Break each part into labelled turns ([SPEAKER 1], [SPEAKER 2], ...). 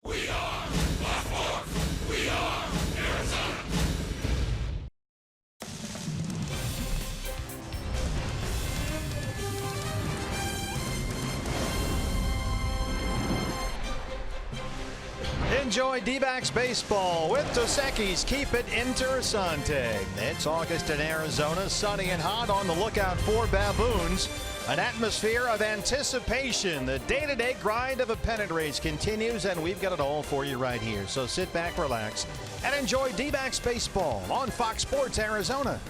[SPEAKER 1] We are Blackmore. We are Arizona.
[SPEAKER 2] Enjoy D-backs baseball with Dos Equis. Keep it interessante. It's August in Arizona, sunny and hot, on the lookout for baboons. An atmosphere of anticipation. The day-to-day grind of a pennant race continues, and we've got it all for you right here. So sit back, relax, and enjoy D-backs baseball on Fox Sports Arizona.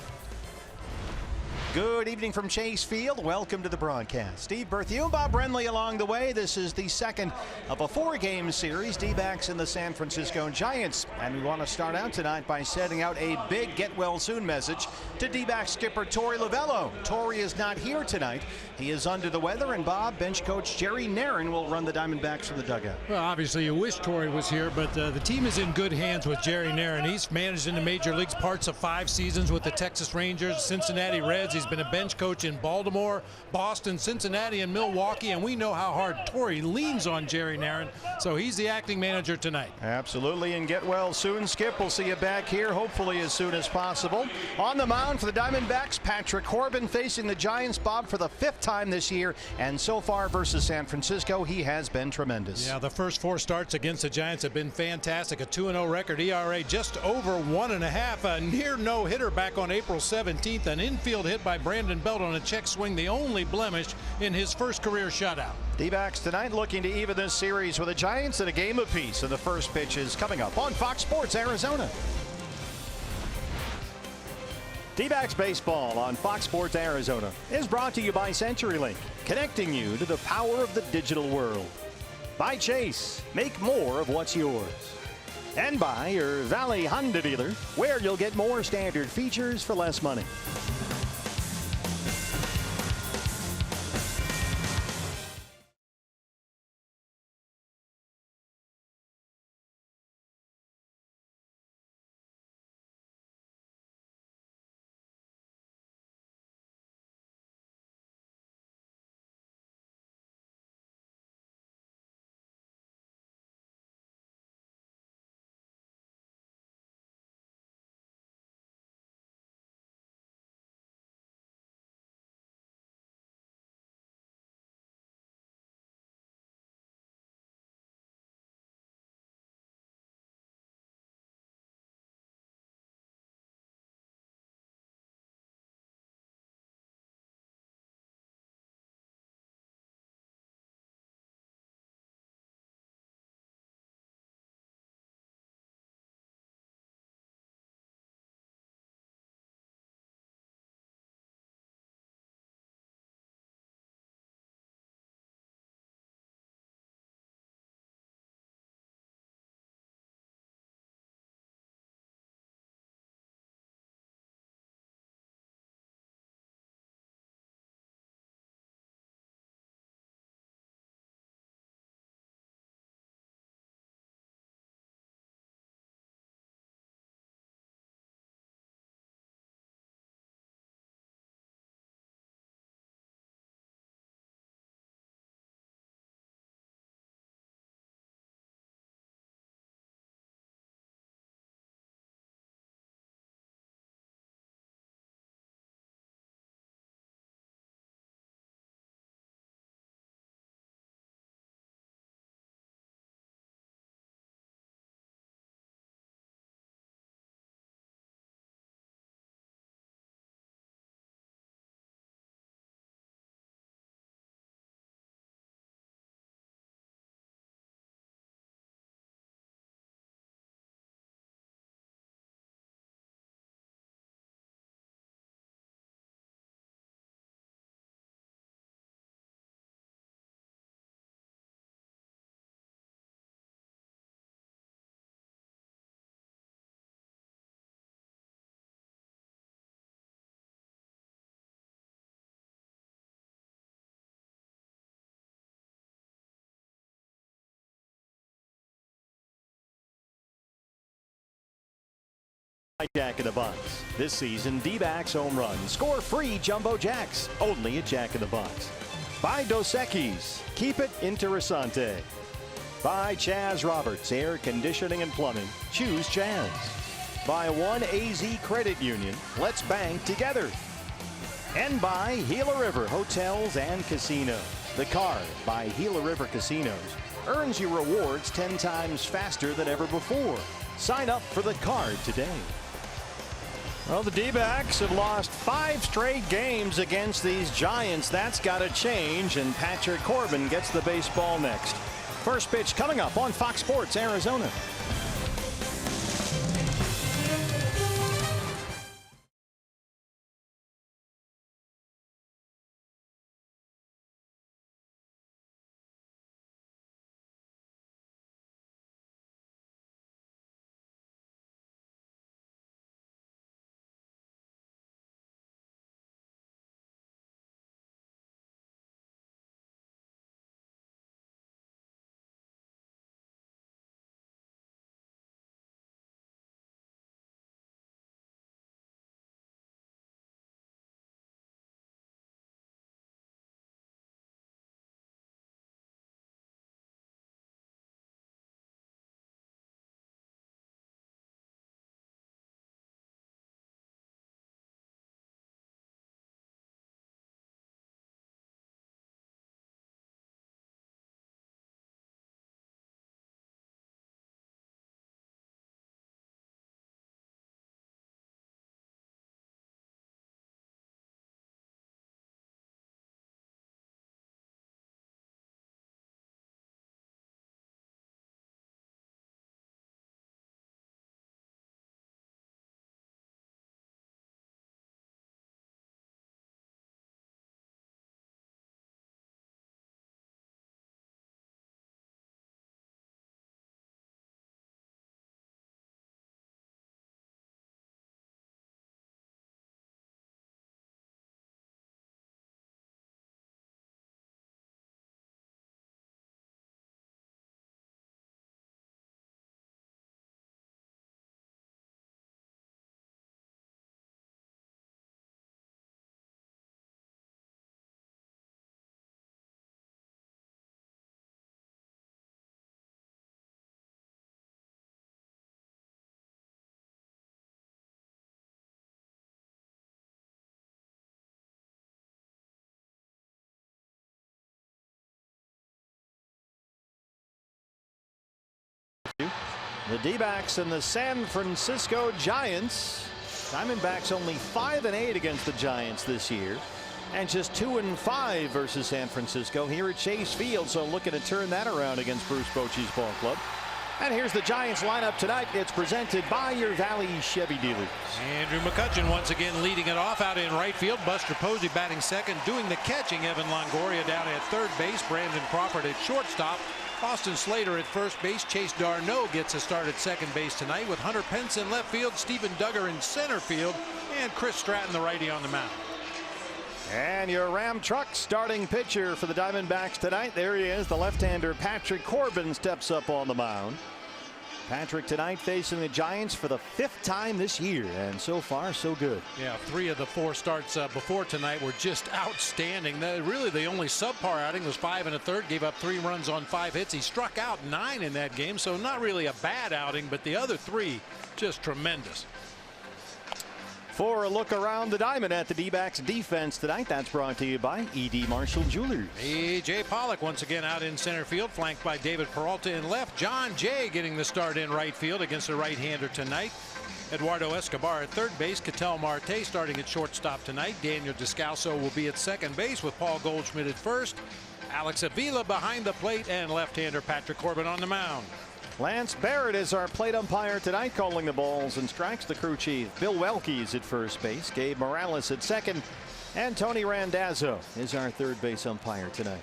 [SPEAKER 2] Good evening from Chase Field. Welcome to the broadcast. Steve Berthew and Bob Brenly along the way. This is the second of a four-game series, D-backs and the San Francisco Giants. And we want to start out tonight by sending out a big get-well-soon message to D-backs skipper Torey Lovullo. Torey is not here tonight. He is under the weather, and Bob, bench coach Jerry Narron will run the Diamondbacks from the dugout.
[SPEAKER 3] Well, obviously you wish Torey was here, but the team is in good hands with Jerry Narron. He's managed in the major leagues parts of 5 seasons with the Texas Rangers, Cincinnati Reds. He's been a bench coach in Baltimore, Boston, Cincinnati, and Milwaukee, and we know how hard Torey leans on Jerry Narron, so he's the acting manager tonight.
[SPEAKER 2] Absolutely, and get well soon, Skip. We'll see you back here hopefully as soon as possible. On the mound for the Diamondbacks, Patrick Corbin facing the Giants, Bob, for the 5th time this year, and so far versus San Francisco, he has been tremendous.
[SPEAKER 3] Yeah, the first 4 starts against the Giants have been fantastic. A 2-0 record, ERA just over 1.5, a near no-hitter back on April 17th, an infield hit by Brandon Belt on a check swing, the only blemish in his first career shutout.
[SPEAKER 2] D-backs tonight looking to even this series with the Giants at a game apiece, and the first pitch is coming up on Fox Sports Arizona. D-backs baseball on Fox Sports Arizona is brought to you by CenturyLink, connecting you to the power of the digital world. By Chase, make more of what's yours. And by your Valley Honda dealer, where you'll get more standard features for less money. Jack in the Box. This season, D-backs home runs. Score free Jumbo Jacks, only at Jack in the Box. By Dos Equis, keep it interessante. By Chaz Roberts, Air Conditioning and Plumbing. Choose Chaz. By One AZ Credit Union. Let's bank together. And by Gila River Hotels and Casinos. The Card by Gila River Casinos earns you rewards 10 times faster than ever before. Sign up for the Card today. Well, the D-backs have lost 5 straight games against these Giants. That's got to change, and Patrick Corbin gets the baseball next. First pitch coming up on Fox Sports Arizona. The D-backs and the San Francisco Giants. Diamondbacks only 5-8 against the Giants this year, and just 2-5 versus San Francisco here at Chase Field. So looking to turn that around against Bruce Bochy's ball club. And here's the Giants lineup tonight. It's presented by your Valley Chevy dealers.
[SPEAKER 3] Andrew McCutcheon once again leading it off out in right field. Buster Posey batting second. Doing the catching, Evan Longoria down at third base. Brandon Crawford at shortstop. Austin Slater at first base. Chase Darno gets a start at second base tonight with Hunter Pence in left field, Stephen Duggar in center field, and Chris Stratton, the righty, on the mound.
[SPEAKER 2] And your Ram truck starting pitcher for the Diamondbacks tonight. There he is. The left-hander Patrick Corbin steps up on the mound. Patrick tonight facing the Giants for the 5th time this year, and so far so good.
[SPEAKER 3] Yeah, 3 of the 4 starts before tonight were just outstanding. Really the only subpar outing was 5 1/3, gave up 3 runs on 5 hits. He struck out 9 in that game, so not really a bad outing, but the other 3 just tremendous.
[SPEAKER 2] For a look around the diamond at the D-backs defense tonight, that's brought to you by E.D. Marshall Jewelers.
[SPEAKER 3] A.J. Pollock once again out in center field, flanked by David Peralta in left. John Jay getting the start in right field against a right-hander tonight. Eduardo Escobar at third base. Ketel Marte starting at shortstop tonight. Daniel Descalso will be at second base with Paul Goldschmidt at first. Alex Avila behind the plate, and left-hander Patrick Corbin on the mound.
[SPEAKER 2] Lance Barrett is our plate umpire tonight, calling the balls and strikes. The crew chief Bill Welke's at first base, Gabe Morales at second, and Tony Randazzo is our third base umpire tonight.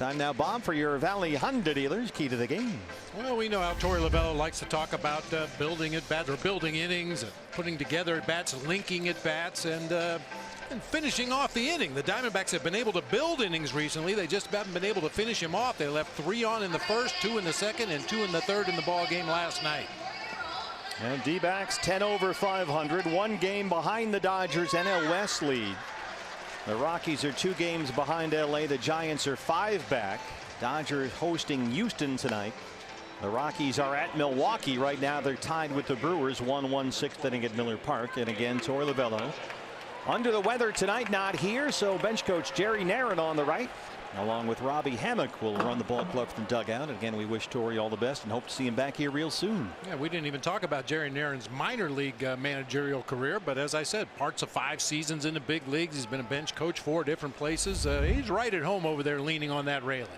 [SPEAKER 2] Time now, Bob, for your Valley Honda dealers. Key to the game.
[SPEAKER 3] Well, we know how Torey Lovullo likes to talk about building at bats, or building innings, putting together at bats, linking at bats, and finishing off the inning. The Diamondbacks have been able to build innings recently. They just haven't been able to finish him off. They left 3 on in the first, 2 in the second, and 2 in the third in the ball game last night.
[SPEAKER 2] And D-backs 10 over 500, 1 game behind the Dodgers NL West lead. The Rockies are 2 games behind LA. The Giants are 5 back. Dodgers hosting Houston tonight. The Rockies are at Milwaukee right now. They're tied with the Brewers 1-1 sixth inning at Miller Park. And again, Torey Lovullo under the weather tonight, not here. So bench coach Jerry Narron on the right, along with Robbie Hammock, will run the ball club from dugout. And again, we wish Torey all the best and hope to see him back here real soon.
[SPEAKER 3] Yeah, we didn't even talk about Jerry Narron's minor league managerial career, but as I said, parts of 5 seasons in the big leagues. He's been a bench coach 4 different places. He's right at home over there, leaning on that railing.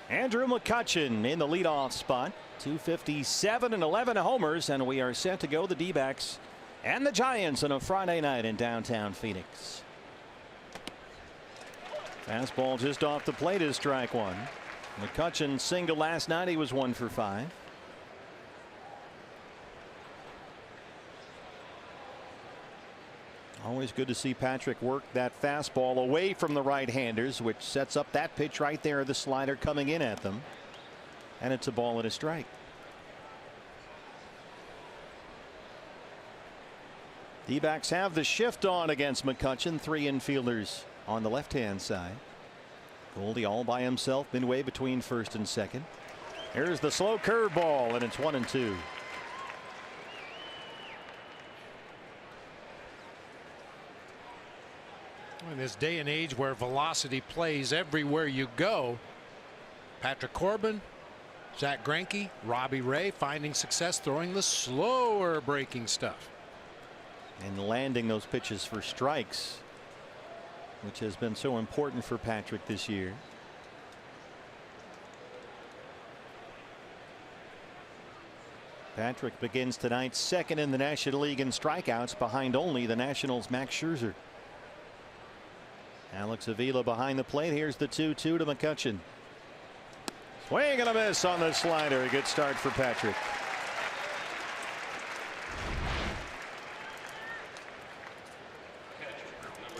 [SPEAKER 2] Andrew McCutchen in the leadoff spot. 257 and 11 homers, and we are set to go the D-backs and the Giants on a Friday night in downtown Phoenix. Fastball just off the plate is strike one. McCutchen single last night. He was 1 for 5. Always good to see Patrick work that fastball away from the right-handers, which sets up that pitch right there, the slider coming in at them. And it's a ball and a strike. D-backs have the shift on against McCutchen. 3 infielders on the left-hand side. Goldie all by himself midway between first and second. Here's the slow curveball, and it's 1-2.
[SPEAKER 3] In this day and age where velocity plays everywhere you go, Patrick Corbin, Zach Greinke, Robbie Ray finding success throwing the slower breaking stuff.
[SPEAKER 2] And landing those pitches for strikes, which has been so important for Patrick this year. Patrick begins tonight second in the National League in strikeouts, behind only the Nationals' Max Scherzer. Alex Avila behind the plate. Here's the 2-2 to McCutchen. Swing and a miss on the slider. A good start for Patrick.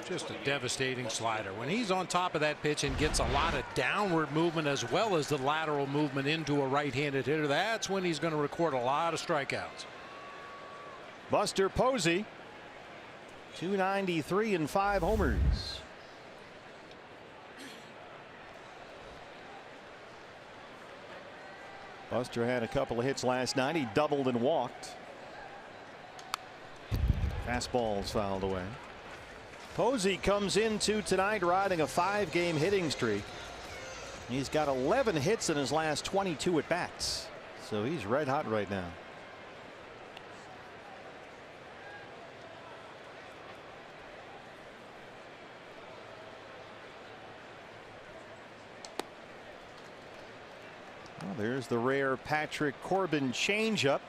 [SPEAKER 3] Just a devastating slider. When he's on top of that pitch and gets a lot of downward movement as well as the lateral movement into a right-handed hitter, that's when he's going to record a lot of strikeouts.
[SPEAKER 2] Buster Posey, 293 and 5 homers. Buster had a couple of hits last night. He doubled and walked. Fastballs fouled away. Posey comes into tonight riding a 5-game hitting streak. He's got 11 hits in his last 22 at bats, so he's red hot right now. Well, there's the rare Patrick Corbin changeup.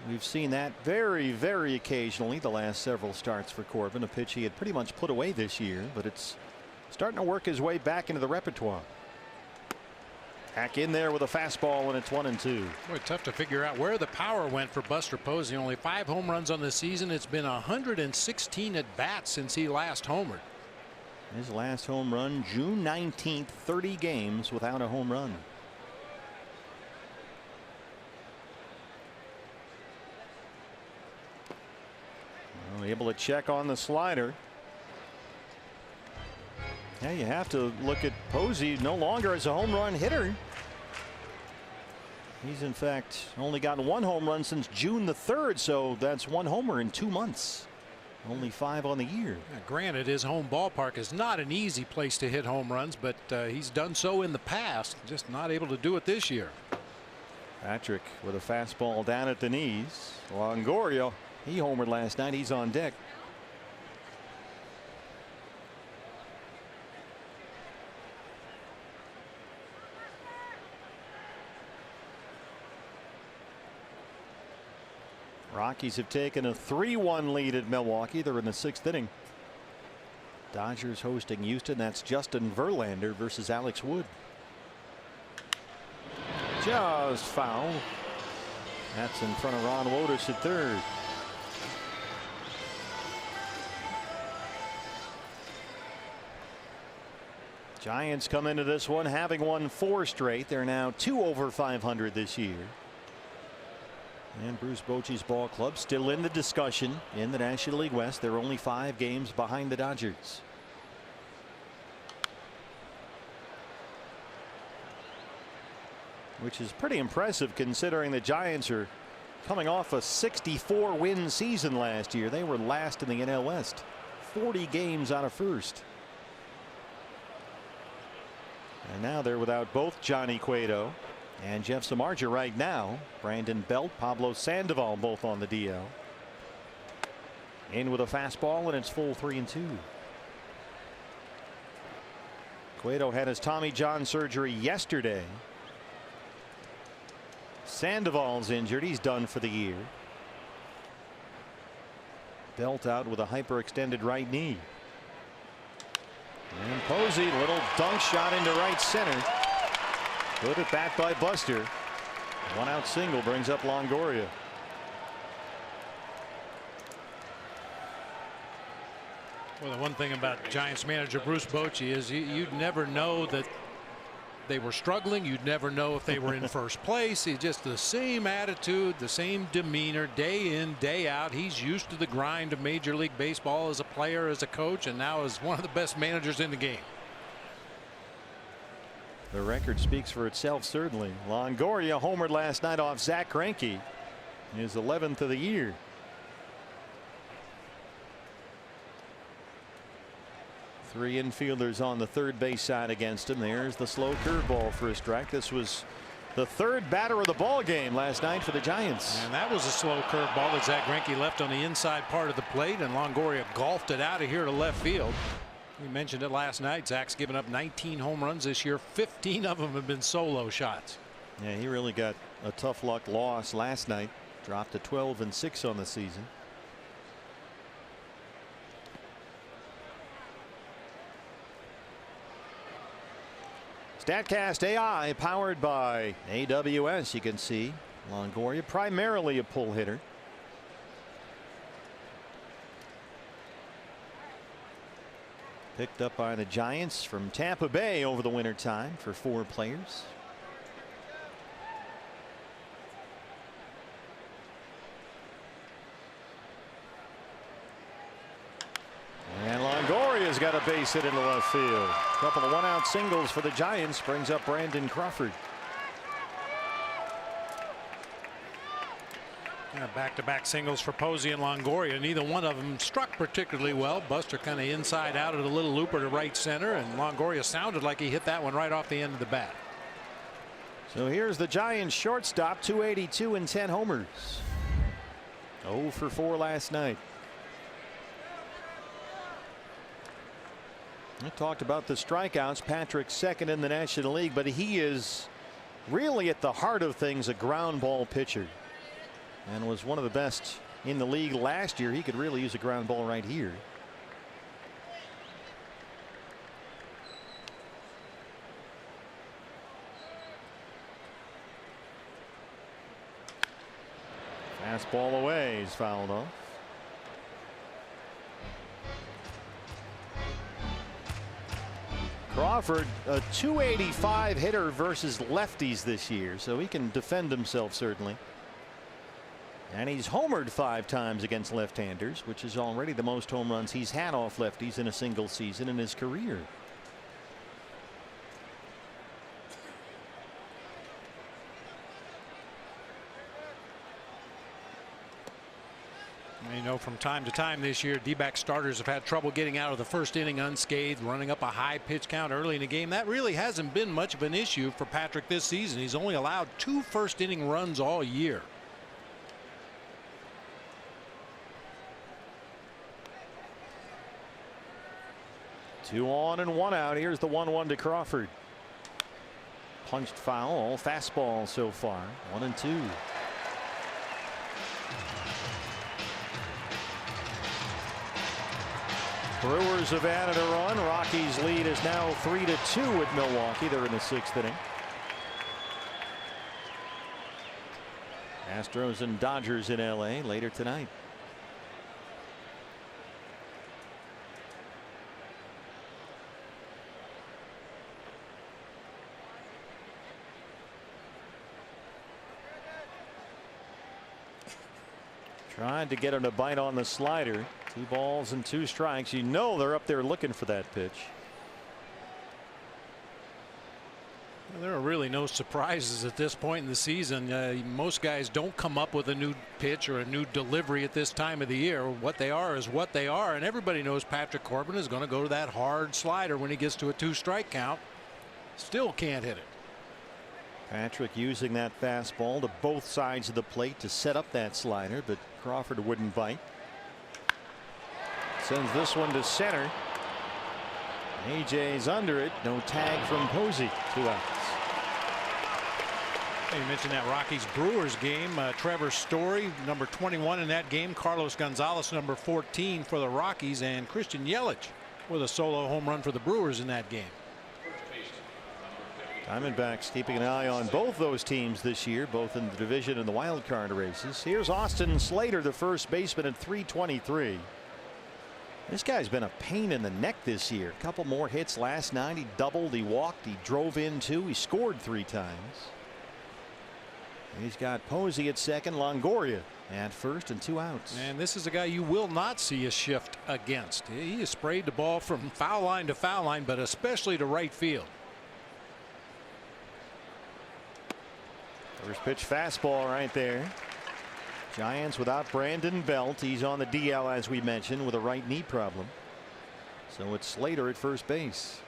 [SPEAKER 2] We've seen that very, very occasionally the last several starts for Corbin, a pitch he had pretty much put away this year, but it's starting to work his way back into the repertoire. Back in there with a fastball, and it's 1-2.
[SPEAKER 3] Boy, tough to figure out where the power went for Buster Posey. Only 5 home runs on the season. It's been 116 at bats since he last homered.
[SPEAKER 2] His last home run June 19th, 30 games without a home run. Able to check on the slider. Yeah, you have to look at Posey no longer as a home run hitter. He's in fact only gotten 1 home run since June the 3rd, so that's 1 homer in 2 months. Only 5 on the year.
[SPEAKER 3] Now, granted, his home ballpark is not an easy place to hit home runs, but he's done so in the past, just not able to do it this year.
[SPEAKER 2] Patrick with a fastball down at the knees. Longoria, he homered last night. He's on deck. Rockies have taken a 3-1 lead at Milwaukee. They're in the 6th inning. Dodgers hosting Houston. That's Justin Verlander versus Alex Wood. Just foul. That's in front of Ron Wotus at third. Giants come into this one having won 4 straight. They're now 2 over 500 this year. And Bruce Bochy's ball club still in the discussion in the National League West. They're only 5 games behind the Dodgers. which is pretty impressive considering the Giants are coming off a 64-win season last year. They were last in the NL West, 40 games out of first. And now they're without both Johnny Cueto and Jeff Samardzija right now. Brandon Belt, Pablo Sandoval both on the DL. In with a fastball, and it's full 3-2. Cueto had his Tommy John surgery yesterday. Sandoval's injured. He's done for the year. Belt out with a hyperextended right knee. And Posey, little dunk shot into right center. Good at bat by Buster. One out single brings up Longoria.
[SPEAKER 3] Well, the one thing about Giants manager Bruce Bochy is you'd never know that they were struggling. You'd never know if they were in first place. He's just the same attitude, the same demeanor day in, day out. He's used to the grind of Major League Baseball as a player, as a coach, and now as one of the best managers in the game.
[SPEAKER 2] The record speaks for itself, certainly. Longoria homered last night off Zach Greinke, his 11th of the year. Three infielders on the third base side against him. There's the slow curveball for a strike. This was the third batter of the ball game last night for the Giants.
[SPEAKER 3] And that was a slow curveball that Zach Greinke left on the inside part of the plate, and Longoria golfed it out of here to left field. We mentioned it last night. Zach's given up 19 home runs this year. 15 of them have been solo shots.
[SPEAKER 2] Yeah, he really got a tough luck loss last night. Dropped to 12-6 on the season. StatCast AI powered by AWS. You can see Longoria primarily a pull hitter. Picked up by the Giants from Tampa Bay over the winter time for 4 players. And Longoria's got a base hit into left field. A couple of one-out singles for the Giants brings up Brandon Crawford.
[SPEAKER 3] Back-to-back singles for Posey and Longoria. Neither one of them struck particularly well. Buster kind of inside out at a little looper to right center, and Longoria sounded like he hit that one right off the end of the bat.
[SPEAKER 2] So here's the Giants shortstop, 282 and 10 homers. 0 for 4 last night. I talked about the strikeouts. Patrick's second in the National League, but he is really at the heart of things a ground ball pitcher, and was one of the best in the league last year. He could really use a ground ball right here. Fastball away, he's fouled off. Crawford, a 285 hitter versus lefties this year, so he can defend himself certainly. And he's homered 5 times against left-handers, which is already the most home runs he's had off lefties in a single season in his career.
[SPEAKER 3] You know, from time to time this year, D-back starters have had trouble getting out of the first inning unscathed, running up a high pitch count early in the game. That really hasn't been much of an issue for Patrick this season. He's only allowed 2 first inning runs all year.
[SPEAKER 2] Two on and 1 out. Here's the 1-1 to Crawford. Punched foul, all fastball so far. 1-2. Brewers have added a run. Rockies lead is now 3-2 at Milwaukee. They're in the 6th inning. Astros and Dodgers in LA later tonight. Tried to get him to bite on the slider. 2 balls and 2 strikes. You know they're up there looking for that pitch.
[SPEAKER 3] There are really no surprises at this point in the season. Most guys don't come up with a new pitch or a new delivery at this time of the year. What they are is what they are, and everybody knows Patrick Corbin is going to go to that hard slider when he gets to a 2-strike count. Still can't hit it.
[SPEAKER 2] Patrick using that fastball to both sides of the plate to set up that slider, but Crawford wouldn't bite. Sends this one to center. AJ's under it. No tag from Posey. 2 outs.
[SPEAKER 3] You mentioned that Rockies Brewers game. Trevor Story, number 21 in that game. Carlos Gonzalez, number 14 for the Rockies, and Christian Yelich with a solo home run for the Brewers in that game.
[SPEAKER 2] Diamondbacks keeping an eye on both those teams this year, both in the division and the wild card races. Here's Austin Slater, the first baseman, at 323. This guy's been a pain in the neck this year. A couple more hits last night. He doubled, he walked, he drove in 2, he scored 3 times. He's got Posey at second, Longoria at first, and 2 outs.
[SPEAKER 3] And this is a guy you will not see a shift against. He has sprayed the ball from foul line to foul line, but especially to right field.
[SPEAKER 2] First pitch fastball right there. Giants without Brandon Belt. He's on the DL, as we mentioned, with a right knee problem. So it's Slater at first base.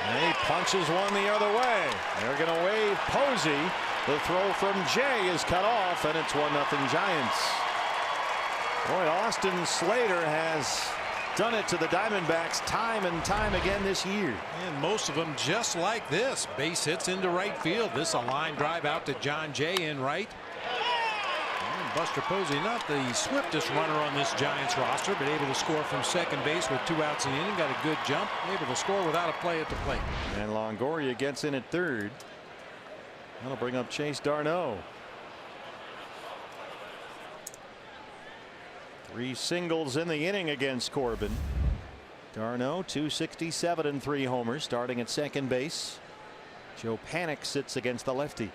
[SPEAKER 2] And he punches one the other way. They're going to wave Posey. The throw from Jay is cut off, and it's 1-0 Giants. Boy, Austin Slater has done it to the Diamondbacks time and time again this year.
[SPEAKER 3] And most of them just like this. Base hits into right field. This a line drive out to John Jay in right. And Buster Posey, not the swiftest runner on this Giants roster, but able to score from second base with 2 outs in the inning. Got a good jump, able to score without a play at the plate.
[SPEAKER 2] And Longoria gets in at third. That'll bring up Chase Darno. 3 singles in the inning against Corbin. Darno 267 and 3 homers, starting at second base. Joe Panik sits against the lefty.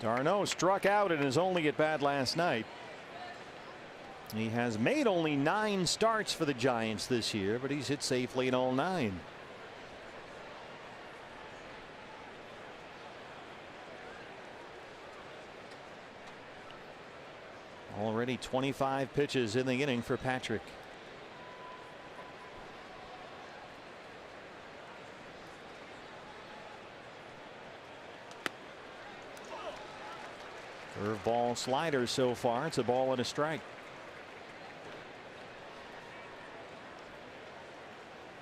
[SPEAKER 2] Darno struck out in his only at bat last night. He has made only 9 starts for the Giants this year, but he's hit safely in all 9. Already 25 pitches in the inning for Patrick. Curveball slider so far. It's a ball and a strike.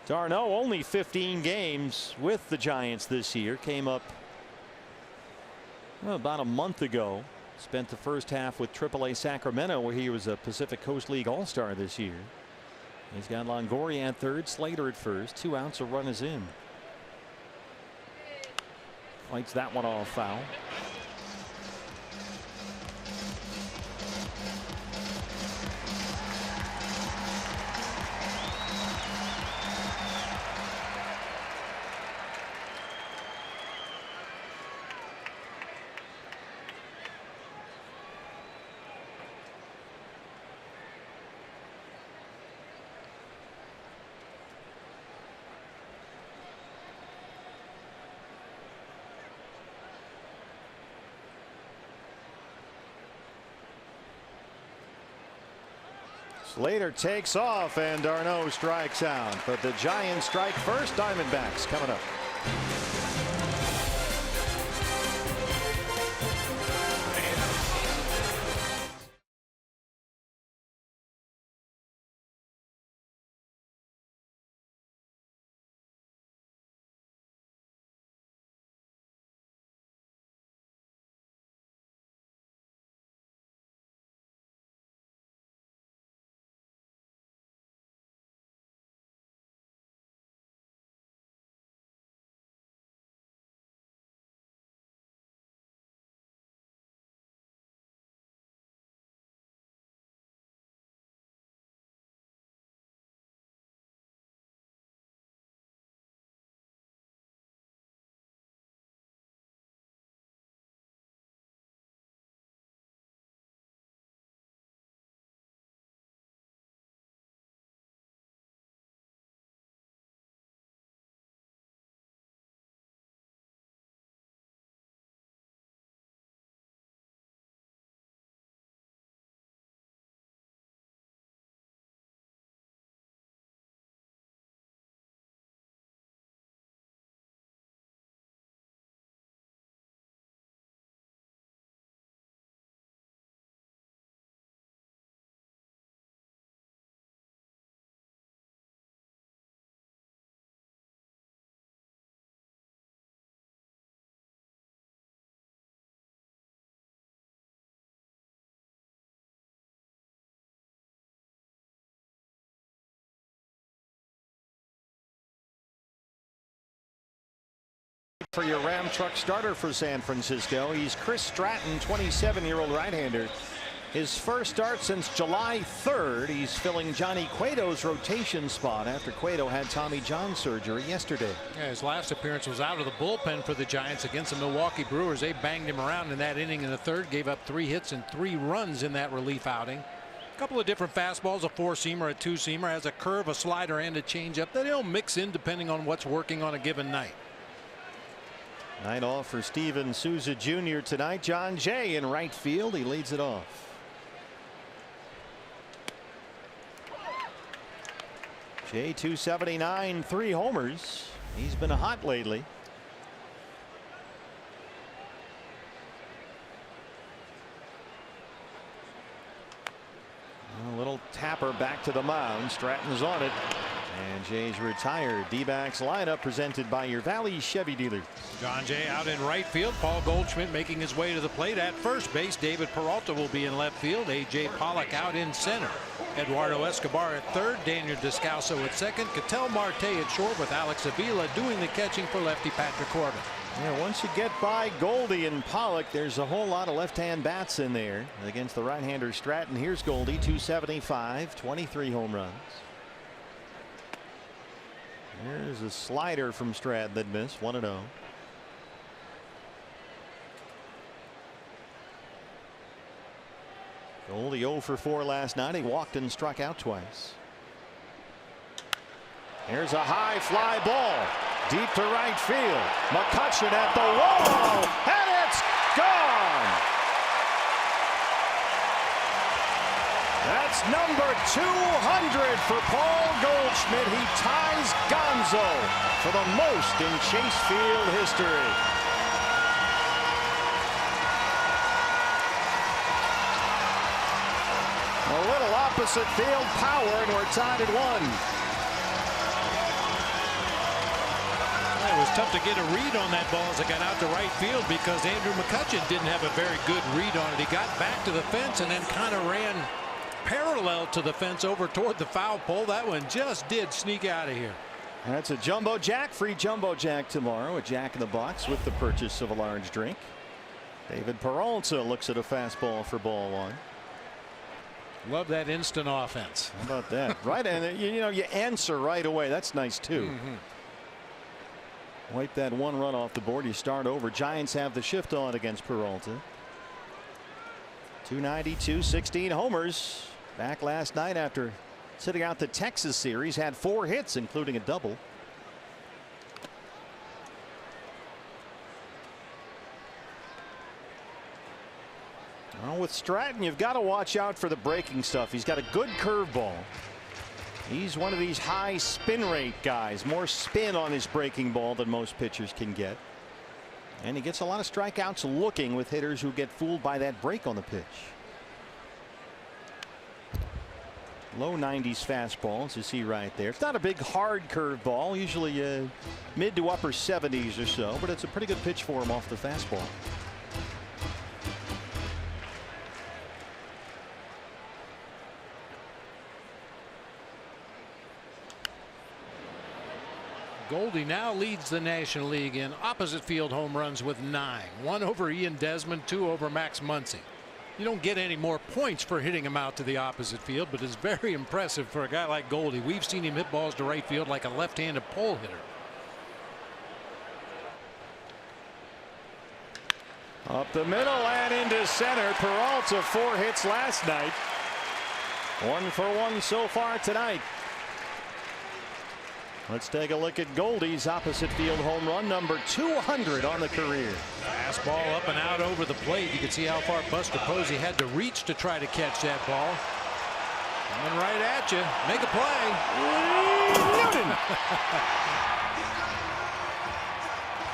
[SPEAKER 2] Darno only 15 games with the Giants this year. Came up about a month ago. Spent the first half with AAA Sacramento, where he was a Pacific Coast League All-Star this year. He's got Longoria at third, Slater at first. 2 outs, a run is in. Fights that one off foul. Slater takes off and Darno strikes out, but the Giants strike first. Diamondbacks coming up. For your Ram truck starter for San Francisco, he's Chris Stratton, 27-year-old right-hander. His first start since July 3rd. He's filling Johnny Cueto's rotation spot after Cueto had Tommy John surgery yesterday.
[SPEAKER 3] Yeah, his last appearance was out of the bullpen for the Giants against the Milwaukee Brewers. They banged him around in that inning in the third, gave up 3 hits and 3 runs in that relief outing. A couple of different fastballs, a 4-seamer, a 2-seamer, has a curve, a slider, and a changeup that he'll mix in depending on what's working on a given night.
[SPEAKER 2] Night off for Steven Souza Jr. tonight. John Jay in right field. He leads it off. Jay 279, 3 homers. He's been hot lately. A little tapper back to the mound. Stratton's on it. And Jay's retired. D-backs lineup presented by your Valley Chevy dealer.
[SPEAKER 3] John Jay out in right field. Paul Goldschmidt making his way to the plate at first base. David Peralta will be in left field. A.J. Pollock out in center. Eduardo Escobar at third. Daniel Descalso at second. Ketel Marte at short with Alex Avila doing the catching for lefty Patrick Corbin.
[SPEAKER 2] Yeah, once you get by Goldie and Pollock, there's a whole lot of left-hand bats in there against the right-hander Stratton. Here's Goldie, 275, 23 home runs. There's a slider from Stratton that missed, 1-0. Goldie 0 for 4 last night. He walked and struck out twice. Here's a high fly ball deep to right field. McCutchen at the wall, and it's gone. That's number 200 for Paul Goldschmidt. He ties Gonzo for the most in Chase Field history. A little opposite field power, and we're tied at 1.
[SPEAKER 3] It was tough to get a read on that ball as it got out to right field because Andrew McCutchen didn't have a very good read on it. He got back to the fence and then kind of ran parallel to the fence over toward the foul pole. That one just did sneak out of here.
[SPEAKER 2] That's a jumbo jack. Free jumbo jack tomorrow. A Jack in the Box with the purchase of a large drink. David Peralta looks at a fastball for ball 1.
[SPEAKER 3] Love that instant offense.
[SPEAKER 2] How about that? Right, and you know, you answer right away. That's nice too. Wipe that 1 run off the board. You start over. Giants have the shift on against Peralta. 292, 16 homers. Back last night after sitting out the Texas series. Had 4 hits, including a double. Well, with Stratton, you've got to watch out for the breaking stuff. He's got a good curveball. He's one of these high spin rate guys. More spin on his breaking ball than most pitchers can get. And he gets a lot of strikeouts looking with hitters who get fooled by that break on the pitch. Low 90s fastball, as you see right there. It's not a big hard curveball, usually mid to upper 70s or so, but it's a pretty good pitch for him off the fastball.
[SPEAKER 3] Goldie now leads the National League in opposite field home runs with 9. 1 over Ian Desmond, 2 over Max Muncy. You don't get any more points for hitting him out to the opposite field, but it's very impressive for a guy like Goldie. We've seen him hit balls to right field like a left-handed pole hitter.
[SPEAKER 2] Up the middle and into center. Peralta 4 hits last night. 1 for 1 so far tonight. Let's take a look at Goldie's opposite field home run, number 200 on the career.
[SPEAKER 3] Fastball up and out over the plate. You can see how far Buster Posey had to reach to try to catch that ball. Coming right at you. Make a play.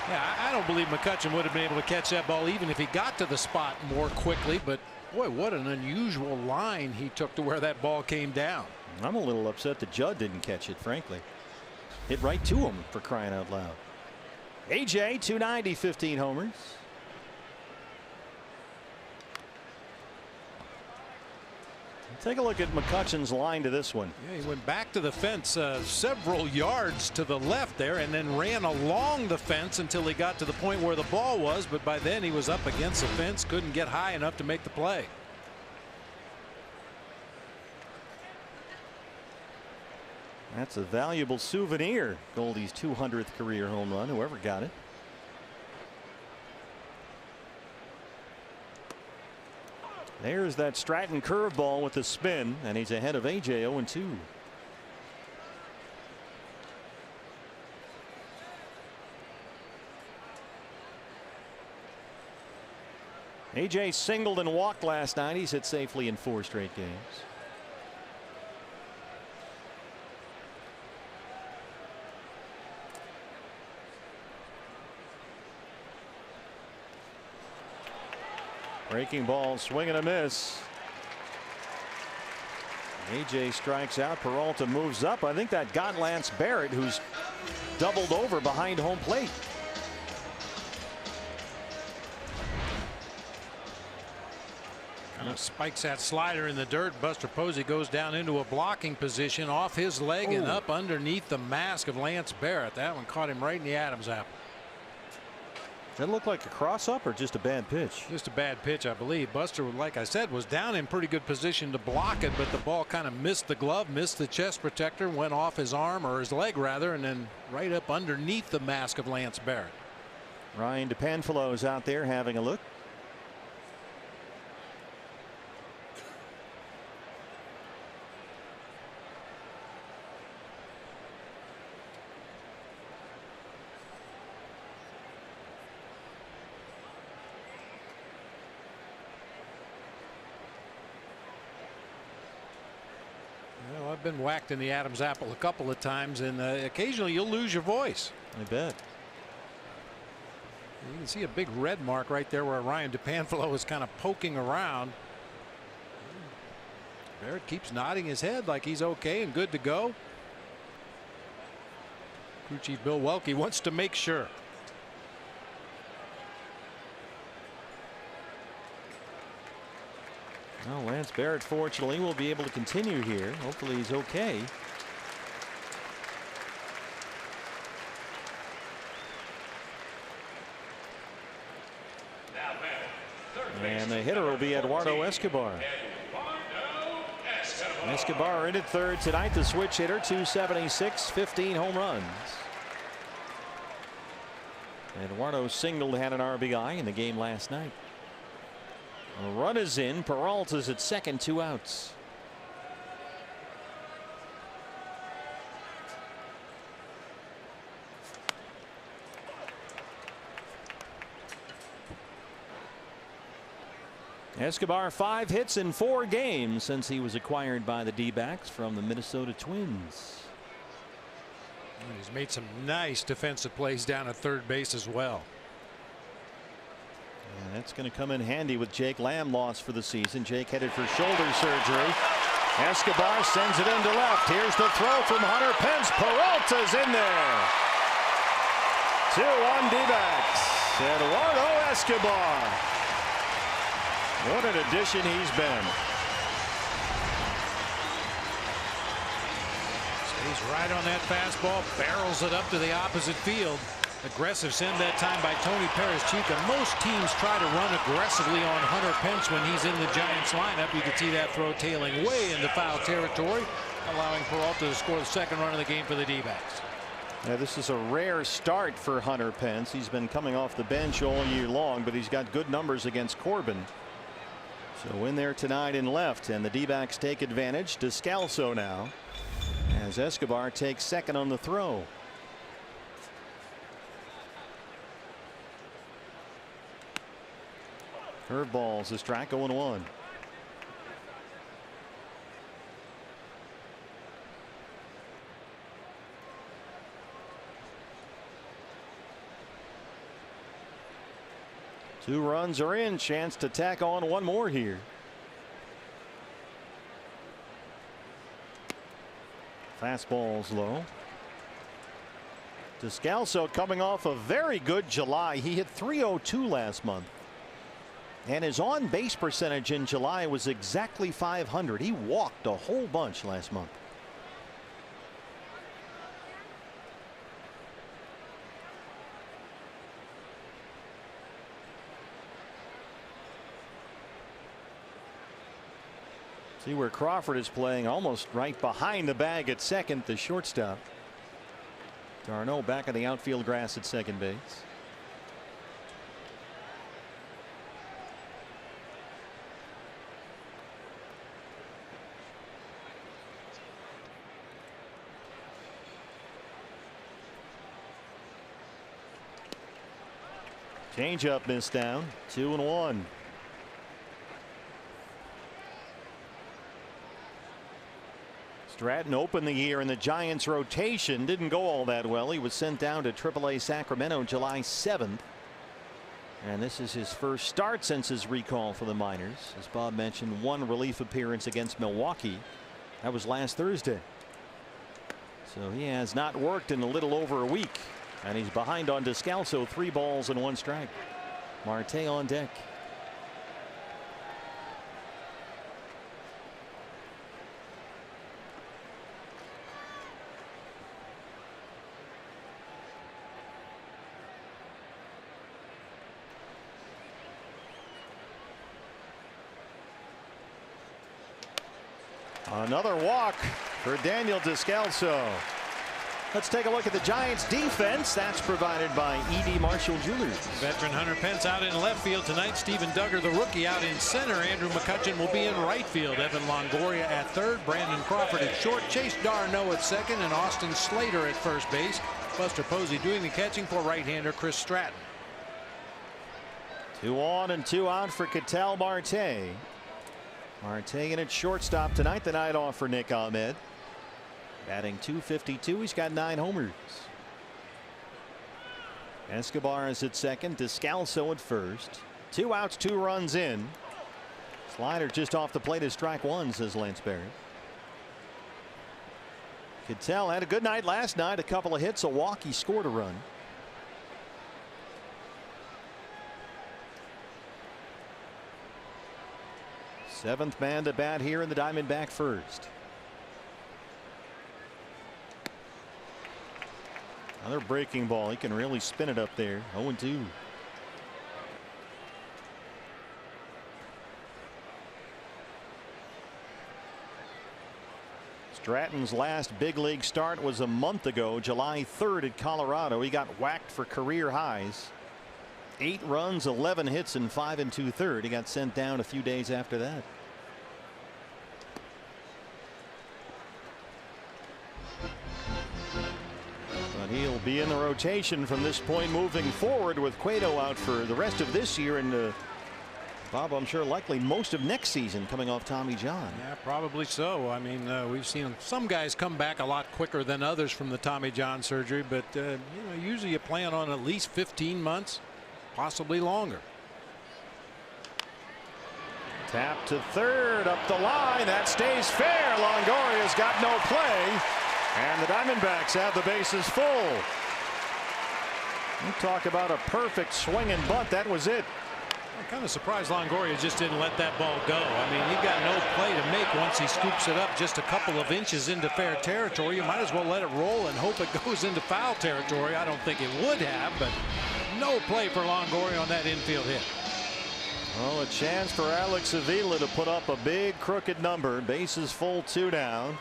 [SPEAKER 3] Yeah, I don't believe McCutchen would have been able to catch that ball even if he got to the spot more quickly. But boy, what an unusual line he took to where that ball came down.
[SPEAKER 2] I'm a little upset that Judd didn't catch it, frankly. Hit right to him, for crying out loud. AJ 290, 15 homers. Take a look at McCutcheon's line to this one.
[SPEAKER 3] Yeah, he went back to the fence several yards to the left there and then ran along the fence until he got to the point where the ball was, but by then he was up against the fence, couldn't get high enough to make the play.
[SPEAKER 2] That's a valuable souvenir. Goldie's 200th career home run, whoever got it. There's that Stratton curveball with the spin, and he's ahead of AJ 0-2. AJ singled and walked last night. He's hit safely in 4 straight games. Breaking ball, swing and a miss. AJ strikes out. Peralta moves up. I think that got Lance Barrett, who's doubled over behind home plate.
[SPEAKER 3] Kind of spikes that slider in the dirt. Buster Posey goes down into a blocking position off his leg and up underneath the mask of Lance Barrett. That one caught him right in the Adam's apple.
[SPEAKER 2] Does that look like a cross up or just a bad pitch?
[SPEAKER 3] Just a bad pitch, I believe. Buster, like I said, was down in pretty good position to block it, but the ball kind of missed the glove, missed the chest protector, went off his arm, or his leg rather, and then right up underneath the mask of Lance Barrett.
[SPEAKER 2] Ryan DePanfillo's out there having a look.
[SPEAKER 3] I've been whacked in the Adam's apple a couple of times, and occasionally you'll lose your voice.
[SPEAKER 2] I bet.
[SPEAKER 3] You can see a big red mark right there where Ryan DePanfillo is kind of poking around. Barrett keeps nodding his head like he's okay and good to go. Crew Chief Bill Welke wants to make sure.
[SPEAKER 2] Well, Lance Barrett fortunately will be able to continue here. Hopefully he's okay. And the hitter will be Eduardo Escobar. Escobar in at third tonight, the switch hitter, 276, 15 home runs. Eduardo singled, had an RBI in the game last night. A run is in. Peralta's at second, 2 outs. Escobar 5 hits in 4 games since he was acquired by the D-backs from the Minnesota Twins.
[SPEAKER 3] He's made some nice defensive plays down at third base as well.
[SPEAKER 2] And that's going to come in handy with Jake Lamb lost for the season. Jake headed for shoulder surgery. Escobar sends it into left. Here's the throw from Hunter Pence. Peralta's in there. 2-1 D-backs. Eduardo Escobar. What an addition he's been.
[SPEAKER 3] Stays right on that fastball, barrels it up to the opposite field. Aggressive send that time by Tony Perez-Chica. Most teams try to run aggressively on Hunter Pence when he's in the Giants lineup. You can see that throw tailing way into foul territory, allowing Peralta to score the second run of the game for the D-backs.
[SPEAKER 2] Yeah, this is a rare start for Hunter Pence. He's been coming off the bench all year long, but he's got good numbers against Corbin. So in there tonight in left, and the D-backs take advantage. Descalso now as Escobar takes second on the throw. Curveballs, the strike, 0-1. Two runs are in. Chance to tack on one more here. Fastball's low. Descalso coming off a very good July. He hit .302 last month. And his on base percentage in July was exactly .500. He walked a whole bunch last month. See where Crawford is playing, almost right behind the bag at second, the shortstop. Darno back on the outfield grass at second base. Changeup missed down. 2-1. Stratton opened the year in the Giants rotation. Didn't go all that well. He was sent down to AAA Sacramento July 7th. And this is his first start since his recall for the minors. As Bob mentioned, one relief appearance against Milwaukee. That was last Thursday. So he has not worked in a little over a week. And he's behind on Descalso. 3 balls and 1 strike. Marte on deck. Another walk for Daniel Descalso. Let's take a look at the Giants defense. That's provided by E.D. Marshall Jewelers.
[SPEAKER 3] Veteran Hunter Pence out in left field tonight. Steven Duggar, the rookie, out in center. Andrew McCutchen will be in right field. Evan Longoria at third. Brandon Crawford at short. Chase Darno at second. And Austin Slater at first base. Buster Posey doing the catching for right-hander Chris Stratton.
[SPEAKER 2] 2 on and 2 out for Ketel Marte. Marte in at shortstop tonight. The night off for Nick Ahmed. Batting .252. He's got 9 homers. Escobar is at second. Descalso at first. 2 outs, 2 runs in. Slider just off the plate is strike 1, says Lance Barrett. Ketel had a good night last night. A couple of hits, a walk. He scored a run. Seventh man to bat here in the Diamondback first. Another breaking ball. He can really spin it up there. 0-2. Stratton's last big league start was a month ago, July 3rd at Colorado. He got whacked for career highs. 8 runs, 11 hits, and 5 2/3. He got sent down a few days after that. But he'll be in the rotation from this point moving forward, with Cueto out for the rest of this year and Bob, I'm sure likely most of next season, coming off Tommy John.
[SPEAKER 3] Yeah, probably so. I mean, we've seen some guys come back a lot quicker than others from the Tommy John surgery, but you know, usually you plan on at least 15 months, possibly longer.
[SPEAKER 2] Tap to third, up the line, that stays fair. Longoria's got no play, and the Diamondbacks have the bases full. You talk about a perfect swing and bunt. That was it.
[SPEAKER 3] I'm kind of surprised Longoria just didn't let that ball go. I mean, you've got no play to make once he scoops it up just a couple of inches into fair territory. You might as well let it roll and hope it goes into foul territory. I don't think it would have, but no play for Longoria on that infield hit.
[SPEAKER 2] Well, a chance for Alex Avila to put up a big crooked number. Bases full, 2 down.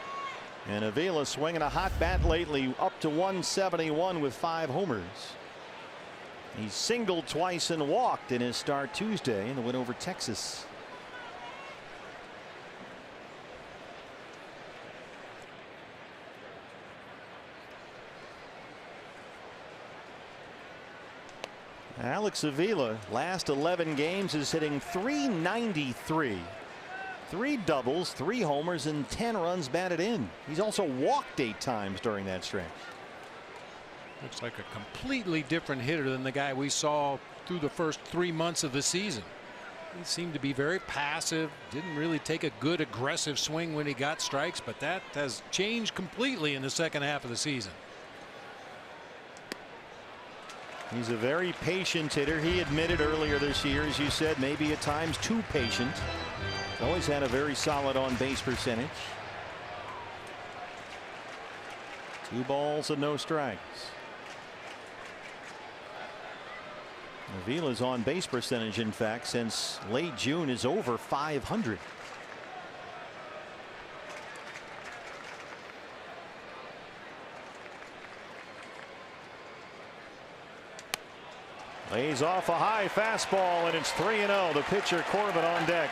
[SPEAKER 2] And Avila swinging a hot bat lately, up to 171 with 5 homers. He singled twice and walked in his start Tuesday in the win over Texas. Alex Avila, last 11 games, is hitting .393. 3 doubles, 3 homers, and 10 runs batted in. He's also walked 8 times during that stretch.
[SPEAKER 3] Looks like a completely different hitter than the guy we saw through the first 3 months of the season. He seemed to be very passive, didn't really take a good aggressive swing when he got strikes, but that has changed completely in the second half of the season.
[SPEAKER 2] He's a very patient hitter. He admitted earlier this year, as you said, maybe at times too patient. He's always had a very solid on-base percentage. 2 balls and no strikes. Avila's on-base percentage, in fact, since late June is over 500. Lays off a high fastball, and it's 3-0. The pitcher Corbin on deck.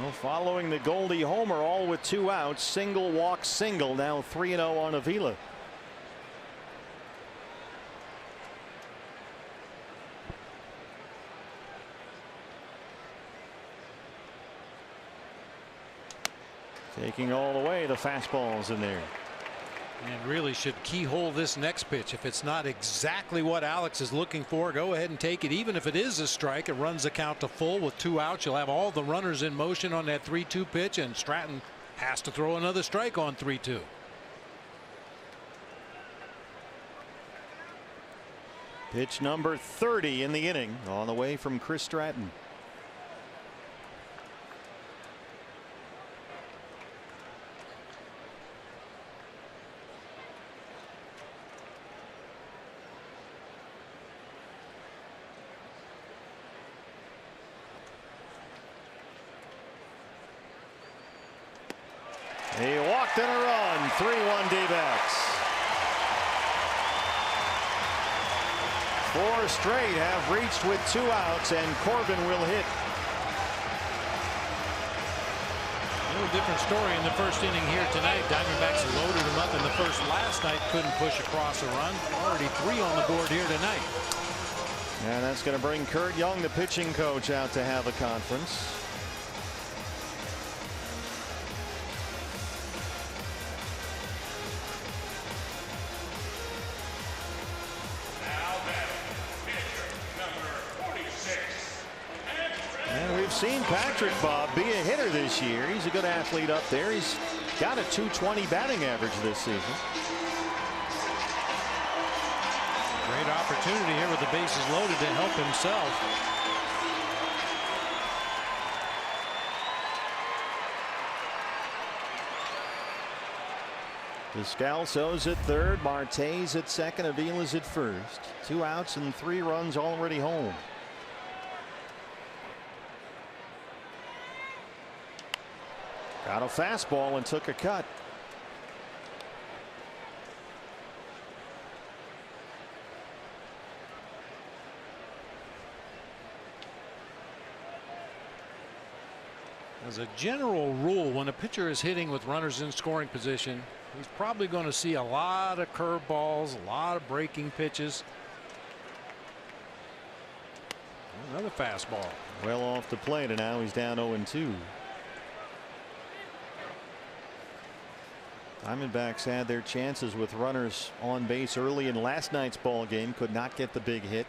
[SPEAKER 2] Well, following the Goldie homer, all with 2 outs, single walk single, now 3-0 on Avila. Taking all the way, the fastball's in there.
[SPEAKER 3] And really should keyhole this next pitch. If it's not exactly what Alex is looking for, go ahead and take it. Even if it is a strike, it runs the count to full with 2 outs. You'll have all the runners in motion on that 3-2 pitch, and Stratton has to throw another strike on 3-2.
[SPEAKER 2] Pitch number 30 in the inning, on the way from Chris Stratton. He walked in a run. 3-1 D-backs. 4 straight have reached with 2 outs, and Corbin will hit.
[SPEAKER 3] A little different story in the first inning here tonight. Diamondbacks loaded him up in the first last night. Couldn't push across a run. Already 3 on the board here tonight.
[SPEAKER 2] And that's going to bring Kurt Young, the pitching coach, out to have a conference. Seen Patrick, Bob, be a hitter this year. He's a good athlete up there. He's got a .220 batting average this season.
[SPEAKER 3] Great opportunity here with the bases loaded to help himself.
[SPEAKER 2] Descalso's at third, Marte's at second, Avila's at first. 2 outs and 3 runs already home. Got a fastball and took a cut.
[SPEAKER 3] As a general rule, when a pitcher is hitting with runners in scoring position, he's probably going to see a lot of curveballs, a lot of breaking pitches. Another fastball.
[SPEAKER 2] Well off the plate, and now he's down 0-2. Diamondbacks had their chances with runners on base early in last night's ball game. Could not get the big hit.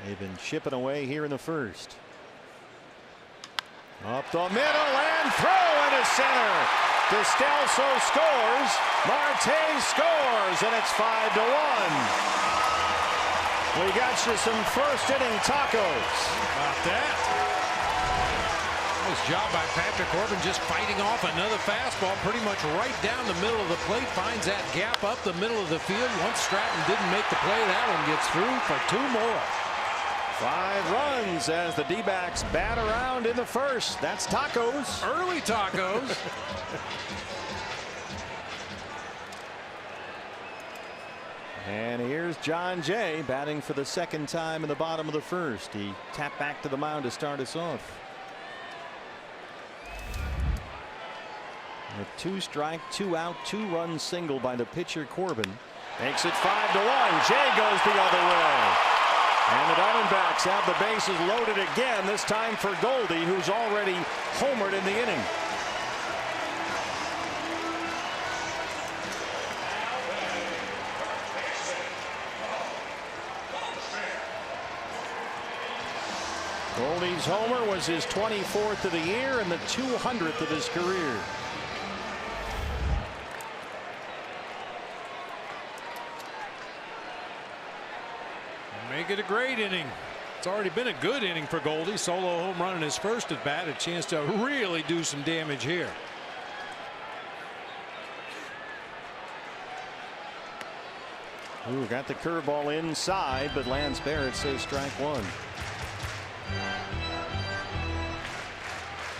[SPEAKER 2] They've been chipping away here in the first. Up the middle and throw into center. Descalso scores. Marte scores, and it's 5-1. We got you some first inning tacos.
[SPEAKER 3] About that. Nice job by Patrick Corbin, just fighting off another fastball pretty much right down the middle of the plate. Finds that gap up the middle of the field. Once Stratton didn't make the play, that one gets through for 2 more.
[SPEAKER 2] 5 runs as the D-backs bat around in the first. That's tacos.
[SPEAKER 3] Early tacos.
[SPEAKER 2] And here's John Jay batting for the second time in the bottom of the first. He tapped back to the mound to start us off. A 2-strike, 2-out, 2-run single by the pitcher Corbin makes it 5-1. Jay goes the other way. And the Diamondbacks have the bases loaded again, this time for Goldie, who's already homered in the inning. Goldie's homer was his 24th of the year and the 200th of his career.
[SPEAKER 3] Make it a great inning. It's already been a good inning for Goldie. Solo home run in his first at bat. A chance to really do some damage here.
[SPEAKER 2] Ooh, got the curveball inside, but Lance Barrett says strike one.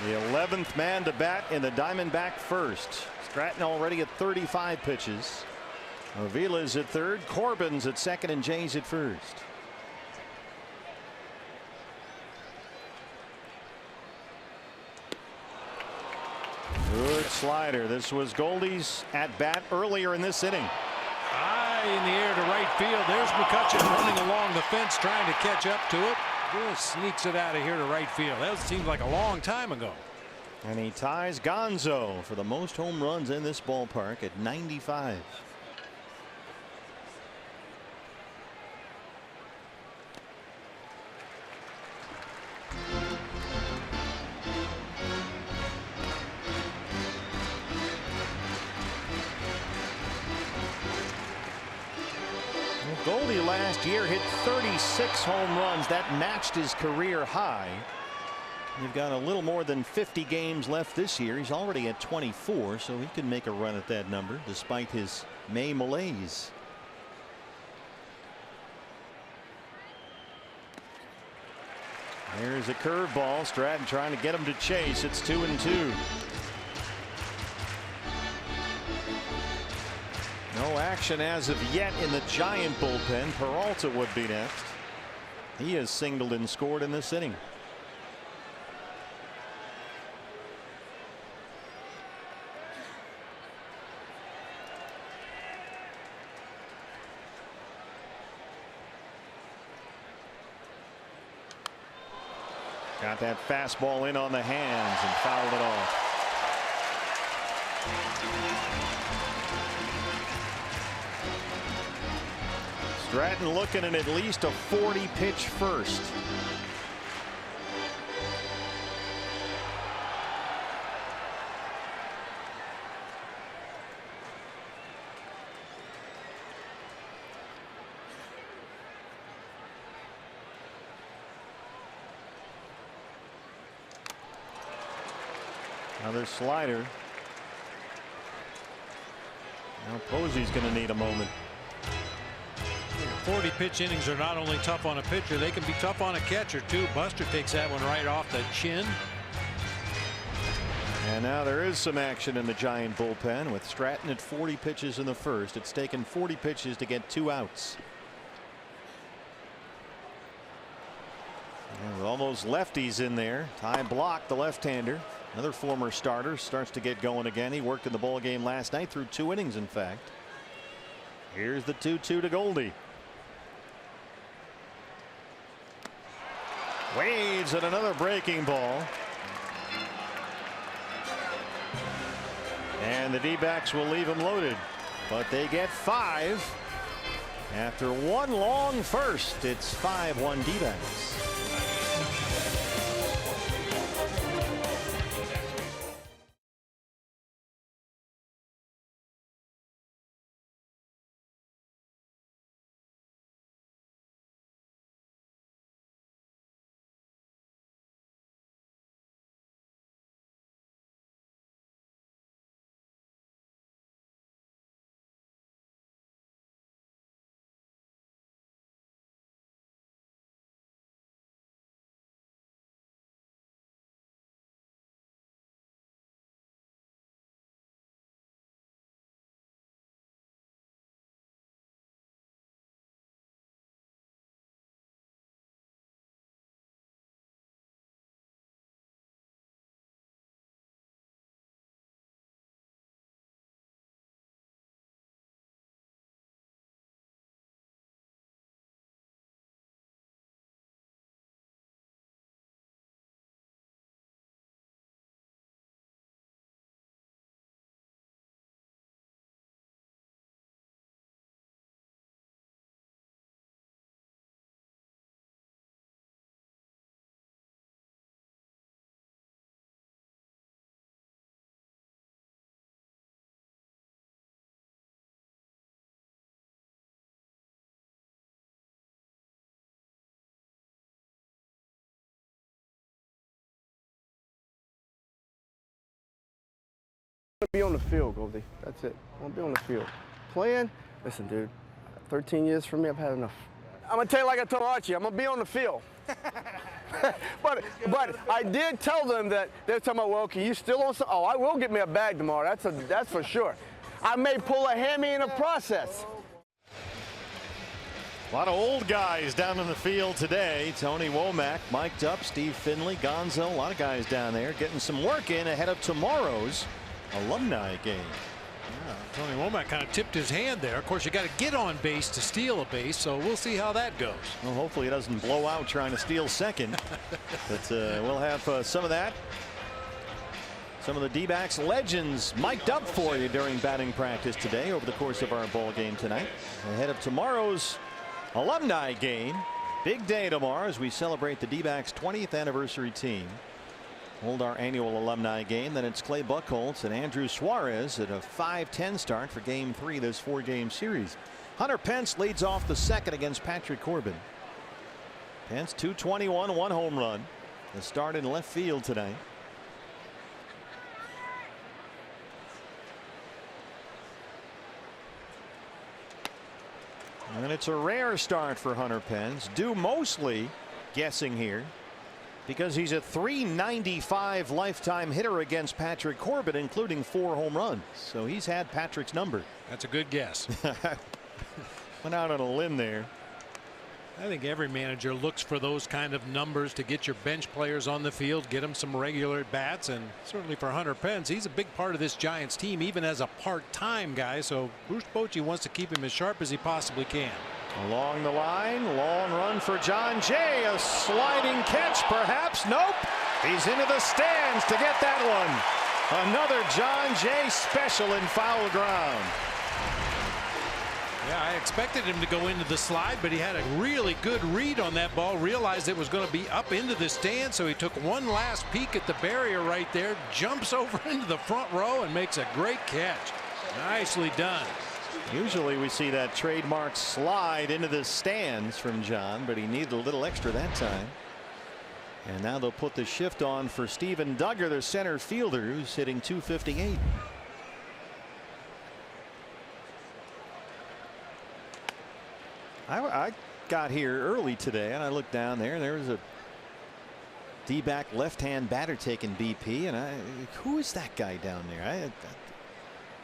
[SPEAKER 2] The 11th man to bat in the Diamondback first. Stratton already at 35 pitches. Avila's at third, Corbin's at second, and Jay's at first. Good slider. This was Goldie's at bat earlier in this inning.
[SPEAKER 3] High in the air to right field. There's McCutcheon running along the fence trying to catch up to it. Just sneaks it out of here to right field. That seems like a long time ago.
[SPEAKER 2] And he ties Gonzo for the most home runs in this ballpark at 95. Goldie last year hit 36 home runs. That matched his career high. You've got a little more than 50 games left this year. He's already at 24, so he can make a run at that number despite his May malaise. There's a curveball. Stratton trying to get him to chase. It's 2-2. No action as of yet in the Giant bullpen. Peralta would be next. He has singled and scored in this inning. Got that fastball in on the hands and fouled it off. Stratton looking at least a 40 pitch first. Another slider. Now Posey's going to need a moment.
[SPEAKER 3] 40 pitch innings are not only tough on a pitcher, they can be tough on a catcher too. Buster takes that one right off the chin.
[SPEAKER 2] And now there is some action in the Giant bullpen with Stratton at 40 pitches in the first. It's taken 40 pitches to get 2 outs. And with all those lefties in there, Ty Block, the left-hander, another former starter, starts to get going again. He worked in the ball game last night through 2 innings, in fact. Here's the 2-2 to Goldie. Waves at another breaking ball. And the D-backs will leave him loaded, but they get 5 after one long first. It's 5-1 D-backs.
[SPEAKER 4] be on the field, Goldie. That's it. I want to be on the field. Playing, listen, dude, 13 years for me, I've had enough. I'm going to tell you like I told Archie, I'm going to be on the field. but I did tell them that they're talking about, well, okay, you still on some? Oh, I will get me a bag tomorrow. That's for sure. I may pull a hammy in the process.
[SPEAKER 2] A lot of old guys down in the field today. Tony Womack mic'd up, Steve Finley, Gonzo, a lot of guys down there getting some work in ahead of tomorrow's alumni game.
[SPEAKER 3] Yeah, Tony Womack kind of tipped his hand there. Of course, you got to get on base to steal a base, so we'll see how that goes.
[SPEAKER 2] Well, hopefully he doesn't blow out trying to steal second. But we'll have some of that. Some of the D-backs legends mic'd up for you during batting practice today over the course of our ball game tonight. Ahead of tomorrow's alumni game. Big day tomorrow as we celebrate the D-backs 20th anniversary team. Hold our annual alumni game. Then it's Clay Buchholz and Andrew Suarez at a 5-10 start for game 3 of this 4-game series. Hunter Pence leads off the second against Patrick Corbin. Pence 221, 1 home run. The start in left field tonight. And it's a rare start for Hunter Pence, due mostly, guessing here, because he's a .395 lifetime hitter against Patrick Corbin, including 4 home runs. So he's had Patrick's number.
[SPEAKER 3] That's a good guess.
[SPEAKER 2] Went out on a limb there.
[SPEAKER 3] I think every manager looks for those kind of numbers to get your bench players on the field, get them some regular bats, and certainly for Hunter Pence, he's a big part of this Giants team, even as a part-time guy. So Bruce Bochy wants to keep him as sharp as he possibly can.
[SPEAKER 2] Along the line, long run for John Jay. A sliding catch, perhaps. Nope. He's into the stands to get that one. Another John Jay special in foul ground.
[SPEAKER 3] Yeah, I expected him to go into the slide, but he had a really good read on that ball, realized it was going to be up into the stand, so he took one last peek at the barrier right there, jumps over into the front row and makes a great catch. Nicely done.
[SPEAKER 2] Usually we see that trademark slide into the stands from John, but he needed a little extra that time. And now they'll put the shift on for Steven Duggar, the center fielder, who's hitting .258. I got here early today and I looked down there and there was a D-back left-hand batter taking BP, and who is that guy down there?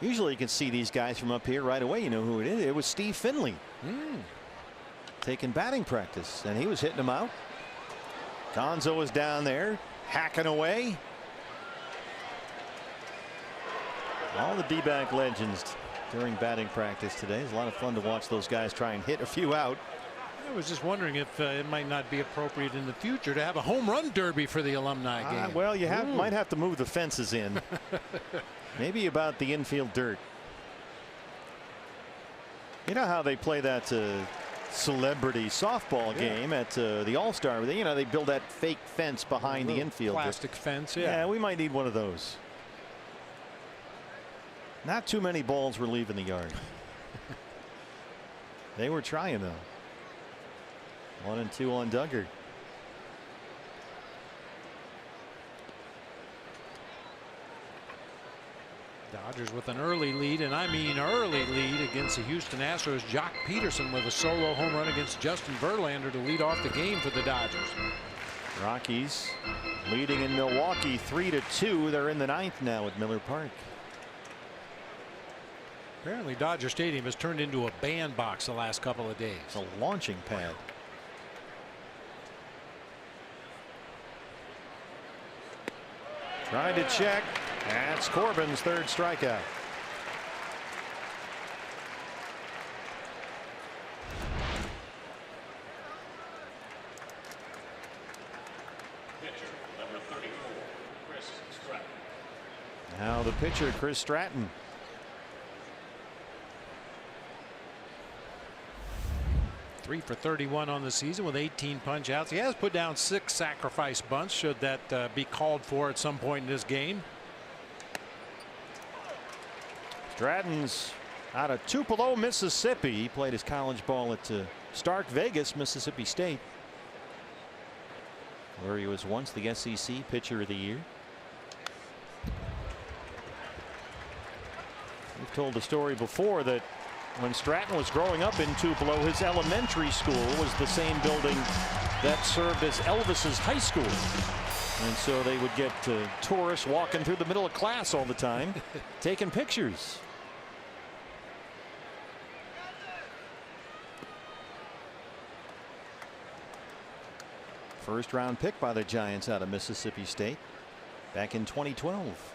[SPEAKER 2] Usually you can see these guys from up here right away. You know who it is. It was Steve Finley taking batting practice, and he was hitting them out. Gonzo was down there hacking away. All the D-back legends during batting practice today. It's a lot of fun to watch those guys try and hit a few out.
[SPEAKER 3] I was just wondering if it might not be appropriate in the future to have a home run derby for the alumni game.
[SPEAKER 2] Well, you might have to move the fences in. Maybe about the infield dirt. You know how they play that celebrity softball game at the All-Star? You know, they build that fake fence behind the infield.
[SPEAKER 3] Plastic fence,
[SPEAKER 2] yeah, we might need one of those. Not too many balls were leaving the yard. They were trying though. 1-2 on Duggar.
[SPEAKER 3] Dodgers with an early lead, and I mean early lead, against the Houston Astros. Jock Peterson with a solo home run against Justin Verlander to lead off the game for the Dodgers.
[SPEAKER 2] Rockies leading in Milwaukee 3-2. They're in the 9th now at Miller Park.
[SPEAKER 3] Apparently Dodger Stadium has turned into a bandbox the last couple of days.
[SPEAKER 2] It's a launching pad. Trying to check. That's Corbin's 3rd strikeout. Now the pitcher, Chris Stratton.
[SPEAKER 3] Three for 31 on the season with 18 punch outs. He has put down 6 sacrifice bunts, should that be called for at some point in this game.
[SPEAKER 2] Stratton's out of Tupelo, Mississippi. He played his college ball at Stark Vegas, Mississippi State, where he was once the SEC Pitcher of the Year. We've told the story before that when Stratton was growing up in Tupelo, his elementary school was the same building that served as Elvis's high school. And so they would get tourists walking through the middle of class all the time, taking pictures. First round pick by the Giants out of Mississippi State back in 2012.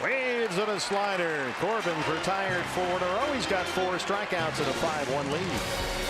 [SPEAKER 2] Waves on a slider. Corbin's retired 4 in a row. He's got 4 strikeouts and a 5-1 lead.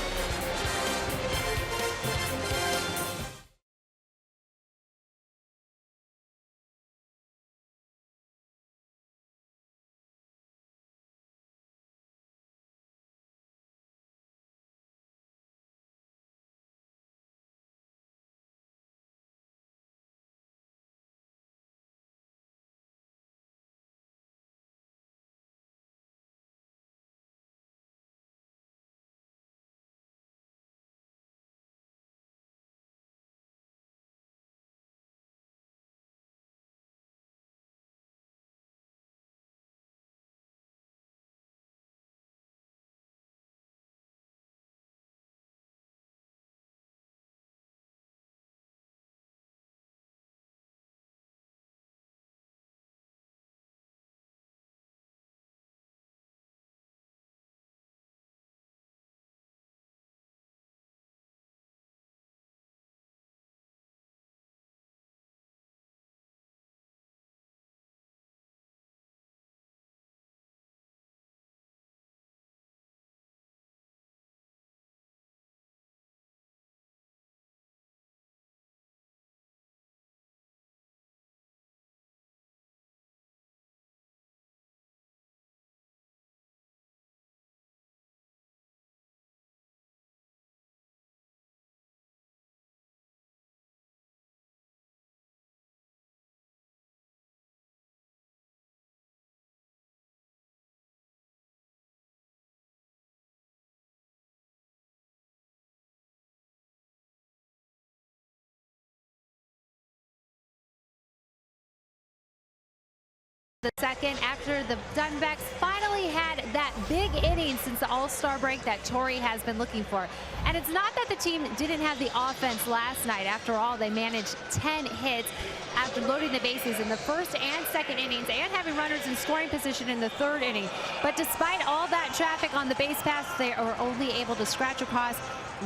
[SPEAKER 5] The second after the Diamondbacks finally had that big inning since the All-Star break that Torrey has been looking for. And it's not that the team didn't have the offense last night. After all, they managed 10 hits after loading the bases in the first and second innings and having runners in scoring position in the third inning. But despite all that traffic on the base paths, they are only able to scratch across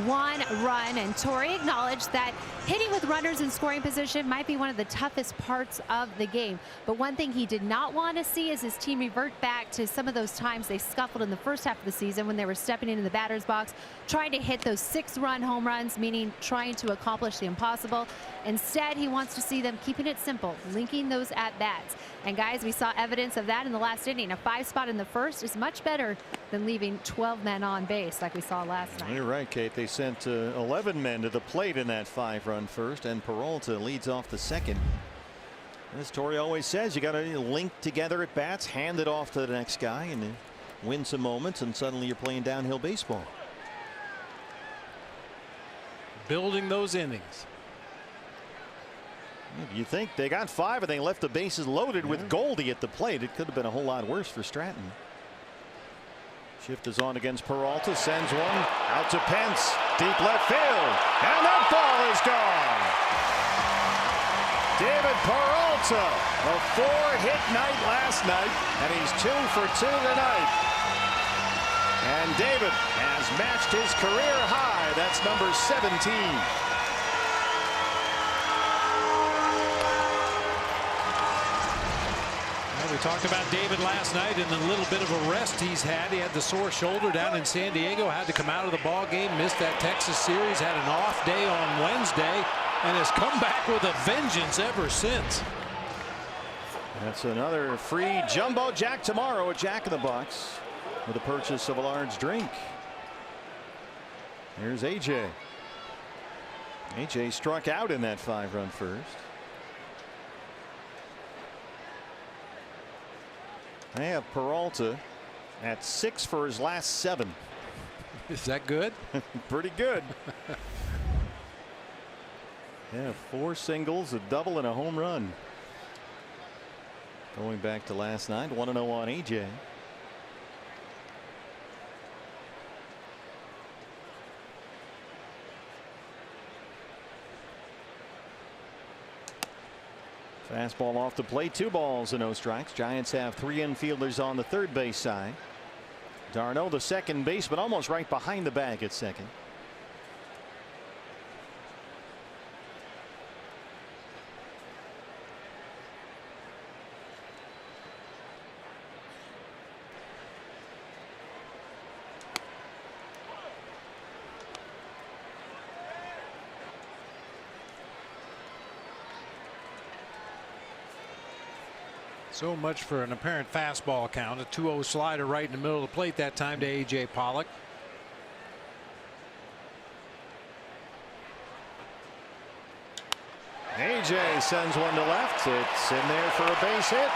[SPEAKER 5] 1 run, and Torrey acknowledged that hitting with runners in scoring position might be one of the toughest parts of the game. But one thing he did not want to see is his team revert back to some of those times they scuffled in the first half of the season when they were stepping into the batter's box, trying to hit those 6-run home runs, meaning trying to accomplish the impossible. Instead, he wants to see them keeping it simple, linking those at-bats. And guys, we saw evidence of that in the last inning. A 5 spot in the first is much better than leaving 12 men on base like we saw last night.
[SPEAKER 2] You're right, Kate. They sent 11 men to the plate in that 5-run first, and Peralta leads off the second. As Torrey always says, you got to link together at bats, hand it off to the next guy, and win some moments, and suddenly you're playing downhill baseball.
[SPEAKER 3] Building those innings.
[SPEAKER 2] You think they got 5 and they left the bases loaded with Goldie at the plate. It could have been a whole lot worse for Stratton. Shift is on against Peralta, sends one out to Pence, deep left field, and that ball is gone. David Peralta, a 4-hit night last night, and he's 2 for 2 tonight. And David has matched his career high. That's number 17.
[SPEAKER 3] We talked about David last night and the little bit of a rest he's had. He had the sore shoulder down in San Diego, had to come out of the ball game, missed that Texas series, had an off day on Wednesday, and has come back with a vengeance ever since.
[SPEAKER 2] That's another free jumbo jack tomorrow at Jack in the Box with the purchase of a large drink. Here's AJ. AJ struck out in that 5-run first. They have Peralta at 6 for his last 7.
[SPEAKER 3] Is that good?
[SPEAKER 2] Pretty good. Yeah, 4 singles, a double, and a home run. Going back to last night, 1-0 on AJ. Fastball off the plate, 2 balls and no strikes. Giants have 3 infielders on the third base side. Darno, the second baseman, almost right behind the bag at second.
[SPEAKER 3] So much for an apparent fastball count. A 2-0 slider right in the middle of the plate that time to A.J. Pollock.
[SPEAKER 2] AJ sends one to left. It's in there for a base hit.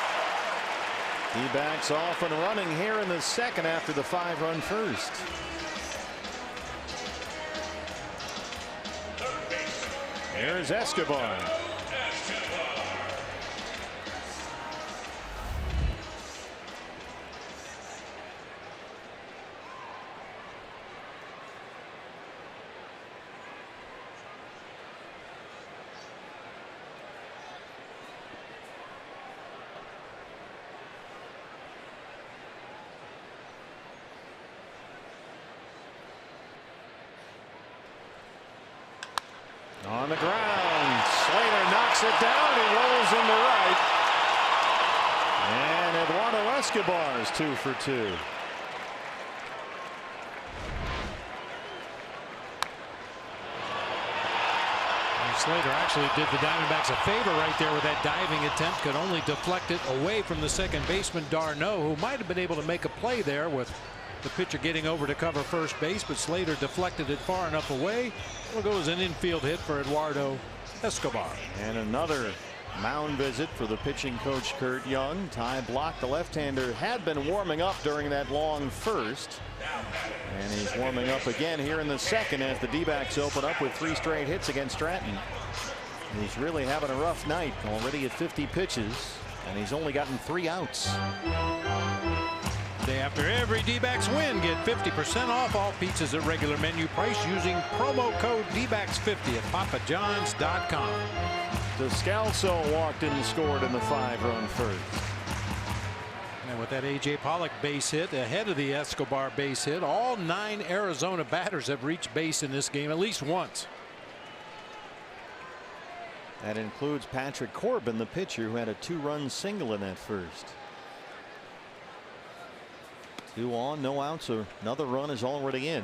[SPEAKER 2] D-backs off and running here in the second after the 5-run first. Here's Escobar. On the ground, Slater knocks it down. He rolls into right, and Eduardo Escobar is 2 for 2.
[SPEAKER 3] Slater actually did the Diamondbacks a favor right there with that diving attempt. Could only deflect it away from the second baseman Darno, who might have been able to make a play there with the pitcher getting over to cover first base, but Slater deflected it far enough away. Will go as an infield hit for Eduardo Escobar.
[SPEAKER 2] And another mound visit for the pitching coach Kurt Young. Ty Block, the left-hander, had been warming up during that long first, and he's warming up again here in the second as the D-backs open up with 3 straight hits against Stratton. He's really having a rough night, already at 50 pitches, and he's only gotten 3 outs.
[SPEAKER 3] Day after every D-backs win, get 50% off all pizzas at regular menu price using promo code DBACS50 at papajohns.com.
[SPEAKER 2] Descalso walked in and scored in the 5-run first.
[SPEAKER 3] And with that A.J. Pollock base hit ahead of the Escobar base hit, all 9 Arizona batters have reached base in this game at least once.
[SPEAKER 2] That includes Patrick Corbin, the pitcher, who had a 2-run single in that first. 2 on, no outs. Another run is already in.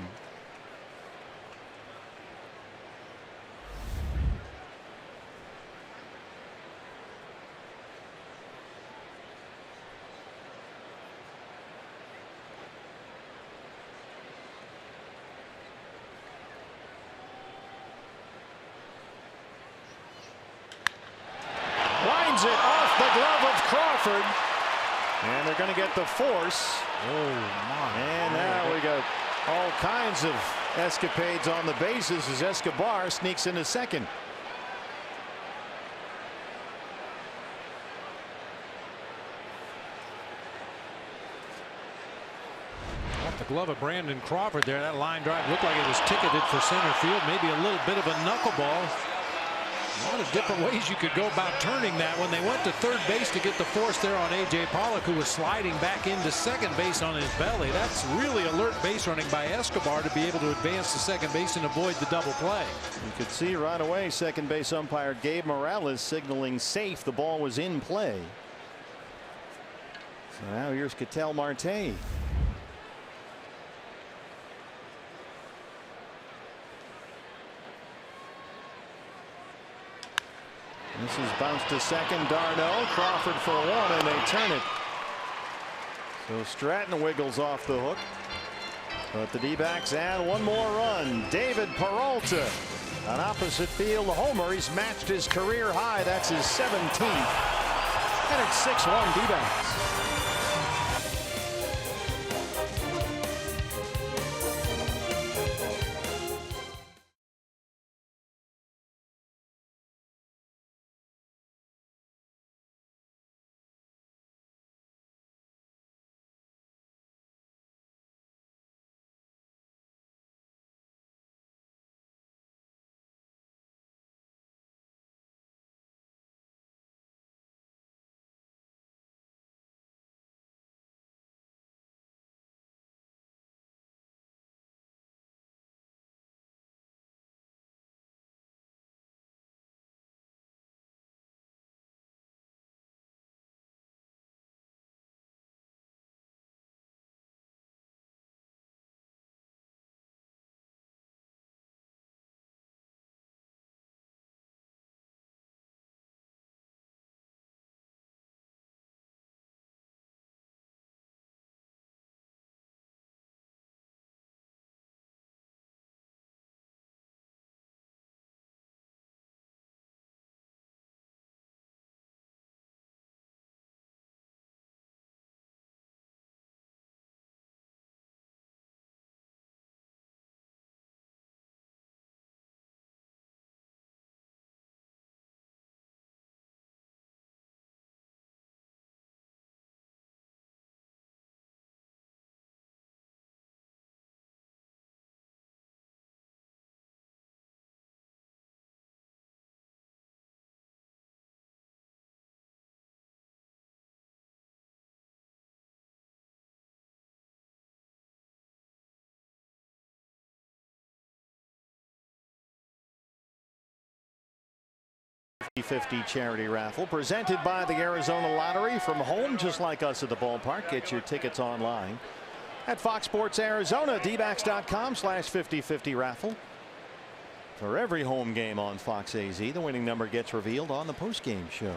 [SPEAKER 2] Lines it off the glove of Crawford. And they're going to get the force.
[SPEAKER 3] Oh my.
[SPEAKER 2] And now we got all kinds of escapades on the bases as Escobar sneaks into second.
[SPEAKER 3] Off the glove of Brandon Crawford there. That line drive looked like it was ticketed for center field. Maybe a little bit of a knuckleball. A lot of different ways you could go about turning that. When they went to third base to get the force there on A.J. Pollock, who was sliding back into second base on his belly. That's really alert base running by Escobar to be able to advance to second base and avoid the double play.
[SPEAKER 2] You could see right away second base umpire Gabe Morales signaling safe. The ball was in play. So now here's Ketel Marte. This is bounced to second. Darno, Crawford for 1, and they turn it. So Stratton wiggles off the hook, but the D-backs add 1 more run. David Peralta, an opposite field homer. He's matched his career high. That's his 17th, and it's 6-1 D-backs. 50-50 charity raffle presented by the Arizona Lottery from home, just like us at the ballpark. Get your tickets online at Fox Sports Arizona, dbacks.com/50-50 raffle. For every home game on Fox AZ, the winning number gets revealed on the postgame show.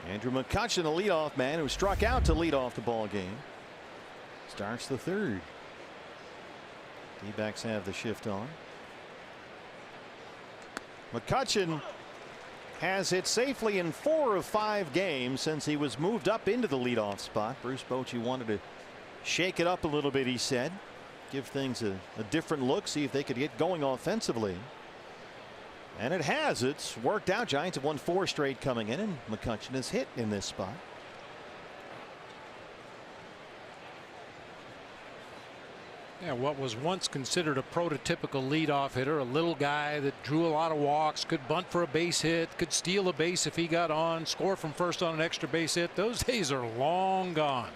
[SPEAKER 2] Andrew McCutchen, the leadoff man who struck out to lead off the ball game, starts the third. D-backs have the shift on. McCutchen has hit safely in 4 of 5 games since he was moved up into the leadoff spot. Bruce Bochy wanted to shake it up a little bit, he said. Give things a different look, see if they could get going offensively. And it has. It's worked out. Giants have won 4 straight coming in, and McCutchen has hit in this spot.
[SPEAKER 3] Yeah, what was once considered a prototypical leadoff hitter, a little guy that drew a lot of walks, could bunt for a base hit, could steal a base if he got on, score from first on an extra base hit. Those days are long gone.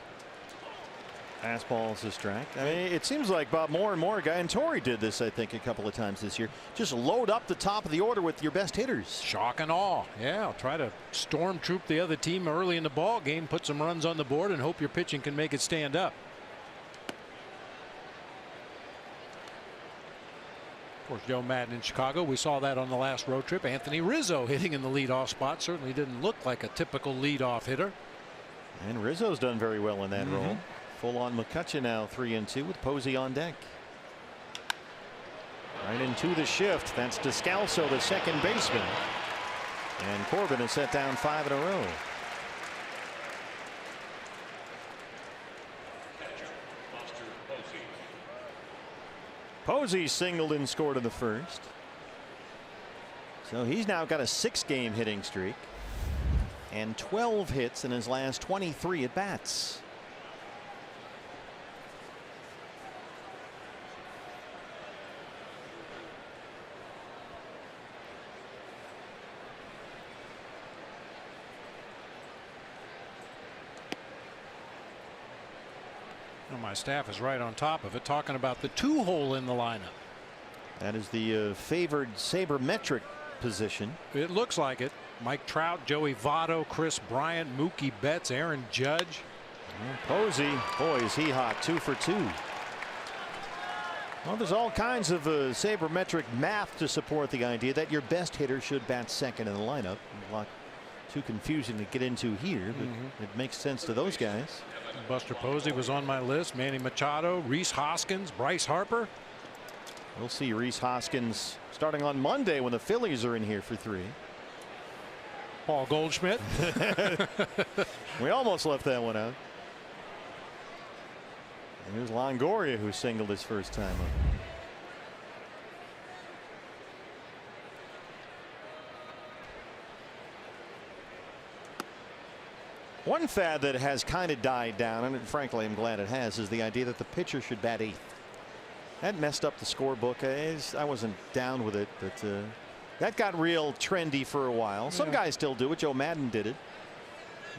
[SPEAKER 2] Fastball is a strike. I mean, it seems like Bob more and more and Torrey did this, I think, a couple of times this year. Just load up the top of the order with your best hitters.
[SPEAKER 3] Shock and awe. Yeah, try to stormtroop the other team early in the ball game, put some runs on the board, and hope your pitching can make it stand up. Of course, Joe Madden in Chicago, we saw that on the last road trip. Anthony Rizzo hitting in the leadoff spot certainly didn't look like a typical leadoff hitter.
[SPEAKER 2] And Rizzo's done very well in that role. Full on McCutchen now, 3-2 with Posey on deck. Right into the shift. That's Descalso, the second baseman. And Corbin has set down 5 in a row. Posey singled and scored in the first. So he's now got a 6-game hitting streak and 12 hits in his last 23 at bats.
[SPEAKER 3] My staff is right on top of it, talking about the 2-hole in the lineup.
[SPEAKER 2] That is the favored sabermetric position.
[SPEAKER 3] It looks like it. Mike Trout, Joey Votto, Chris Bryant, Mookie Betts, Aaron Judge.
[SPEAKER 2] Posey, boy, is he hot. 2 for 2. Well, there's all kinds of sabermetric math to support the idea that your best hitter should bat second in the lineup. A lot too confusing to get into here, but it makes sense to those guys.
[SPEAKER 3] Buster Posey was on my list. Manny Machado, Rhys Hoskins, Bryce Harper.
[SPEAKER 2] We'll see Rhys Hoskins starting on Monday when the Phillies are in here for 3.
[SPEAKER 3] Paul Goldschmidt.
[SPEAKER 2] We almost left that one out. And here's Longoria, who singled his first time up. One fad that has kind of died down, and frankly I'm glad it has, is the idea that the pitcher should bat 8th. That messed up the scorebook. I wasn't down with it, but that got real trendy for a while. Some guys still do it. Joe Madden did it.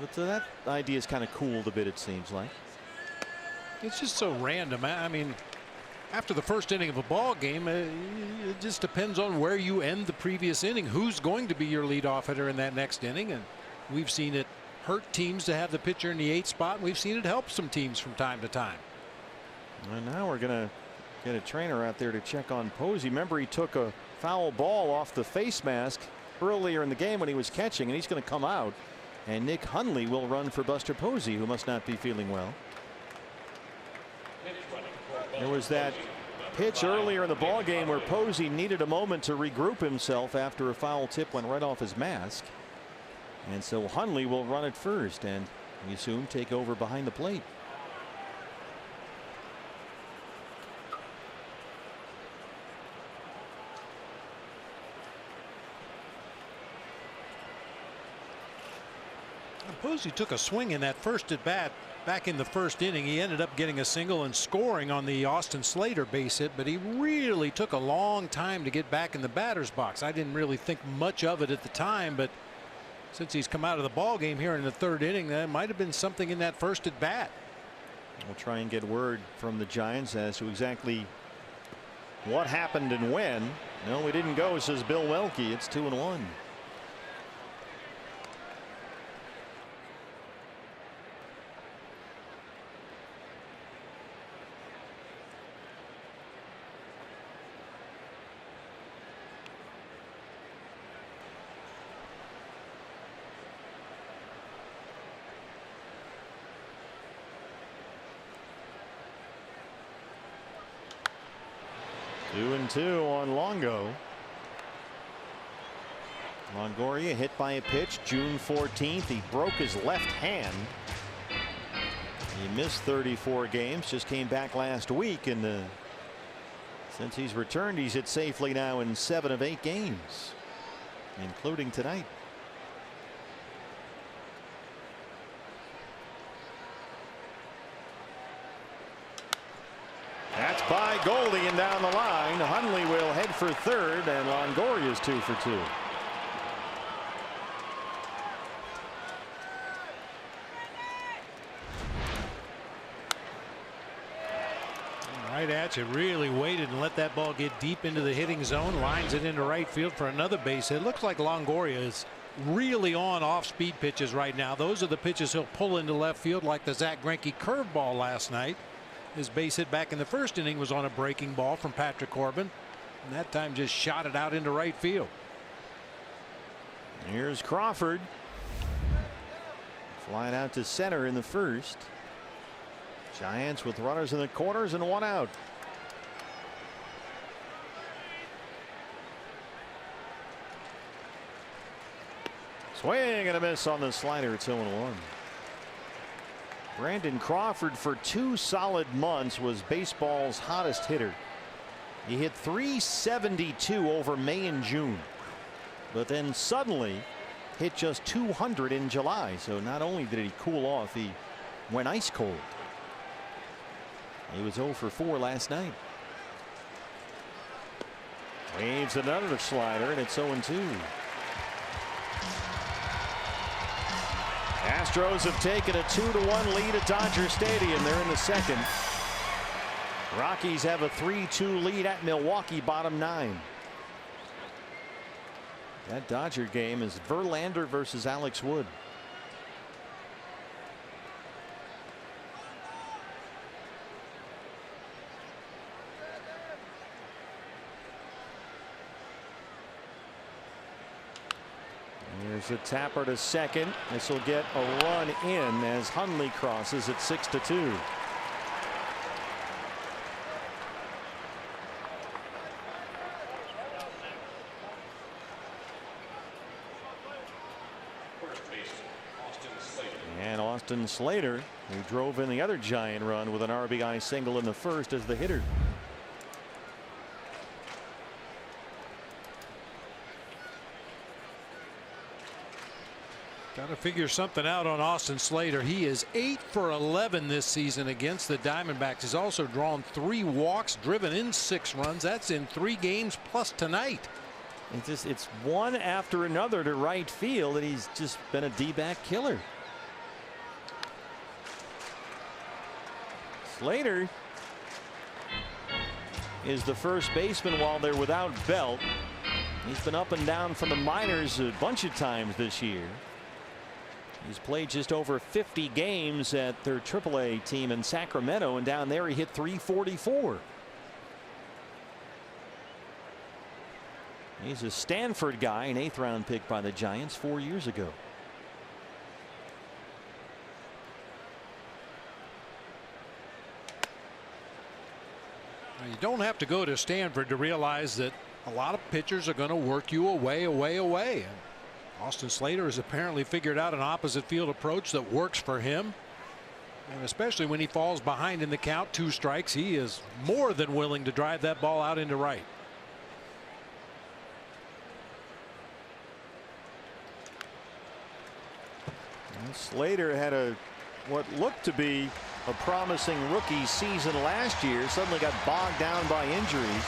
[SPEAKER 2] But that idea is kind of cooled a bit, it seems like.
[SPEAKER 3] It's just so random. I mean, after the first inning of a ball game, it just depends on where you end the previous inning. Who's going to be your leadoff hitter in that next inning? And we've seen it hurt teams to have the pitcher in the 8th spot. And we've seen it help some teams from time to time.
[SPEAKER 2] And now we're going to get a trainer out there to check on Posey. Remember, he took a foul ball off the face mask earlier in the game when he was catching, and he's going to come out. And Nick Hundley will run for Buster Posey, who must not be feeling well. There was that pitch earlier in the ball game where Posey needed a moment to regroup himself after a foul tip went right off his mask. And so Hundley will run it first and we assume take over behind the plate.
[SPEAKER 3] Posey took a swing in that first at bat back in the first inning. He ended up getting a single and scoring on the Austin Slater base hit, but he really took a long time to get back in the batter's box. I didn't really think much of it at the time, but since he's come out of the ball game here in the 3rd inning, there might have been something in that first at bat.
[SPEAKER 2] We'll try and get word from the Giants as to exactly what happened and when. No, we didn't go, says Bill Welke. It's 2-1. 2-2 on Longo. Longoria hit by a pitch June 14th. He broke his left hand. He missed 34 games, just came back last week, and since he's returned, he's hit safely now in 7 of 8 games, including tonight. That's by Goldie and down the line. Hundley will head for third, and Longoria's 2 for 2.
[SPEAKER 3] Right at you, really waited and let that ball get deep into the hitting zone, lines it into right field for another base hit. Looks like Longoria is really on off-speed pitches right now. Those are the pitches he'll pull into left field, like the Zach Greinke curveball last night. His base hit back in the first inning was on a breaking ball from Patrick Corbin, and that time just shot it out into right field.
[SPEAKER 2] Here's Crawford, flying out to center in the first. Giants with runners in the corners and 1 out. Swing and a miss on the slider. It's 0-1. Brandon Crawford, for 2 solid months, was baseball's hottest hitter. He hit .372 over May and June, but then suddenly hit just .200 in July. So not only did he cool off, he went ice cold. He was 0 for 4 last night. Waves another slider, and it's 0-2. Astros have taken a 2-1 lead at Dodger Stadium. They're in the second. Rockies have a 3-2 lead at Milwaukee, bottom 9. That Dodger game is Verlander versus Alex Wood. There's a tapper to second. This will get a run in as Hundley crosses at 6-2. And Austin Slater, who drove in the other Giant run with an RBI single in the first, as the hitter.
[SPEAKER 3] Got to figure something out on Austin Slater. He is 8 for 11 this season against the Diamondbacks. He's also drawn 3 walks, driven in 6 runs. That's in 3 games plus tonight.
[SPEAKER 2] It's one after another to right field, and he's just been a D-back killer. Slater is the first baseman while they're without Belt. He's been up and down from the minors a bunch of times this year. He's played just over 50 games at their AAA team in Sacramento, and down there he hit .344. He's a Stanford guy, an 8th round pick by the Giants 4 years ago.
[SPEAKER 3] Now, you don't have to go to Stanford to realize that a lot of pitchers are going to work you away. And Austin Slater has apparently figured out an opposite field approach that works for him. And especially when he falls behind in the count, 2 strikes, he is more than willing to drive that ball out into right.
[SPEAKER 2] And Slater had what looked to be a promising rookie season last year. Suddenly got bogged down by injuries.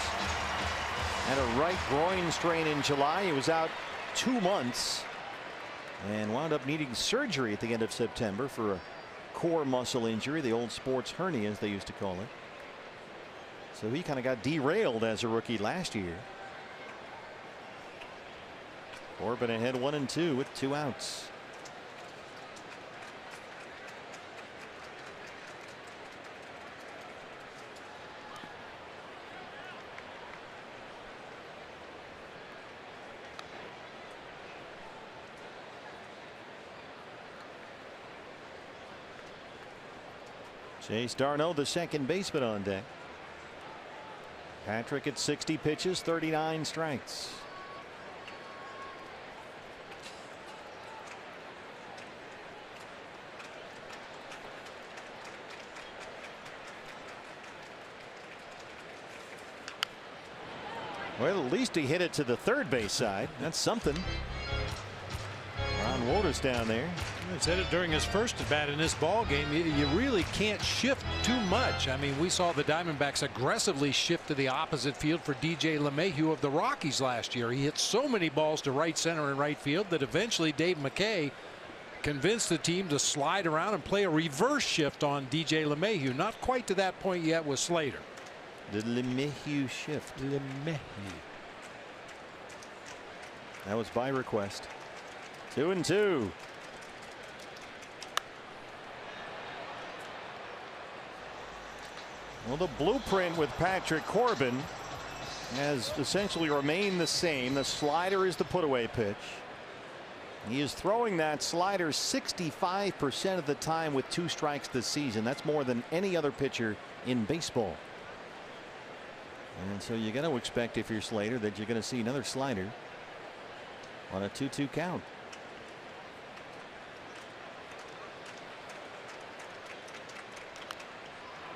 [SPEAKER 2] Had a right groin strain in July. He was out 2 months and wound up needing surgery at the end of September for a core muscle injury, the old sports hernia as they used to call it. So he kind of got derailed as a rookie last year. Corbin ahead 1-2 with 2 outs. Chase Darno, the second baseman, on deck. Patrick at 60 pitches, 39 strikes. Well, at least he hit it to the third base side. That's something. Ron Wolders down there.
[SPEAKER 3] He said it during his first at bat in this ball game. You really can't shift too much. I mean, we saw the Diamondbacks aggressively shift to the opposite field for DJ LeMahieu of the Rockies last year. He hit so many balls to right center and right field that eventually Dave McKay convinced the team to slide around and play a reverse shift on DJ LeMahieu. Not quite to that point yet with Slater.
[SPEAKER 2] The LeMahieu shift.
[SPEAKER 3] LeMahieu.
[SPEAKER 2] That was by request. 2-2. Well, the blueprint with Patrick Corbin has essentially remained the same. The slider is the put-away pitch. He is throwing that slider 65% of the time with 2 strikes this season. That's more than any other pitcher in baseball. And so you got to expect, if you're Slater, that you're going to see another slider on a 2-2 count.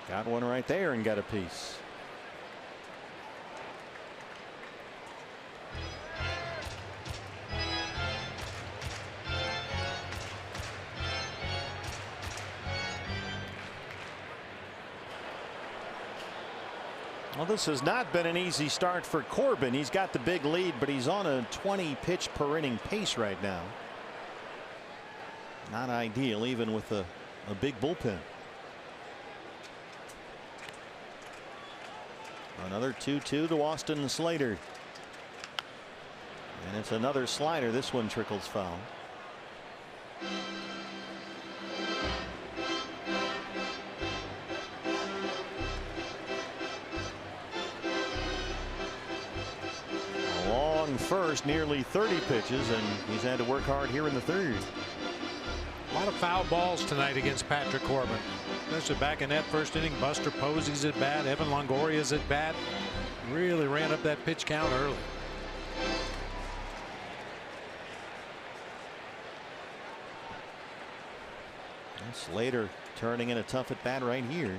[SPEAKER 2] Got one right there and got a piece. Well, this has not been an easy start for Corbin. He's got the big lead, but he's on a 20 pitch per inning pace right now. Not ideal, even with a big bullpen. Another 2-2 to Austin Slater. And it's another slider. This one trickles foul. A long first, nearly 30 pitches, and he's had to work hard here in the third.
[SPEAKER 3] A lot of foul balls tonight against Patrick Corbin. Especially back in that first inning. Buster Posey's at bat. Evan Longoria's at bat. Really ran up that pitch count early.
[SPEAKER 2] And Slater turning in a tough at bat right here.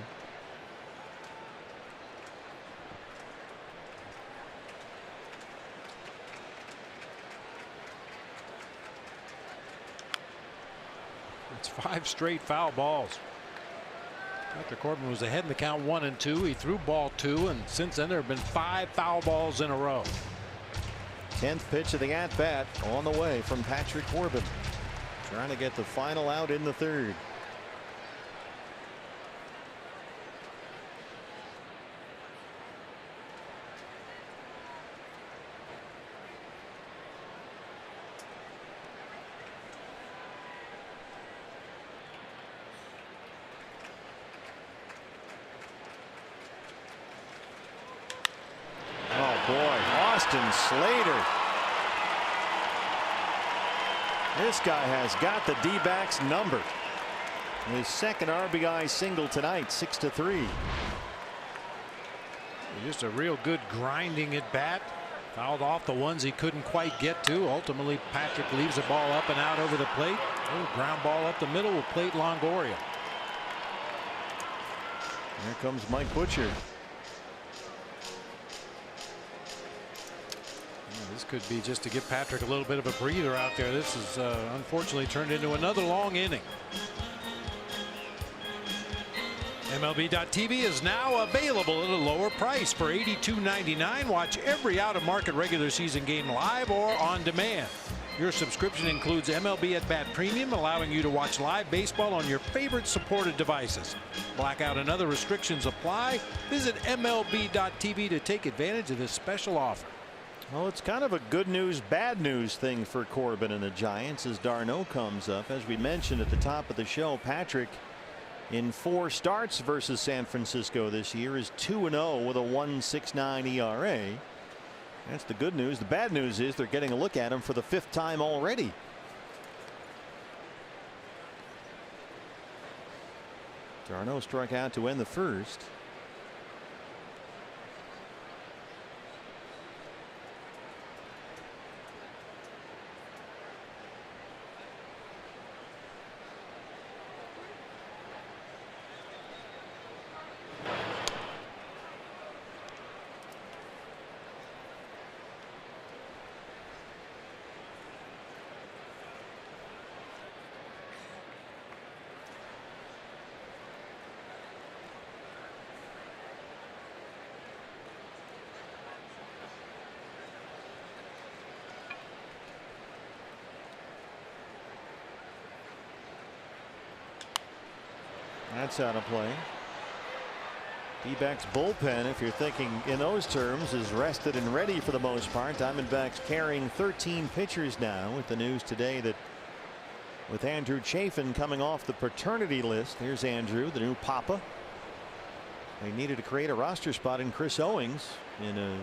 [SPEAKER 3] It's 5 straight foul balls. Patrick Corbin was ahead in the count 1-2. He threw ball 2, and since then there have been 5 foul balls in a row.
[SPEAKER 2] 10th pitch of the at bat on the way from Patrick Corbin, trying to get the final out in the third. Austin Slater. This guy has got the D-backs number. His second RBI single tonight, 6-3.
[SPEAKER 3] Just a real good grinding at bat. Fouled off the ones he couldn't quite get to. Ultimately, Patrick leaves the ball up and out over the plate. Oh, ground ball up the middle will plate Longoria.
[SPEAKER 2] Here comes Mike Butcher.
[SPEAKER 3] This could be just to give Patrick a little bit of a breather out there. This is unfortunately turned into another long inning. MLB.TV is now available at a lower price for $82.99. Watch every out-of-market regular season game live or on demand. Your subscription includes MLB At Bat Premium, allowing you to watch live baseball on your favorite supported devices. Blackout and other restrictions apply. Visit MLB.TV to take advantage of this special offer.
[SPEAKER 2] Well, it's kind of a good news, bad news thing for Corbin and the Giants as d'Arnaud comes up. As we mentioned at the top of the show, Patrick, in 4 starts versus San Francisco this year, is 2-0 with a 1.69 ERA. That's the good news. The bad news is they're getting a look at him for the 5th time already. d'Arnaud struck out to end the first. That's out of play. D-backs bullpen, if you're thinking in those terms, is rested and ready for the most part. Diamondbacks carrying 13 pitchers now, with the news today that with Andrew Chafin coming off the paternity list. Here's Andrew, the new papa. They needed to create a roster spot, in Chris Owings, in a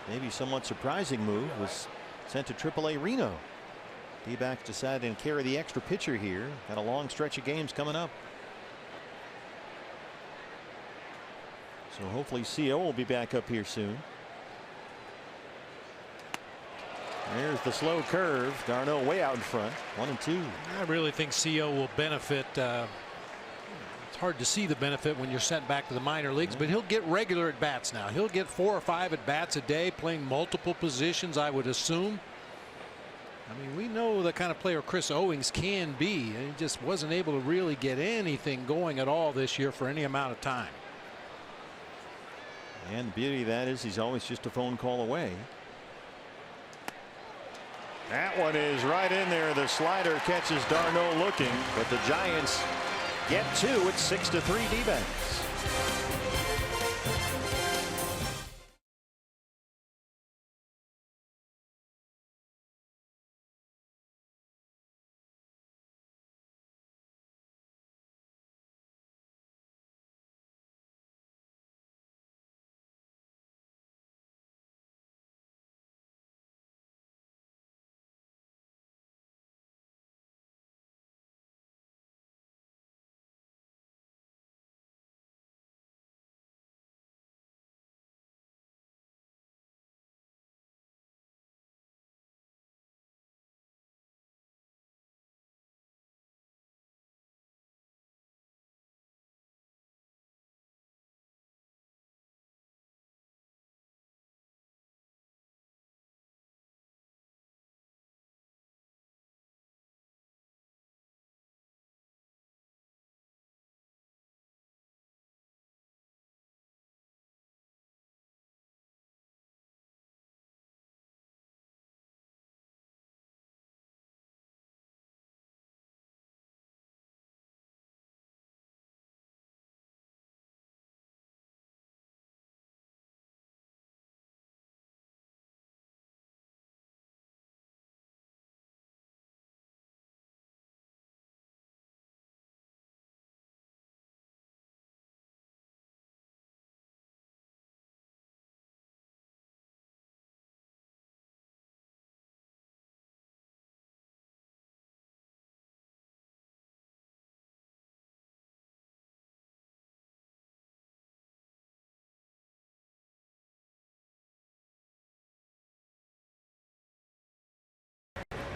[SPEAKER 2] maybe somewhat surprising move, was sent to AAA Reno. D-backs decided to carry the extra pitcher here. Got a long stretch of games coming up. So hopefully CO will be back up here soon. There's the slow curve. Darno way out in front. 1-2.
[SPEAKER 3] I really think CO will benefit. It's hard to see the benefit when you're sent back to the minor leagues, but he'll get regular at bats now. He'll get 4 or 5 at bats a day, playing multiple positions, I would assume. I mean, we know the kind of player Chris Owings can be, and he just wasn't able to really get anything going at all this year for any amount of time.
[SPEAKER 2] And the beauty of that is he's always just a phone call away. That one is right in there. The slider catches Darno looking, but the Giants get 2. It's 6-3 D-backs.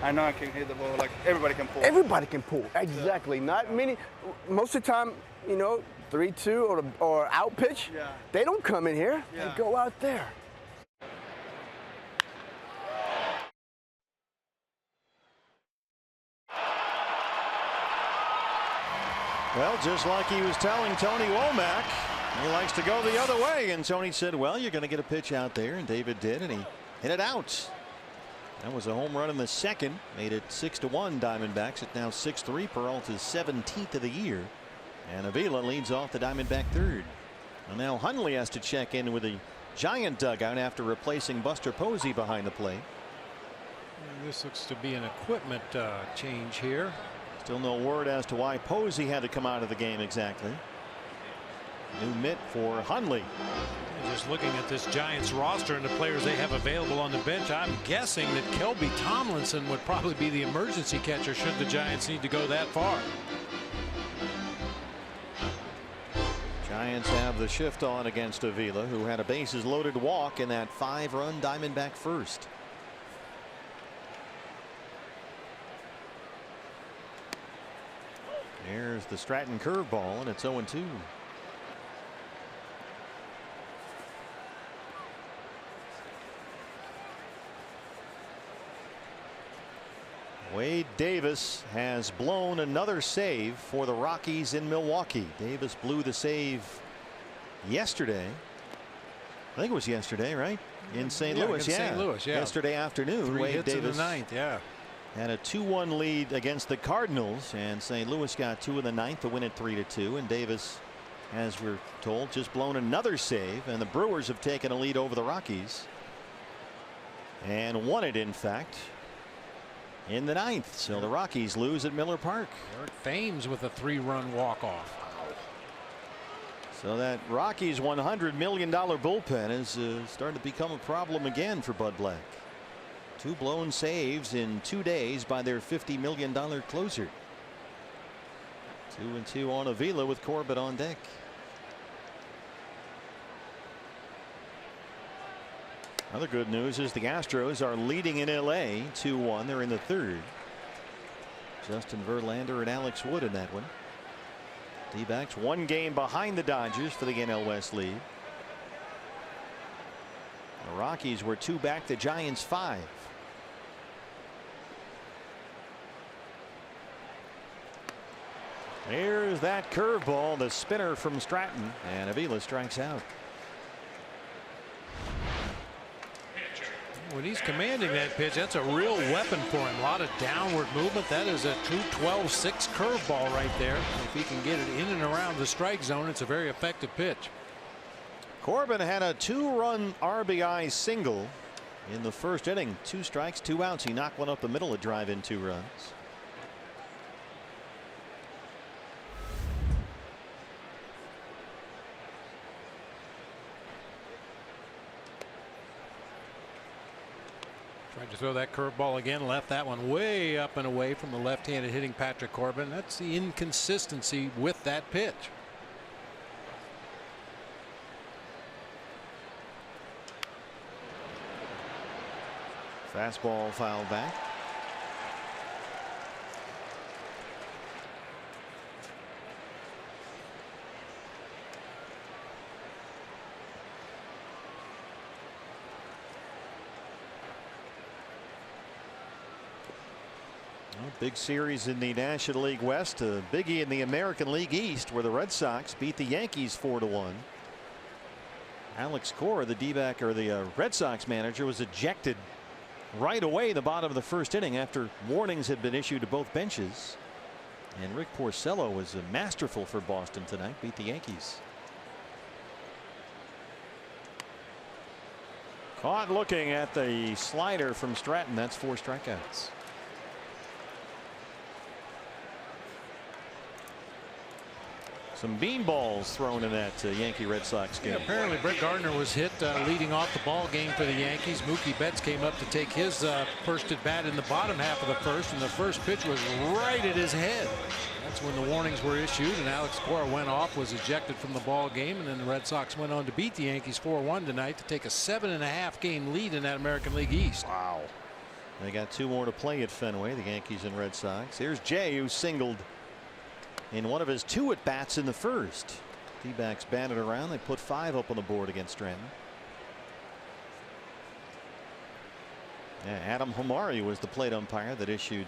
[SPEAKER 6] I know I can hit the ball like everybody can pull.
[SPEAKER 4] Everybody can pull. Exactly. Not many. Most of the time, you know, 3-2 or out pitch.
[SPEAKER 6] Yeah.
[SPEAKER 4] They don't come in here.
[SPEAKER 6] Yeah.
[SPEAKER 4] They go out there.
[SPEAKER 2] Well, just like he was telling Tony Womack, he likes to go the other way. And Tony said, well, you're going to get a pitch out there. And David did, and he hit it out. That was a home run in the second. Made it 6-1 Diamondbacks. It's now 6-3. Peralta's 17th of the year. And Avila leads off the Diamondback third. And now Hundley has to check in with the Giant dugout after replacing Buster Posey behind the plate.
[SPEAKER 3] And this looks to be an equipment change here.
[SPEAKER 2] Still no word as to why Posey had to come out of the game exactly. New mitt for Hundley.
[SPEAKER 3] Just looking at this Giants roster and the players they have available on the bench, I'm guessing that Kelby Tomlinson would probably be the emergency catcher should the Giants need to go that far.
[SPEAKER 2] Giants have the shift on against Avila, who had a bases loaded walk in that 5-run Diamondback first. There's the Stratton curveball, and it's 0-2. Wade Davis has blown another save for the Rockies in Milwaukee. Davis blew the save yesterday. I think it was yesterday, right? In St. Louis,
[SPEAKER 3] St. Louis, yeah.
[SPEAKER 2] Yesterday afternoon.
[SPEAKER 3] 3
[SPEAKER 2] Wade
[SPEAKER 3] hits
[SPEAKER 2] Davis
[SPEAKER 3] in the ninth, yeah.
[SPEAKER 2] had a 2-1 lead against the Cardinals, and St. Louis got 2 in the ninth to win it 3-2. And Davis, as we're told, just blown another save, and the Brewers have taken a lead over the Rockies and won it, in fact, in the ninth. So the Rockies lose at Miller Park.
[SPEAKER 3] Eric Thames with a 3-run walk-off.
[SPEAKER 2] So that Rockies $100 million bullpen is starting to become a problem again for Bud Black. 2 blown saves in 2 days by their $50 million closer. 2-2 on Avila with Corbett on deck. Other good news is the Astros are leading in LA 2-1. They're in the third. Justin Verlander and Alex Wood in that one. D-backs 1 game behind the Dodgers for the NL West lead. The Rockies were 2 back, the Giants 5. Here's that curveball, the spinner from Stratton, and Avila strikes out.
[SPEAKER 3] When he's commanding that pitch, that's a real weapon for him. A lot of downward movement. That is a true 12-6 curveball right there. If he can get it in and around the strike zone, it's a very effective pitch.
[SPEAKER 2] Corbin had a 2-run RBI single in the first inning. 2 strikes, 2 outs. He knocked one up the middle to drive in 2 runs.
[SPEAKER 3] Tried to throw that curveball again, left that one way up and away from the left-handed hitting Patrick Corbin. That's the inconsistency with that pitch.
[SPEAKER 2] Fastball fouled back. Big series in the National League West, a biggie in the American League East, where the Red Sox beat the Yankees 4-1. Alex Cora, the D-back or the Red Sox manager, was ejected right away in the bottom of the first inning after warnings had been issued to both benches. And Rick Porcello was masterful for Boston tonight, beat the Yankees. Caught looking at the slider from Stratton. That's 4 strikeouts. Some beanballs thrown in that Yankee Red Sox game.
[SPEAKER 3] Yeah, apparently Brett Gardner was hit leading off the ball game for the Yankees. Mookie Betts came up to take his first at bat in the bottom half of the first, and the first pitch was right at his head. That's when the warnings were issued, and Alex Cora went off, was ejected from the ball game, and then the Red Sox went on to beat the Yankees 4-1 tonight to take a 7.5 game lead in that American League East.
[SPEAKER 2] Wow. They got 2 more to play at Fenway, the Yankees and Red Sox. Here's Jay, who singled in one of his 2 at bats in the first. D-backs batted around. They put 5 up on the board against Stratton. Yeah, Adam Hamari was the plate umpire that issued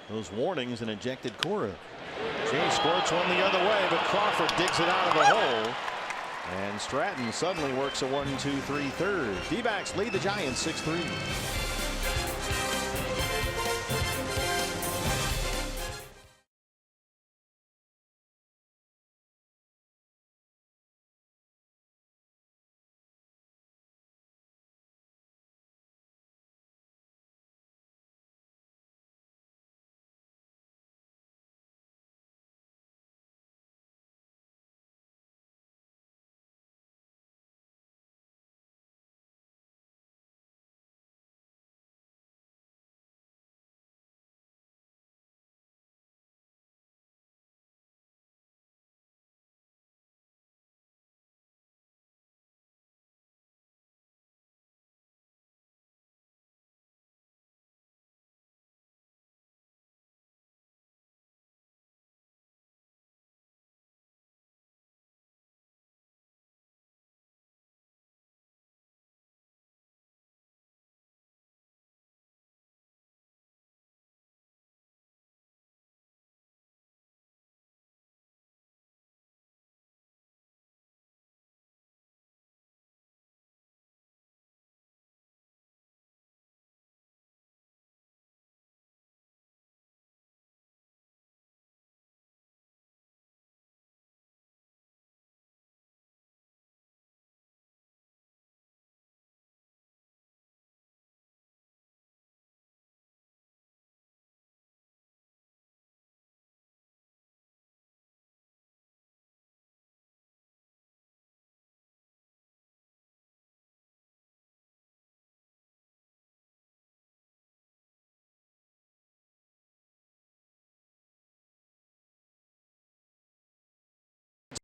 [SPEAKER 2] those warnings and ejected Cora. Jay squirts one the other way, but Crawford digs it out of the hole. And Stratton suddenly works a 1-2-3 third. D-backs lead the Giants 6-3.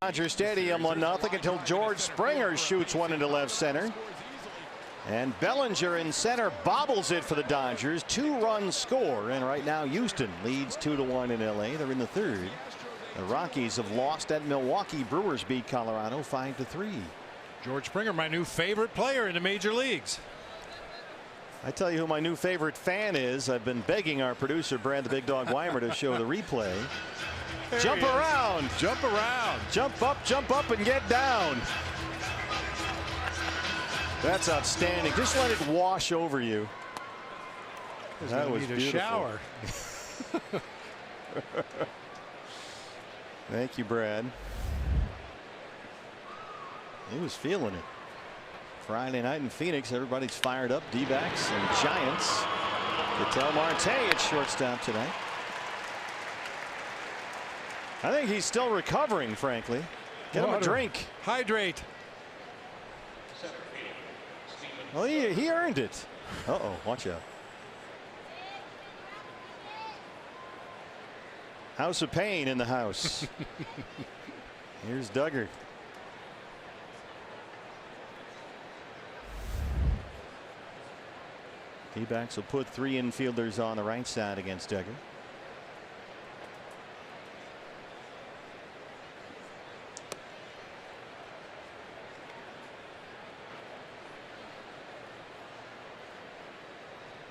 [SPEAKER 2] Dodger Stadium 1-0 until George Springer shoots one into left center. And Bellinger in center bobbles it for the Dodgers. 2-run score, and right now Houston leads 2-1 in LA. They're in the third. The Rockies have lost at Milwaukee. Brewers beat Colorado 5-3.
[SPEAKER 3] George Springer, my new favorite player in the major leagues.
[SPEAKER 2] I tell you who my new favorite fan is. I've been begging our producer Brad the Big Dog Weimer to show the replay. Jump around.
[SPEAKER 3] Jump around.
[SPEAKER 2] Jump up and get down. That's outstanding. Just let it wash over you. That was beautiful.
[SPEAKER 3] Shower.
[SPEAKER 2] Thank you, Brad. He was feeling it. Friday night in Phoenix, everybody's fired up. D-backs and Giants. Ketel Marte at shortstop tonight. I think he's still recovering, frankly. Get him a drink.
[SPEAKER 3] Hydrate.
[SPEAKER 2] Well, he earned it. Uh-oh, watch out. House of Pain in the house. Here's Duggar. D-backs will put 3 infielders on the right side against Duggar.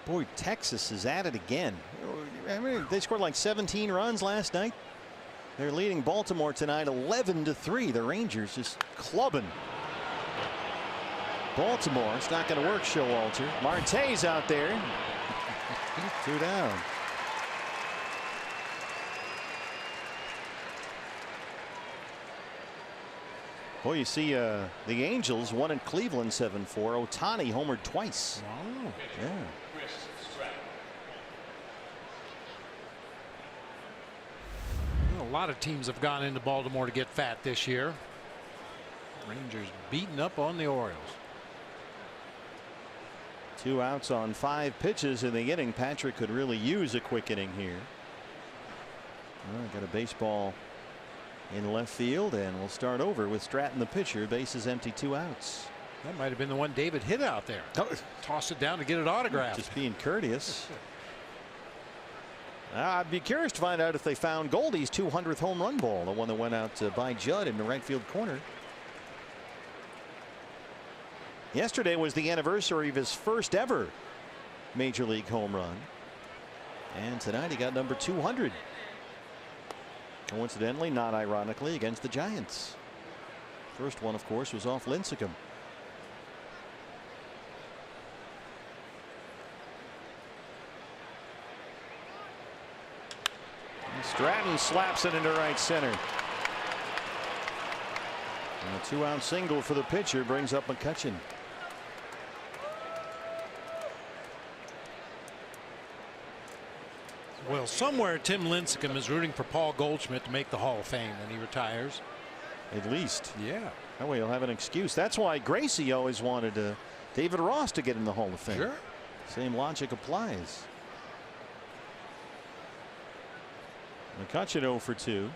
[SPEAKER 2] Boy, Texas is at it again. I mean, they scored like 17 runs last night. They're leading Baltimore tonight 11-3. The Rangers just clubbing Baltimore. It's not going to work, Showalter. Marte's out there. 2 down. Boy, you see the Angels won in Cleveland 7-4. Ohtani homered twice.
[SPEAKER 3] Wow.
[SPEAKER 2] Yeah.
[SPEAKER 3] A lot of teams have gone into Baltimore to get fat this year. Rangers beating up on the Orioles.
[SPEAKER 2] 2 outs on 5 pitches in the inning. Patrick could really use a quick inning here. Got a baseball in left field, and we'll start over with Stratton the pitcher. Bases empty, 2 outs.
[SPEAKER 3] That might have been the one David hit out there.
[SPEAKER 2] Oh.
[SPEAKER 3] Toss it down to get it autographed.
[SPEAKER 2] Just being courteous. I'd be curious to find out if they found Goldie's 200th home run ball, the one that went out by Judd in the right field corner. Yesterday was the anniversary of his first ever major league home run, and tonight he got number 200. Coincidentally, not ironically, against the Giants. First one, of course, was off Lincecum. Stratton slaps it into right center. And a 2-out single for the pitcher brings up McCutchen.
[SPEAKER 3] Well, somewhere Tim Lincecum is rooting for Paul Goldschmidt to make the Hall of Fame when he retires.
[SPEAKER 2] At least.
[SPEAKER 3] Yeah.
[SPEAKER 2] That way he'll have an excuse. That's why Gracie always wanted David Ross to get in the Hall of Fame.
[SPEAKER 3] Sure.
[SPEAKER 2] Same logic applies. McCutchen 0 for 2.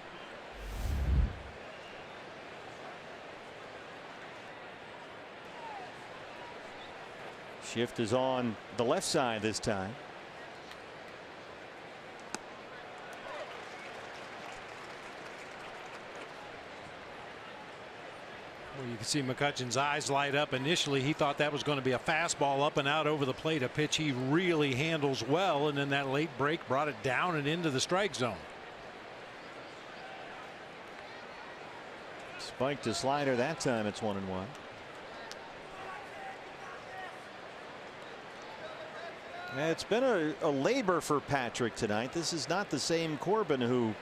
[SPEAKER 2] Shift is on the left side this time.
[SPEAKER 3] Well, you can see McCutchen's eyes light up. Initially, he thought that was going to be a fastball up and out over the plate, a pitch he really handles well, and then that late break brought it down and into the strike zone.
[SPEAKER 2] Spiked a slider that time. It's 1-1. It's been a labor for Patrick tonight. This is not the same Corbin who,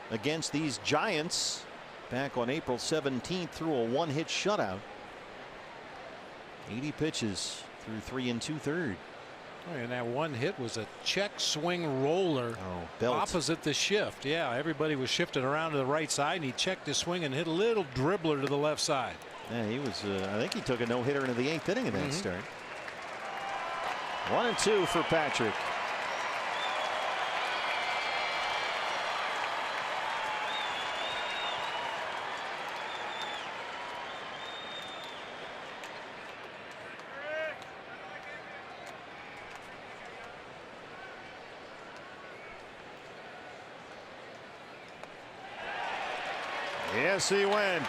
[SPEAKER 2] against these Giants back on April 17th, threw a 1-hit shutout. 80 pitches through 3 2/3.
[SPEAKER 3] And that one hit was a check swing roller opposite the shift. Yeah, everybody was shifted around to the right side, and he checked his swing and hit a little dribbler to the left side.
[SPEAKER 2] Yeah, he was. I think he took a no-hitter into the 8th inning of that start. 1-2 for Patrick. Yes, he went.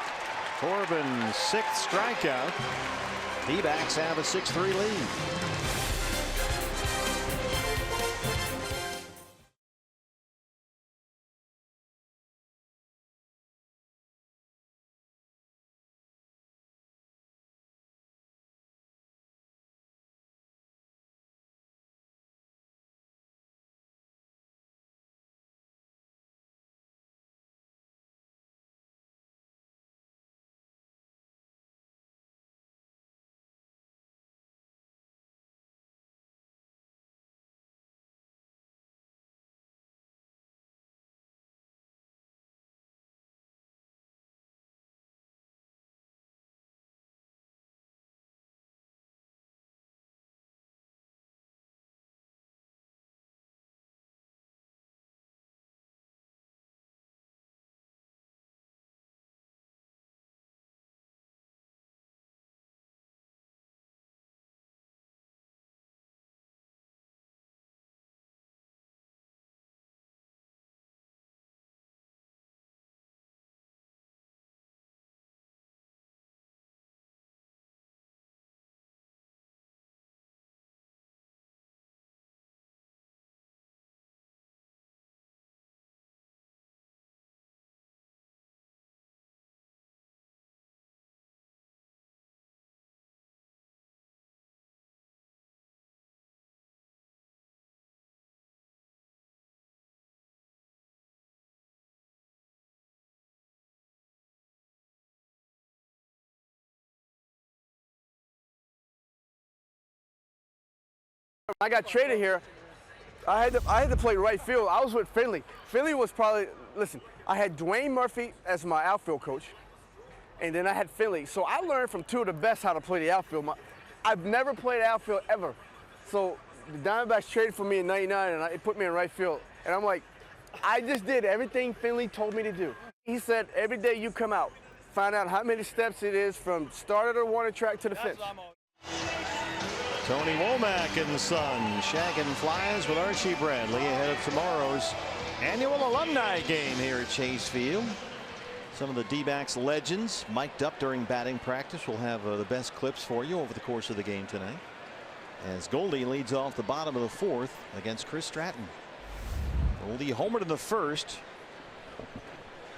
[SPEAKER 2] Corbin's 6th strikeout. D-backs have a 6-3 lead.
[SPEAKER 4] I got traded here. I had to play right field. I was with Finley. Finley was probably, listen, I had Dwayne Murphy as my outfield coach, and then I had Finley. So I learned from two of the best how to play the outfield. I've never played outfield ever. So the Diamondbacks traded for me in '99, and it put me in right field. And I'm like, I just did everything Finley told me to do. He said, every day you come out, find out how many steps it is from start of the warning track to the fence.
[SPEAKER 2] Tony Womack and Son shagging flies with Archie Bradley ahead of tomorrow's annual alumni game here at Chase Field. Some of the D-backs legends mic'd up during batting practice. We'll have the best clips for you over the course of the game tonight, as Goldie leads off the bottom of the 4th against Chris Stratton. Goldie homered in the 1st,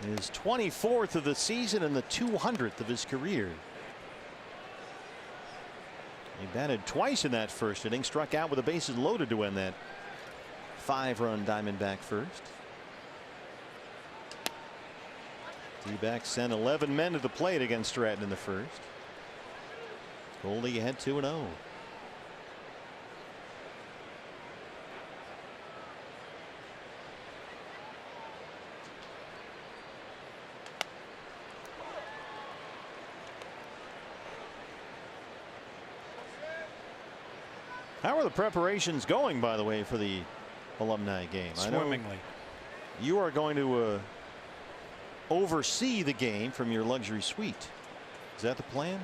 [SPEAKER 2] his 24th of the season and the 200th of his career. He batted twice in that 1st inning, struck out with the bases loaded to win that 5-run Diamondback first. D-backs sent 11 men to the plate against Stratton in the 1st. Goldie ahead 2-0. How are the preparations going, by the way, for the alumni game?
[SPEAKER 3] Swimmingly.
[SPEAKER 2] You are going to oversee the game from your luxury suite. Is that the plan?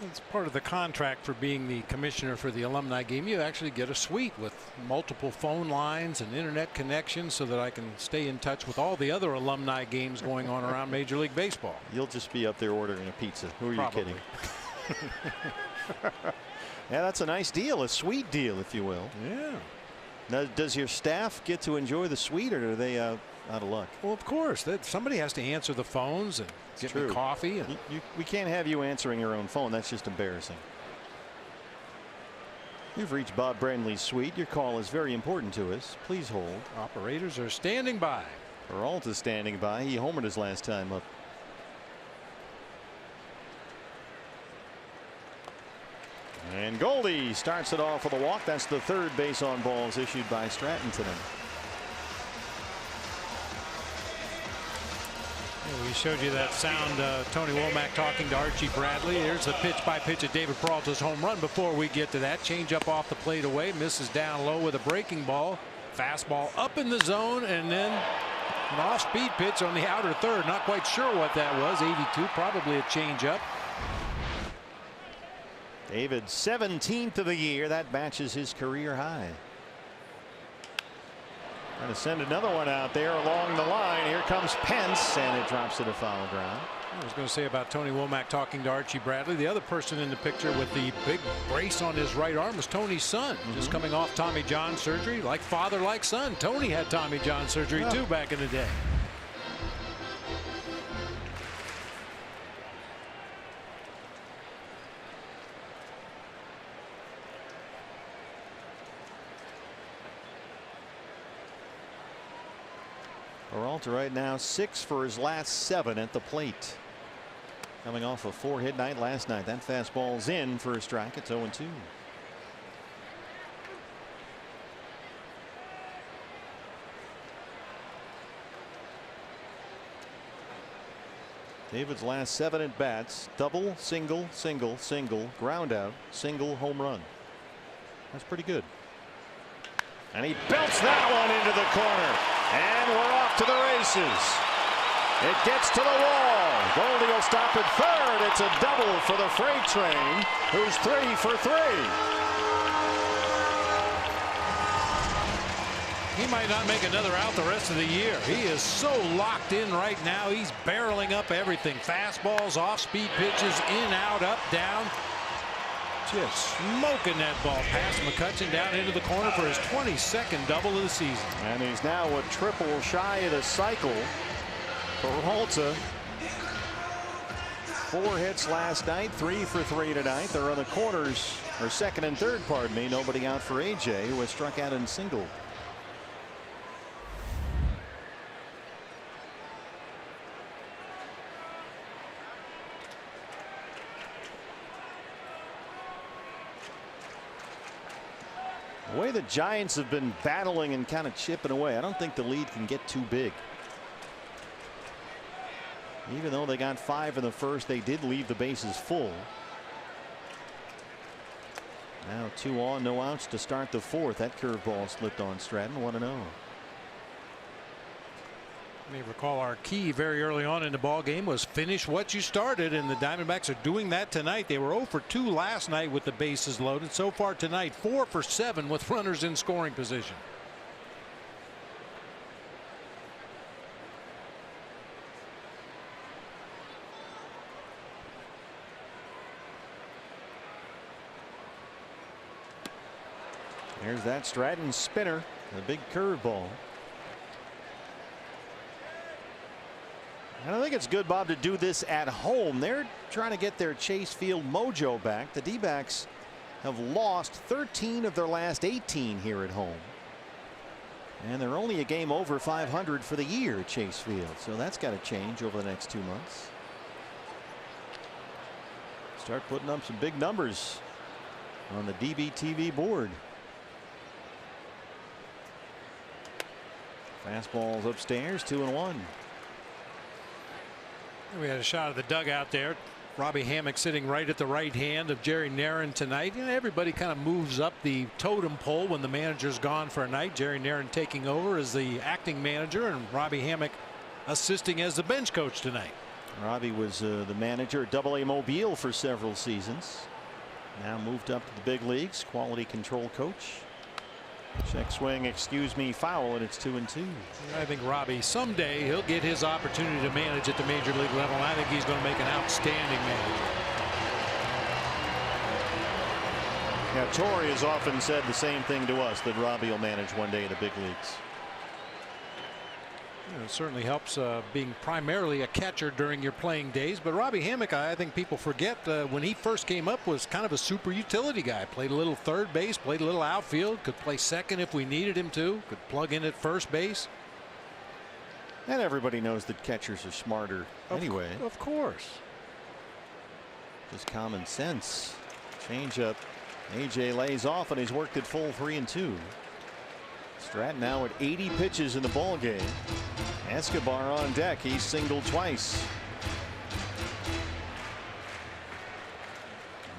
[SPEAKER 3] It's part of the contract for being the commissioner for the alumni game. You actually get a suite with multiple phone lines and internet connections so that I can stay in touch with all the other alumni games going on around Major League Baseball.
[SPEAKER 2] You'll just be up there ordering a pizza. Who are
[SPEAKER 3] Probably.
[SPEAKER 2] you kidding? Yeah, that's a nice deal, a suite deal, if you will.
[SPEAKER 3] Yeah.
[SPEAKER 2] Now, does your staff get to enjoy the suite, or are they out of luck?
[SPEAKER 3] Well, of course. Somebody has to answer the phones and get me coffee. And
[SPEAKER 2] We can't have you answering your own phone. That's just embarrassing. You've reached Bob Brandley's suite. Your call is very important to us. Please hold.
[SPEAKER 3] Operators are standing by.
[SPEAKER 2] Peralta standing by. He homered his last time up. And Goldie starts it off with a walk. That's the 3rd base on balls issued by Stratton tonight.
[SPEAKER 3] We showed you that sound, Tony Womack talking to Archie Bradley. Here's the pitch-by-pitch of David Peralta's home run. Before we get to that, change up off the plate away, misses down low with a breaking ball. Fastball up in the zone, and then an off-speed pitch on the outer 3rd. Not quite sure what that was. 82, probably a change-up.
[SPEAKER 2] David, 17th of the year. That matches his career high. Going to send another one out there along the line. Here comes Pence, and it drops to the foul ground.
[SPEAKER 3] I was going to say about Tony Womack talking to Archie Bradley. The other person in the picture with the big brace on his right arm was Tony's son, just coming off Tommy John surgery. Like father, like son. Tony had Tommy John surgery too back in the day.
[SPEAKER 2] Peralta right now 6 for his last 7 at the plate. Coming off a 4-hit night last night. That fastball's in for a strike. It's 0-2. David's last 7 at bats: double, single, single, single, ground out, single, home run. That's pretty good. And he belts that one into the corner. And we're off to the races. It gets to the wall. Goldie will stop at third. It's a double for the freight train, who's 3 for 3.
[SPEAKER 3] He might not make another out the rest of the year. He is so locked in right now. He's barreling up everything. Fastballs, off-speed pitches, in, out, up, down. Just smoking that ball past McCutchen down into the corner for his 22nd double of the season.
[SPEAKER 2] And he's now a triple shy of the cycle. Peralta, 4 hits last night, 3 for 3 tonight. They're on the corners, or second and third, pardon me. Nobody out for AJ, who was struck out in single. The way the Giants have been battling and kind of chipping away, I don't think the lead can get too big. Even though they got 5 in the first, they did leave the bases full. Now 2 on, no outs to start the 4th. That curveball slipped on Stratton. 1-0.
[SPEAKER 3] You may recall our key very early on in the ball game was finish what you started, and the Diamondbacks are doing that tonight. They were 0 for 2 last night with the bases loaded. So far tonight, 4 for 7 with runners in scoring position.
[SPEAKER 2] There's that Stratton spinner, the big curveball. I don't think it's good, Bob, to do this at home. They're trying to get their Chase Field mojo back. The D-backs have lost 13 of their last 18 here at home. And they're only a game over 500 for the year at Chase Field. So that's got to change over the next 2 months. Start putting up some big numbers on the DBTV board. Fastballs upstairs, 2-1.
[SPEAKER 3] We had a shot of the dugout there. Robbie Hammock sitting right at the right hand of Jerry Narron tonight. And everybody kind of moves up the totem pole when the manager's gone for a night. Jerry Narron taking over as the acting manager, and Robbie Hammock assisting as the bench coach tonight.
[SPEAKER 2] Robbie was the manager at AA Mobile for several seasons. Now moved up to the big leagues, quality control coach. Check swing, excuse me, foul, and it's 2-2.
[SPEAKER 3] I think Robbie, someday he'll get his opportunity to manage at the major league level. And I think he's going to make an outstanding manager.
[SPEAKER 2] Yeah, Torrey has often said the same thing to us, that Robbie will manage one day in the big leagues.
[SPEAKER 3] It certainly helps being primarily a catcher during your playing days. But Robbie Hammock, I think people forget, when he first came up, was kind of a super utility guy. Played a little third base, played a little outfield, could play second if we needed him to, could plug in at first base.
[SPEAKER 2] And everybody knows that catchers are smarter anyway.
[SPEAKER 3] Of course.
[SPEAKER 2] Just common sense. Change up. AJ lays off, and he's worked at full 3-2. Stratton now at 80 pitches in the ball game. Escobar on deck. He's singled twice.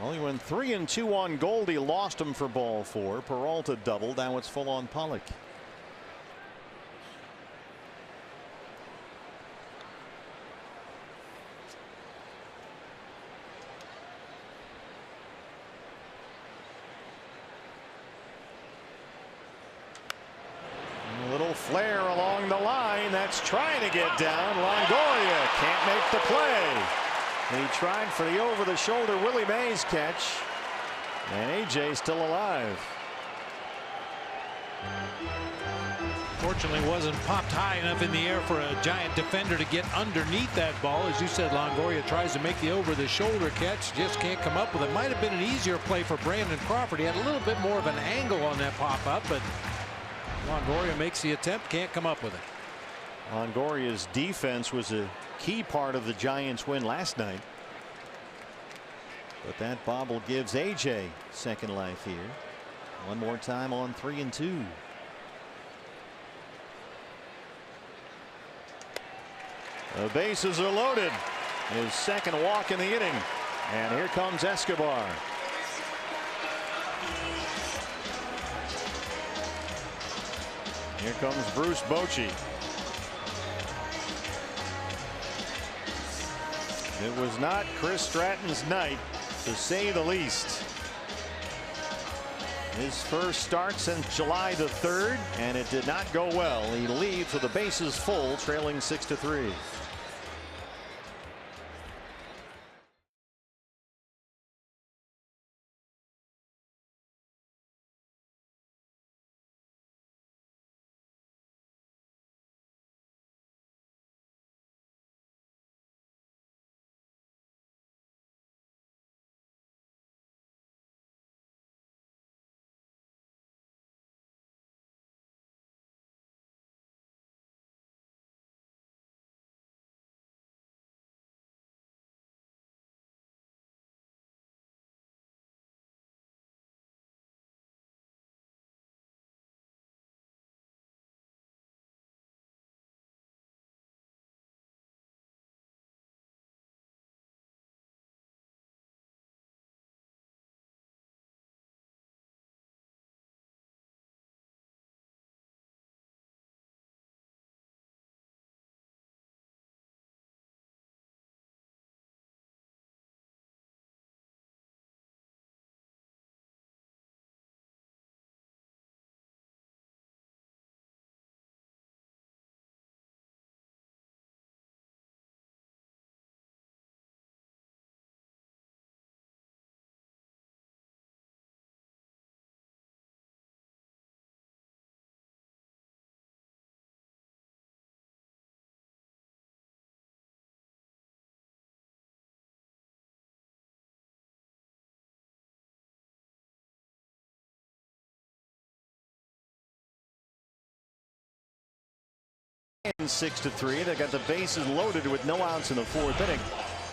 [SPEAKER 2] Only went 3-2 on Goldie, lost him for ball 4. Peralta doubled. Now it's full on Pollock. flare along the line. That's trying to get down. Longoria can't make the play. And he tried for the over-the-shoulder Willie Mays catch. And AJ still alive.
[SPEAKER 3] Fortunately, wasn't popped high enough in the air for a Giant defender to get underneath that ball. As you said, Longoria tries to make the over-the-shoulder catch, just can't come up with it. Might have been an easier play for Brandon Crawford. He had a little bit more of an angle on that pop-up, but Longoria makes the attempt, can't come up with it.
[SPEAKER 2] Longoria's defense was a key part of the Giants' win last night. But that bobble gives AJ second life here. One more time on 3-2. The bases are loaded. His second walk in the inning. And here comes Escobar. Here comes Bruce Bochy. It was not Chris Stratton's night, to say the least. His first start since July the 3rd, and it did not go well. He leaves with the bases full, trailing 6-3. And 6-3. They got the bases loaded with no outs in the fourth inning.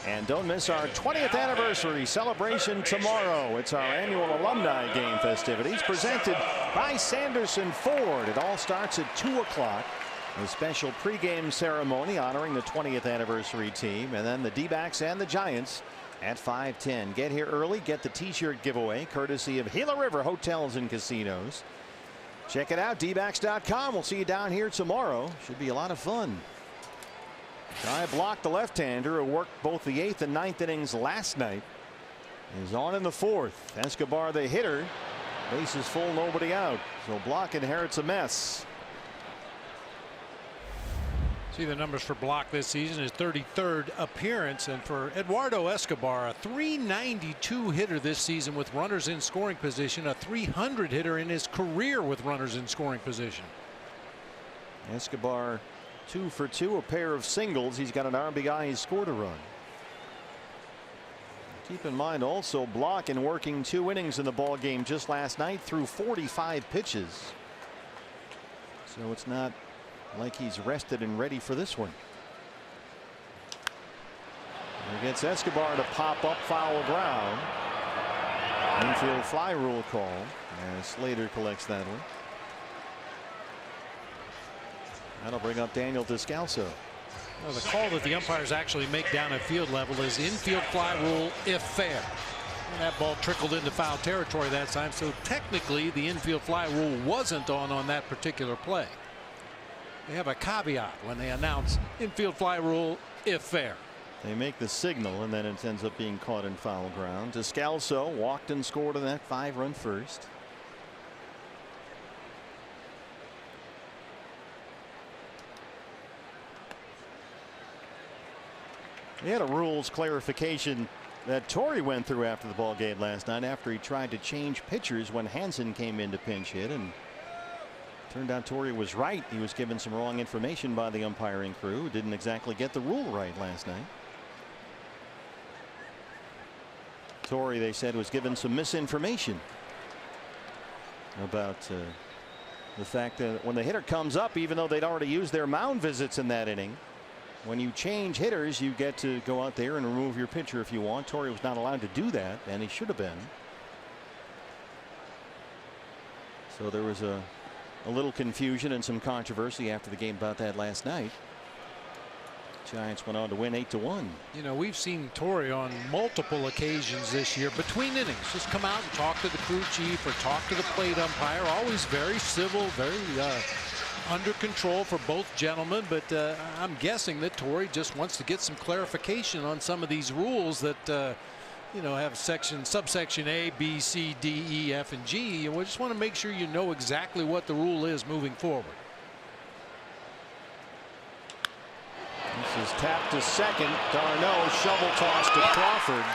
[SPEAKER 2] And don't miss our 20th anniversary celebration tomorrow. It's our annual alumni game festivities presented by Sanderson Ford. It all starts at 2 o'clock. A special pregame ceremony honoring the 20th anniversary team, and then the D-backs and the Giants at 5:10. Get here early, get the t-shirt giveaway courtesy of Gila River Hotels and Casinos. Check it out, dbacks.com. We'll see you down here tomorrow. Should be a lot of fun. Guy blocked the left-hander who worked both the 8th and 9th innings last night. Is on in the 4th. Escobar, the hitter. Bases full, nobody out. So Block inherits a mess.
[SPEAKER 3] See the numbers for Block this season, his 33rd appearance, and for Eduardo Escobar, a .392 hitter this season with runners in scoring position, a .300 hitter in his career with runners in scoring position.
[SPEAKER 2] Escobar 2 for 2, a pair of singles. He's got an RBI. He scored a run. Keep in mind also Block in working 2 innings in the ball game just last night threw 45 pitches. So it's not like he's rested and ready for this one. He gets Escobar to pop up, foul ground. Infield fly rule call, and Slater collects that one. That'll bring up Daniel Descalso.
[SPEAKER 3] Well, the call that the umpires actually make down at field level is infield fly rule if fair. And that ball trickled into foul territory that time, so technically the infield fly rule wasn't on that particular play. They have a caveat when they announce infield fly rule if fair.
[SPEAKER 2] They make the signal, and then it ends up being caught in foul ground. Descalso walked and scored on that 5-run first. He had a rules clarification that Torrey went through after the ball game last night after he tried to change pitchers when Hansen came in to pinch hit, and turned out Torrey was right. He was given some wrong information by the umpiring crew. Didn't exactly get the rule right last night. Torrey, they said, was given some misinformation about the fact that when the hitter comes up, even though they'd already used their mound visits in that inning, when you change hitters, you get to go out there and remove your pitcher if you want. Torrey was not allowed to do that, and he should have been. So there was a little confusion and some controversy after the game about that last night. Giants went on to win 8-1.
[SPEAKER 3] You know, we've seen Torrey on multiple occasions this year between innings just come out and talk to the crew chief or talk to the plate umpire. Always very civil, very under control for both gentlemen. But I'm guessing that Torrey just wants to get some clarification on some of these rules that you know, have subsection A, B, C, D, E, F, and G. And we just want to make sure you know exactly what the rule is moving forward.
[SPEAKER 2] This is tapped to second. Darno shovel toss to Crawford.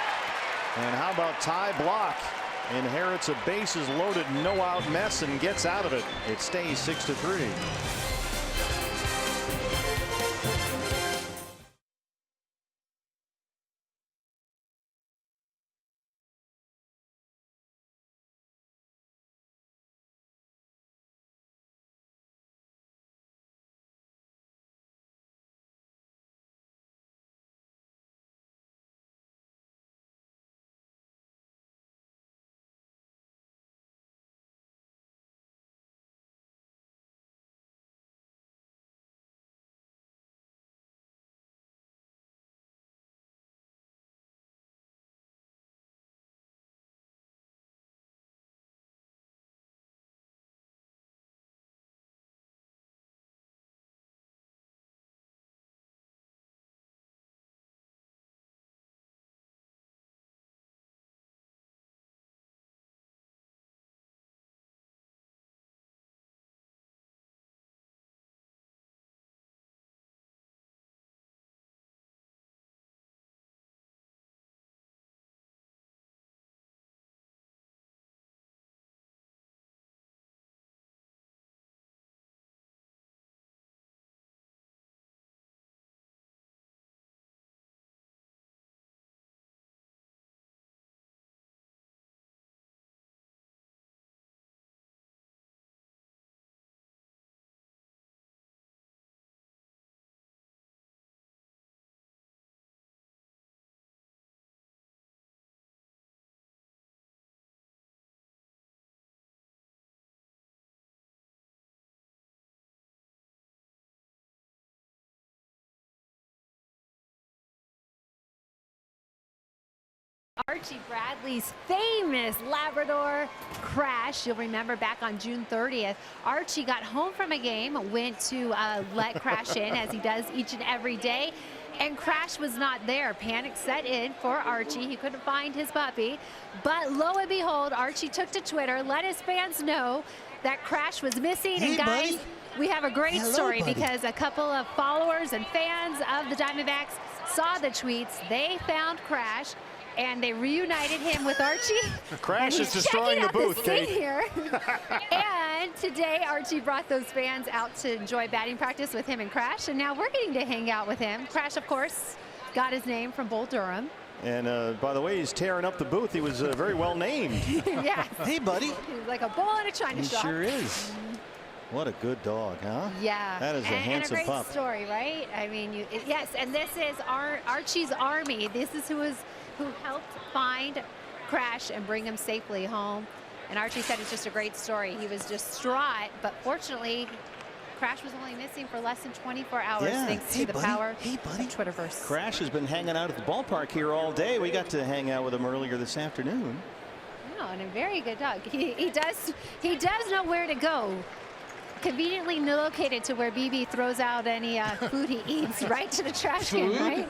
[SPEAKER 2] And how about Ty Block? Inherits a bases loaded no out mess and gets out of it. It stays 6-3.
[SPEAKER 5] Archie Bradley's famous Labrador crash. You'll remember back on June 30th, Archie got home from a game, went to let Crash in as he does each and every day, and Crash was not there. Panic set in for Archie. He couldn't find his puppy, but lo and behold, Archie took to Twitter, let his fans know that Crash was missing.
[SPEAKER 7] Hey,
[SPEAKER 5] and guys,
[SPEAKER 7] buddy.
[SPEAKER 5] we have a great story
[SPEAKER 7] buddy.
[SPEAKER 5] because a couple of followers and fans of the Diamondbacks saw the tweets. They found Crash and they reunited him with Archie.
[SPEAKER 2] Crash is destroying the booth, Kate.
[SPEAKER 5] Here. And today Archie brought those fans out to enjoy batting practice with him and Crash, and now we're getting to hang out with him. Crash, of course, got his name from Bull Durham.
[SPEAKER 2] And by the way, he's tearing up the booth. He was very well named.
[SPEAKER 5] Yes.
[SPEAKER 7] Hey, buddy.
[SPEAKER 5] He's like a bull in a china
[SPEAKER 2] He
[SPEAKER 5] shop.
[SPEAKER 2] sure is. What a good dog, huh?
[SPEAKER 5] Yeah.
[SPEAKER 2] That is a handsome
[SPEAKER 5] and a great
[SPEAKER 2] pup.
[SPEAKER 5] story, right? I mean, yes, and this is Archie's Army. This is who helped find Crash and bring him safely home. And Archie said it's just a great story. He was distraught, but fortunately, Crash was only missing for less than 24 hours thanks to the power of Twitterverse.
[SPEAKER 2] Crash has been hanging out at the ballpark here all day. We got to hang out with him earlier this afternoon.
[SPEAKER 5] Oh, and a very good dog. He does know where to go. Conveniently located to where BB throws out any food he eats, right to the trash can, right?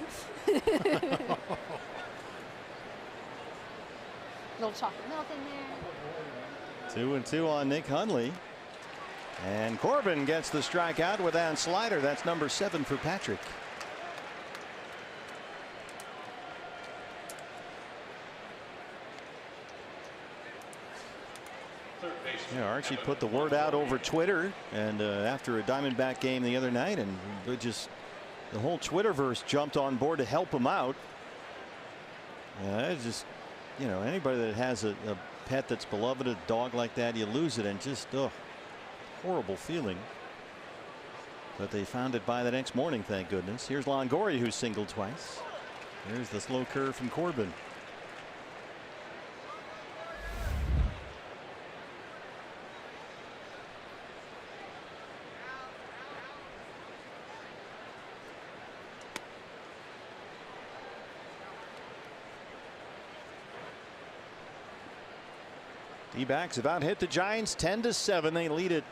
[SPEAKER 5] Little chocolate milk in there.
[SPEAKER 2] 2-2 on Nick Hundley. And Corbin gets the strikeout with that slider. That's number 7 for Patrick. Yeah, Archie put the word out over Twitter and after a Diamondback game the other night, and the whole Twitterverse jumped on board to help him out. It's just, you know, anybody that has a pet that's beloved, a dog like that, you lose it, and just horrible feeling. But they found it by the next morning, thank goodness. Here's Longoria, who singled twice. Here's the slow curve from Corbin. D-backs have out hit the Giants 10-7. They lead it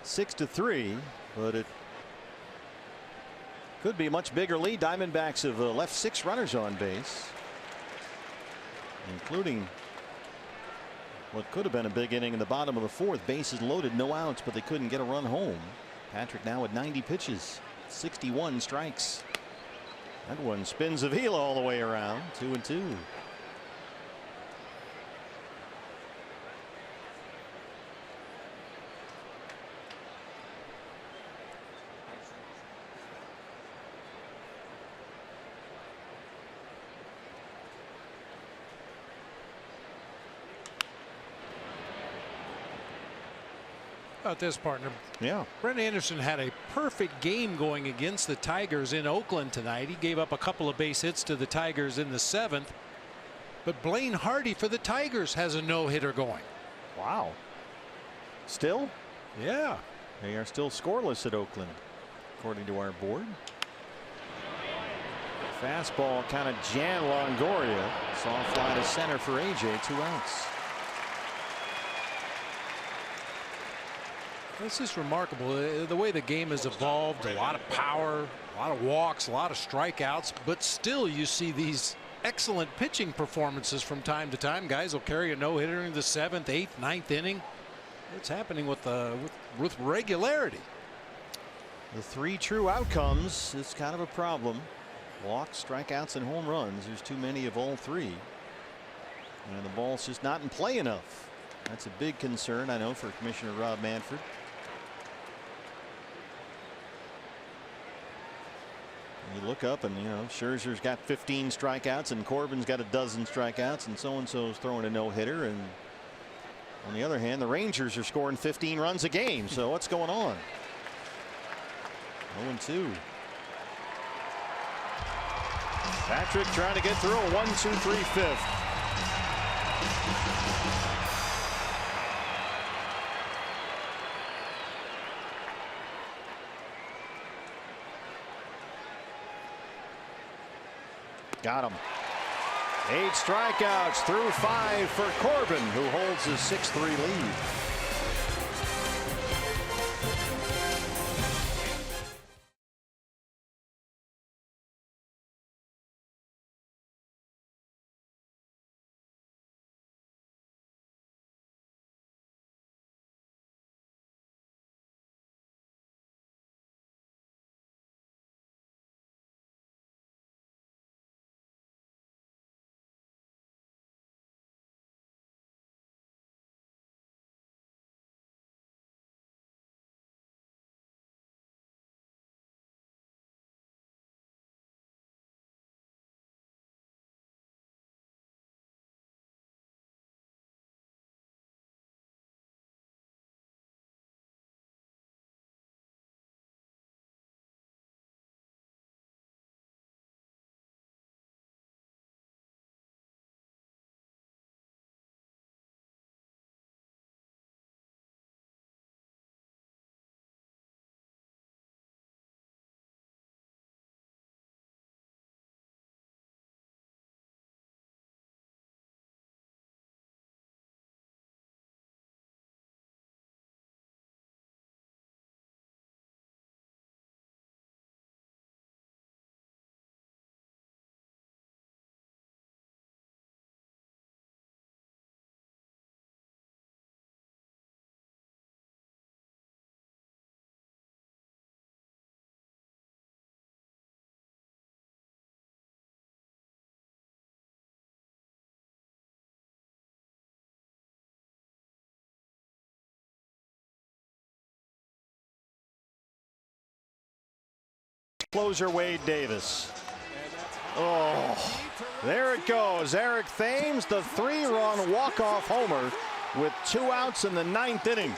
[SPEAKER 2] 6-3, but it could be a much bigger lead. Diamondbacks have left 6 runners on base, including what could have been a big inning in the bottom of the 4th. Bases loaded, no outs, but they couldn't get a run home. Patrick now at 90 pitches, 61 strikes. That one spins Avila all the way around. 2-2.
[SPEAKER 3] About this, partner.
[SPEAKER 2] Yeah.
[SPEAKER 3] Brent Anderson had a perfect game going against the Tigers in Oakland tonight. He gave up a couple of base hits to the Tigers in the 7th. But Blaine Hardy for the Tigers has a no-hitter going.
[SPEAKER 2] Wow. Still?
[SPEAKER 3] Yeah.
[SPEAKER 2] They are still scoreless at Oakland, according to our board. Fastball kind of jammed Longoria. Soft fly to center for AJ. 2 outs.
[SPEAKER 3] This is remarkable, the way the game has evolved. A lot of power, a lot of walks, a lot of strikeouts, but still you see these excellent pitching performances from time to time. Guys will carry a no-hitter in the 7th, 8th, 9th inning. It's happening with regularity.
[SPEAKER 2] The 3 true outcomes is kind of a problem. Walks, strikeouts, and home runs. There's too many of all 3. And the ball's just not in play enough. That's a big concern, I know, for Commissioner Rob Manfred. You look up and, you know, Scherzer's got 15 strikeouts and Corbin's got a dozen strikeouts and so-and-so's throwing a no-hitter. And on the other hand, the Rangers are scoring 15 runs a game. So what's going on? 0-2. Patrick trying to get through a 1-2-3 fifth. Got him. 8 strikeouts through 5 for Corbin, who holds his 6-3 lead. Closer Wade Davis. Oh, there it goes. Eric Thames, the 3-run walk-off homer with 2 outs in the 9th inning.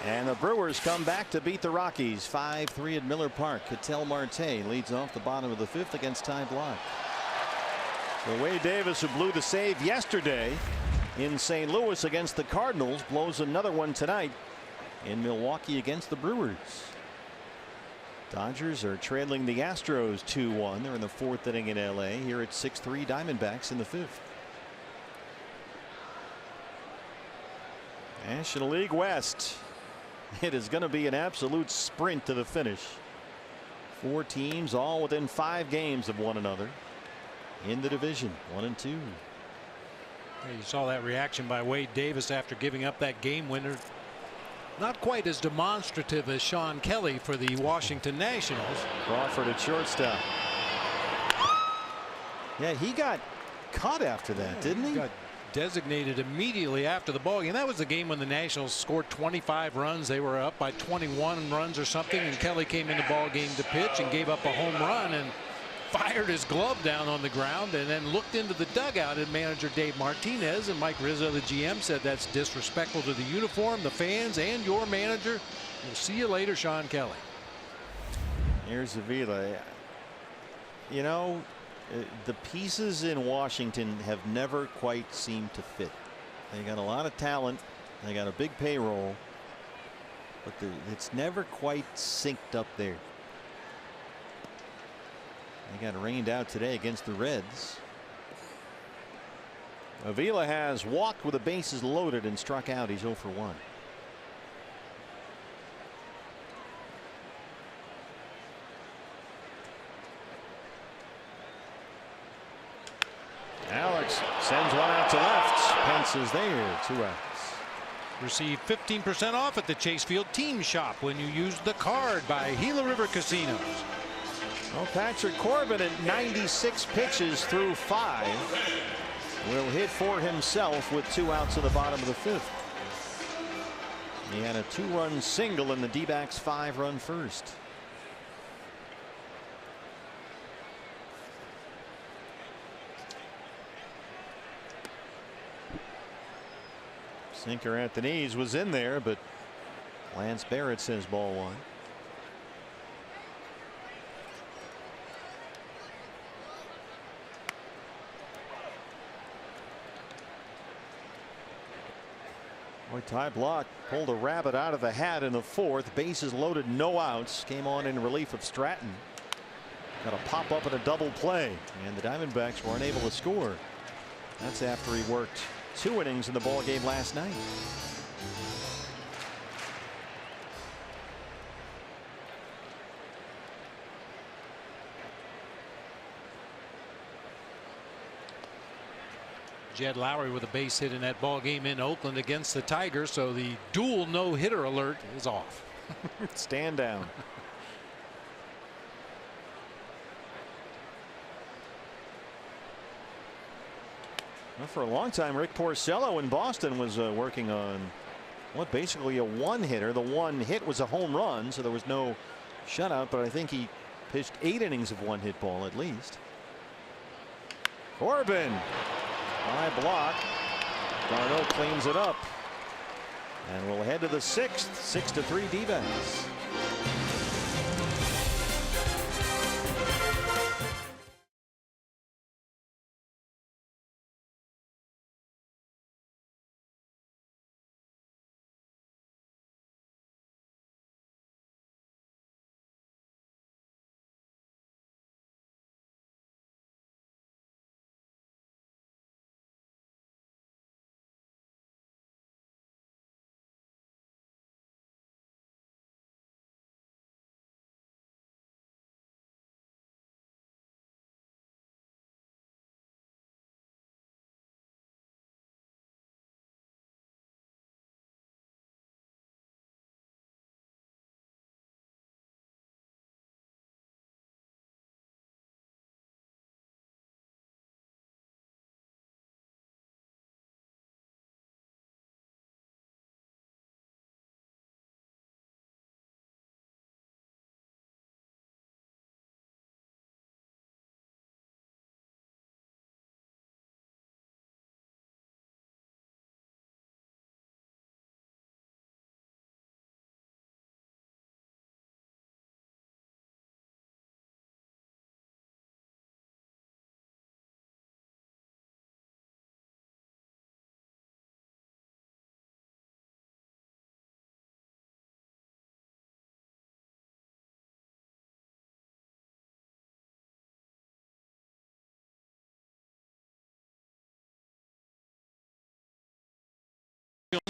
[SPEAKER 2] And the Brewers come back to beat the Rockies 5-3 at Miller Park. Ketel Marte leads off the bottom of the 5th against Ty Blach. So Wade Davis, who blew the save yesterday in St. Louis against the Cardinals, blows another one tonight in Milwaukee against the Brewers. Dodgers are trailing the Astros 2-1. They're in the 4th inning in LA. Here it's 6-3 Diamondbacks in the 5th. National League West. It is going to be an absolute sprint to the finish. 4 teams all within 5 games of one another in the division, 1 and 2.
[SPEAKER 3] You saw that reaction by Wade Davis after giving up that game winner. Not quite as demonstrative as Sean Kelly for the Washington Nationals.
[SPEAKER 2] Crawford at shortstop. Yeah, he got cut after that, didn't he?
[SPEAKER 3] Got designated immediately after the ball game. That was the game when the Nationals scored 25 runs. They were up by 21 runs or something, and Kelly came in the ball game to pitch and gave up a home run and fired his glove down on the ground and then looked into the dugout at manager Dave Martinez, and Mike Rizzo, the GM, said that's disrespectful to the uniform, the fans, and your manager. We'll see you later, Sean Kelly.
[SPEAKER 2] Here's Avila. You know, the pieces in Washington have never quite seemed to fit. They got a lot of talent. They got a big payroll, but it's never quite synced up there. They got rained out today against the Reds. Avila has walked with the bases loaded and struck out. He's 0 for 1. Alex sends one out to left. Pence is there. 2 outs.
[SPEAKER 3] Receive 15% off at the Chase Field Team Shop when you use the card by Gila River Casinos.
[SPEAKER 2] Well, Patrick Corbin at 96 pitches through 5 will hit for himself with 2 outs in the bottom of the 5th. He had a 2-run single in the D-backs 5-run first. Sinker at the knees was in there, but Lance Barrett says ball 1. Boy, Ty Blach pulled a rabbit out of the hat in the 4th. Bases loaded, no outs. Came on in relief of Stratton. Got a pop up and a double play, and the Diamondbacks were unable to score. That's after he worked 2 innings in the ball game last night.
[SPEAKER 3] Jed Lowry with a base hit in that ball game in Oakland against the Tigers, so the dual no-hitter alert is off.
[SPEAKER 2] Stand down. Well, for a long time, Rick Porcello in Boston was working on what basically a 1-hitter. The 1 hit was a home run, so there was no shutout, but I think he pitched 8 innings of 1-hit ball at least. Corbin. High block. Darno cleans it up. And we'll head to the 6th. 6-3 D-backs.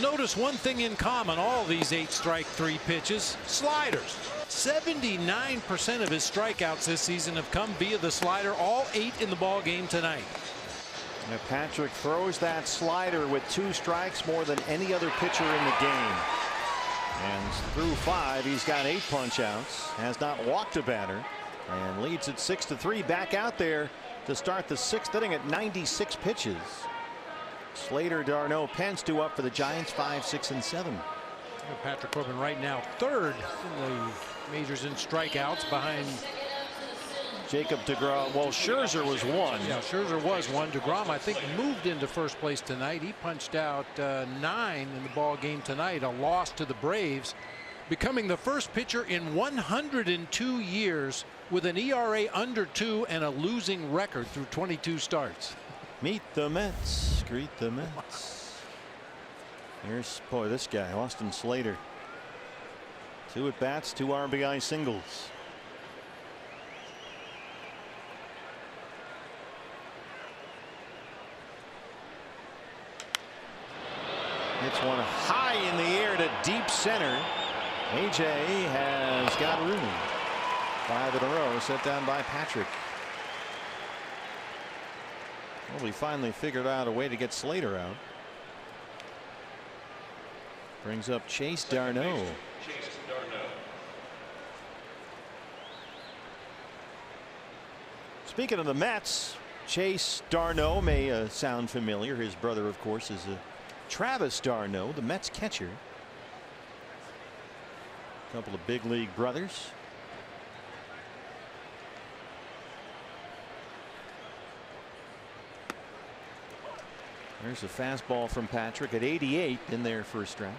[SPEAKER 3] Notice one thing in common, all these 8 strike 3 pitches, sliders. 79% of his strikeouts this season have come via the slider, all 8 in the ball game tonight.
[SPEAKER 2] And Patrick throws that slider with 2 strikes more than any other pitcher in the game. And through 5, he's got 8 punch outs, has not walked a batter, and leads it 6-3. Back out there to start the 6th inning at 96 pitches. Slater, Darno, Pence due up for the Giants, 5, 6, and 7.
[SPEAKER 3] Patrick Corbin right now 3rd in the majors in strikeouts behind
[SPEAKER 2] Jacob DeGrom. Well, Scherzer was 1.
[SPEAKER 3] Yeah, Scherzer was 1. DeGrom, I think, moved into first place tonight. He punched out 9 in the ball game tonight, a loss to the Braves, becoming the first pitcher in 102 years with an ERA under 2 and a losing record through 22 starts.
[SPEAKER 2] Meet the Mets. Greet the Mets. Here's, boy, this guy, Austin Slater. 2 at bats, 2 RBI singles. Hits one high in the air to deep center. AJ has got room. 5 in a row set down by Patrick. Well, we finally figured out a way to get Slater out. Brings up Chase Darno. Speaking of the Mets, Chase Darno may sound familiar. His brother, of course, is Travis Darno, the Mets catcher. A couple of big league brothers. There's a fastball from Patrick at 88 in their first round.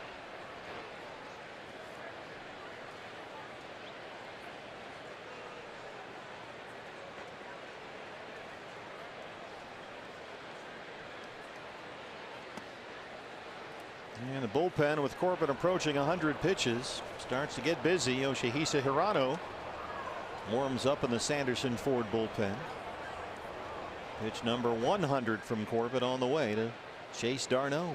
[SPEAKER 2] And the bullpen with Corbin approaching 100 pitches starts to get busy. Yoshihisa Hirano warms up in the Sanderson Ford bullpen. Pitch number 100 from Corbin on the way to Chase Darno.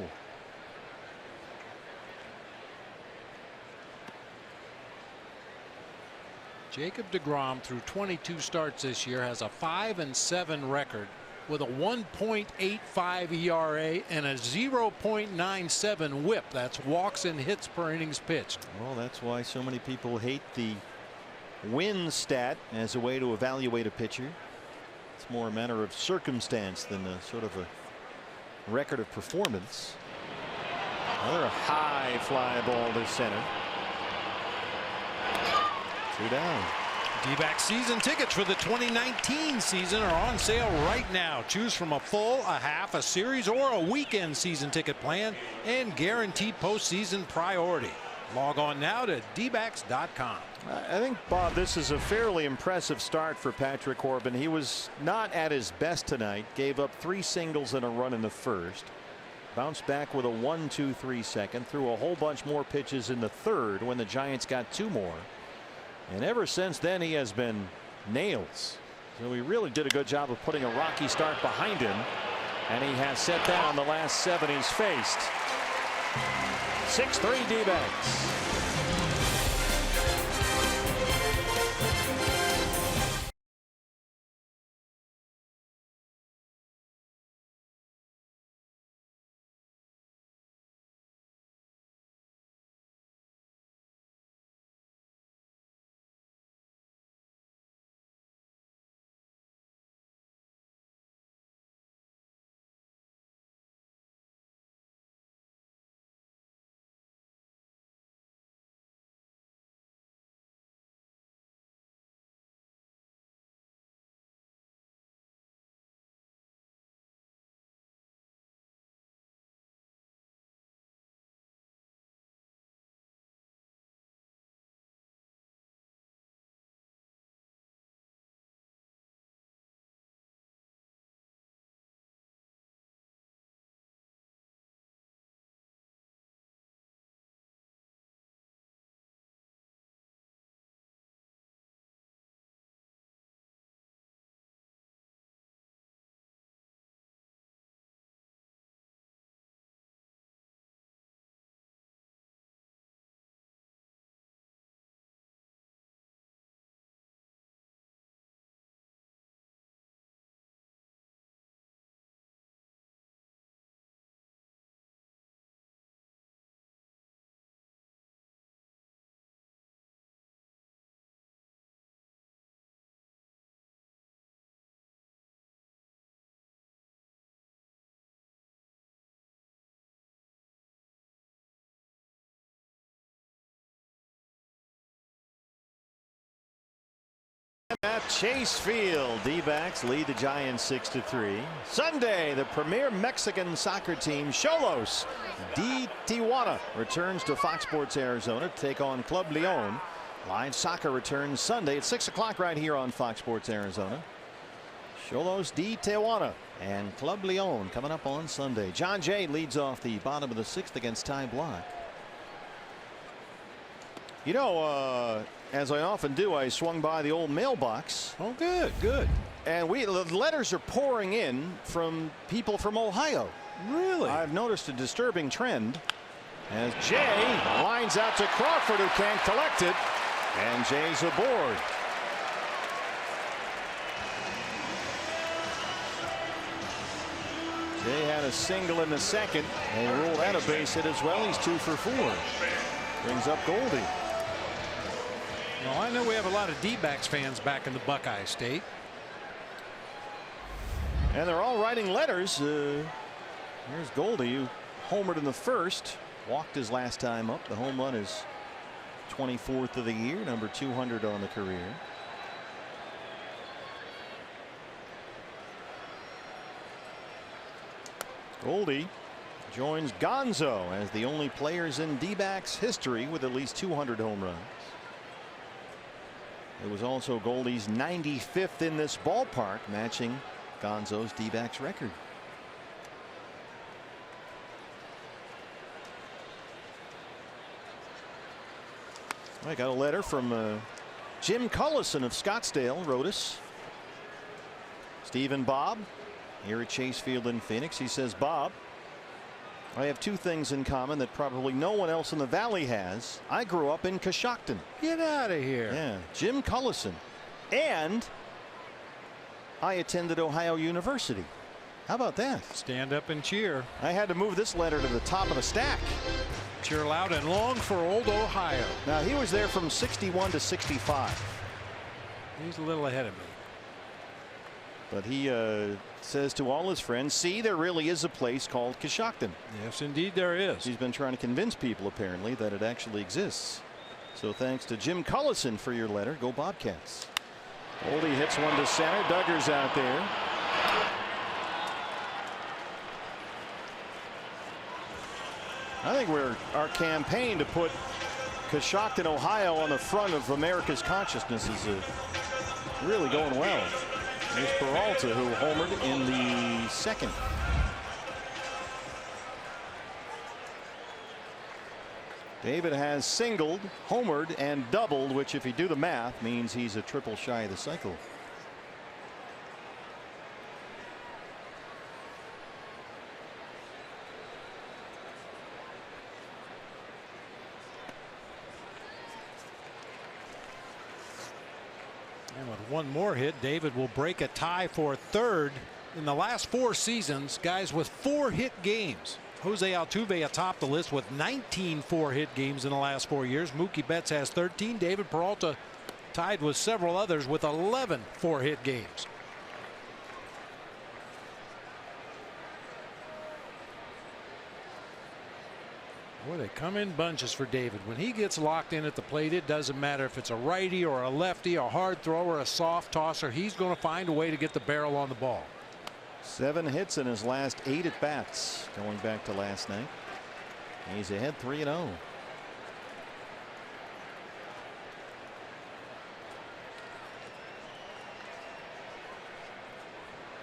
[SPEAKER 3] Jacob DeGrom, through 22 starts this year, has a 5-7 record with a 1.85 ERA and a 0.97 WHIP. That's walks and hits per innings pitched.
[SPEAKER 2] Well, that's why so many people hate the win stat as a way to evaluate a pitcher. It's more a matter of circumstance than a sort of a record of performance. Another high fly ball to center. 2 down.
[SPEAKER 3] D-back season tickets for the 2019 season are on sale right now. Choose from a full, a half, a series, or a weekend season ticket plan and guaranteed postseason priority. Log on now to dbacks.com.
[SPEAKER 2] I think, Bob, this is a fairly impressive start for Patrick Corbin. He was not at his best tonight. Gave up 3 singles and a run in the first. Bounced back with a 1-2-3 second. Threw a whole bunch more pitches in the third when the Giants got 2 more. And ever since then, he has been nails. So he really did a good job of putting a rocky start behind him. And he has set down the last 7 he's faced. 6-3 D-backs. At Chase Field, D-backs lead the Giants 6-3. Sunday, the premier Mexican soccer team, Xolos de Tijuana, returns to Fox Sports Arizona to take on Club Leon. Live soccer returns Sunday at 6 o'clock right here on Fox Sports Arizona. Xolos de Tijuana and Club Leon coming up on Sunday. John Jay leads off the bottom of the 6th against Ty Block. You know, as I often do, I swung by the old mailbox.
[SPEAKER 3] Oh, good, good.
[SPEAKER 2] And the letters are pouring in from people from Ohio.
[SPEAKER 3] Really?
[SPEAKER 2] I've noticed a disturbing trend as Jay lines out to Crawford, who can't collect it, and Jay's aboard. Jay had a single in the second and ruled out a base hit as well. He's 2 for 4. Brings up Goldie.
[SPEAKER 3] Well, I know we have a lot of D-backs fans back in the Buckeye State.
[SPEAKER 2] And they're all writing letters. Here's Goldie, who homered in the first, walked his last time up. The home run is 24th of the year, number 200 on the career. Goldie joins Gonzo as the only players in D-backs history with at least 200 home runs. It was also Goldie's 95th in this ballpark, matching Gonzo's D-backs record. I got a letter from Jim Cullison of Scottsdale. Wrote us. Steve and Bob here at Chase Field in Phoenix. He says, Bob, I have 2 things in common that probably no one else in the Valley has. I grew up in Coshocton.
[SPEAKER 3] Get out of here.
[SPEAKER 2] Yeah, Jim Cullison. And I attended Ohio University. How about that?
[SPEAKER 3] Stand up and cheer.
[SPEAKER 2] I had to move this letter to the top of the stack.
[SPEAKER 3] Cheer loud and long for old Ohio.
[SPEAKER 2] Now, he was there from 61 to 65.
[SPEAKER 3] He's a little ahead of me.
[SPEAKER 2] But he says to all his friends, see, there really is a place called Coshocton.
[SPEAKER 3] Yes, indeed there is.
[SPEAKER 2] He's been trying to convince people, apparently, that it actually exists. So thanks to Jim Cullison for your letter. Go Bobcats. Goldie hits one to center. Duggar's out there. I think our campaign to put Coshocton, Ohio on the front of America's consciousness is really going well. There's Peralta, who homered in the second. David has singled, homered, and doubled, which, if you do the math, means he's a triple shy of the cycle.
[SPEAKER 3] And with one more hit, David will break a tie for 3rd in the last 4 seasons. Guys with 4 hit games. Jose Altuve atop the list with 19 4-hit games in the last 4 years. Mookie Betts has 13. David Peralta tied with several others with 11 4-hit games. Boy, they come in bunches for David. When he gets locked in at the plate, it doesn't matter if it's a righty or a lefty, a hard thrower, a soft tosser. He's going to find a way to get the barrel on the ball.
[SPEAKER 2] 7 hits in his last 8 at bats, going back to last night. He's ahead 3-0.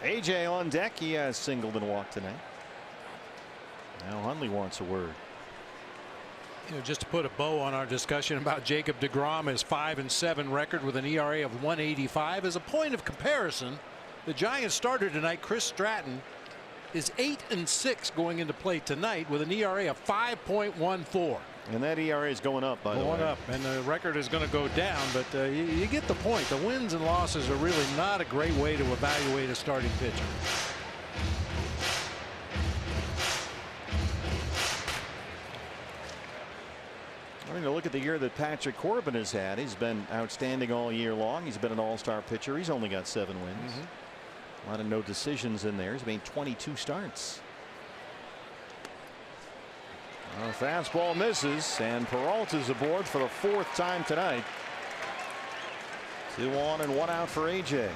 [SPEAKER 2] AJ on deck. He has singled and walked tonight. Now Hundley wants a word.
[SPEAKER 3] You know, just to put a bow on our discussion about Jacob deGrom, his 5-7 record with an ERA of 1.85 as a point of comparison. The Giants starter tonight, Chris Stratton, is 8-6 going into play tonight with an ERA of 5.14.
[SPEAKER 2] And that ERA is going up, by the way.
[SPEAKER 3] Going up, and the record is going to go down, but you get the point. The wins and losses are really not a great way to evaluate a starting pitcher.
[SPEAKER 2] I mean, to look at the year that Patrick Corbin has had. He's been outstanding all year long. He's been an all-star pitcher. He's only got 7 wins. A lot of no decisions in there. He's made 22 starts. Fastball misses, and Peralta's aboard for the 4th time tonight. 2 on and 1 out for AJ.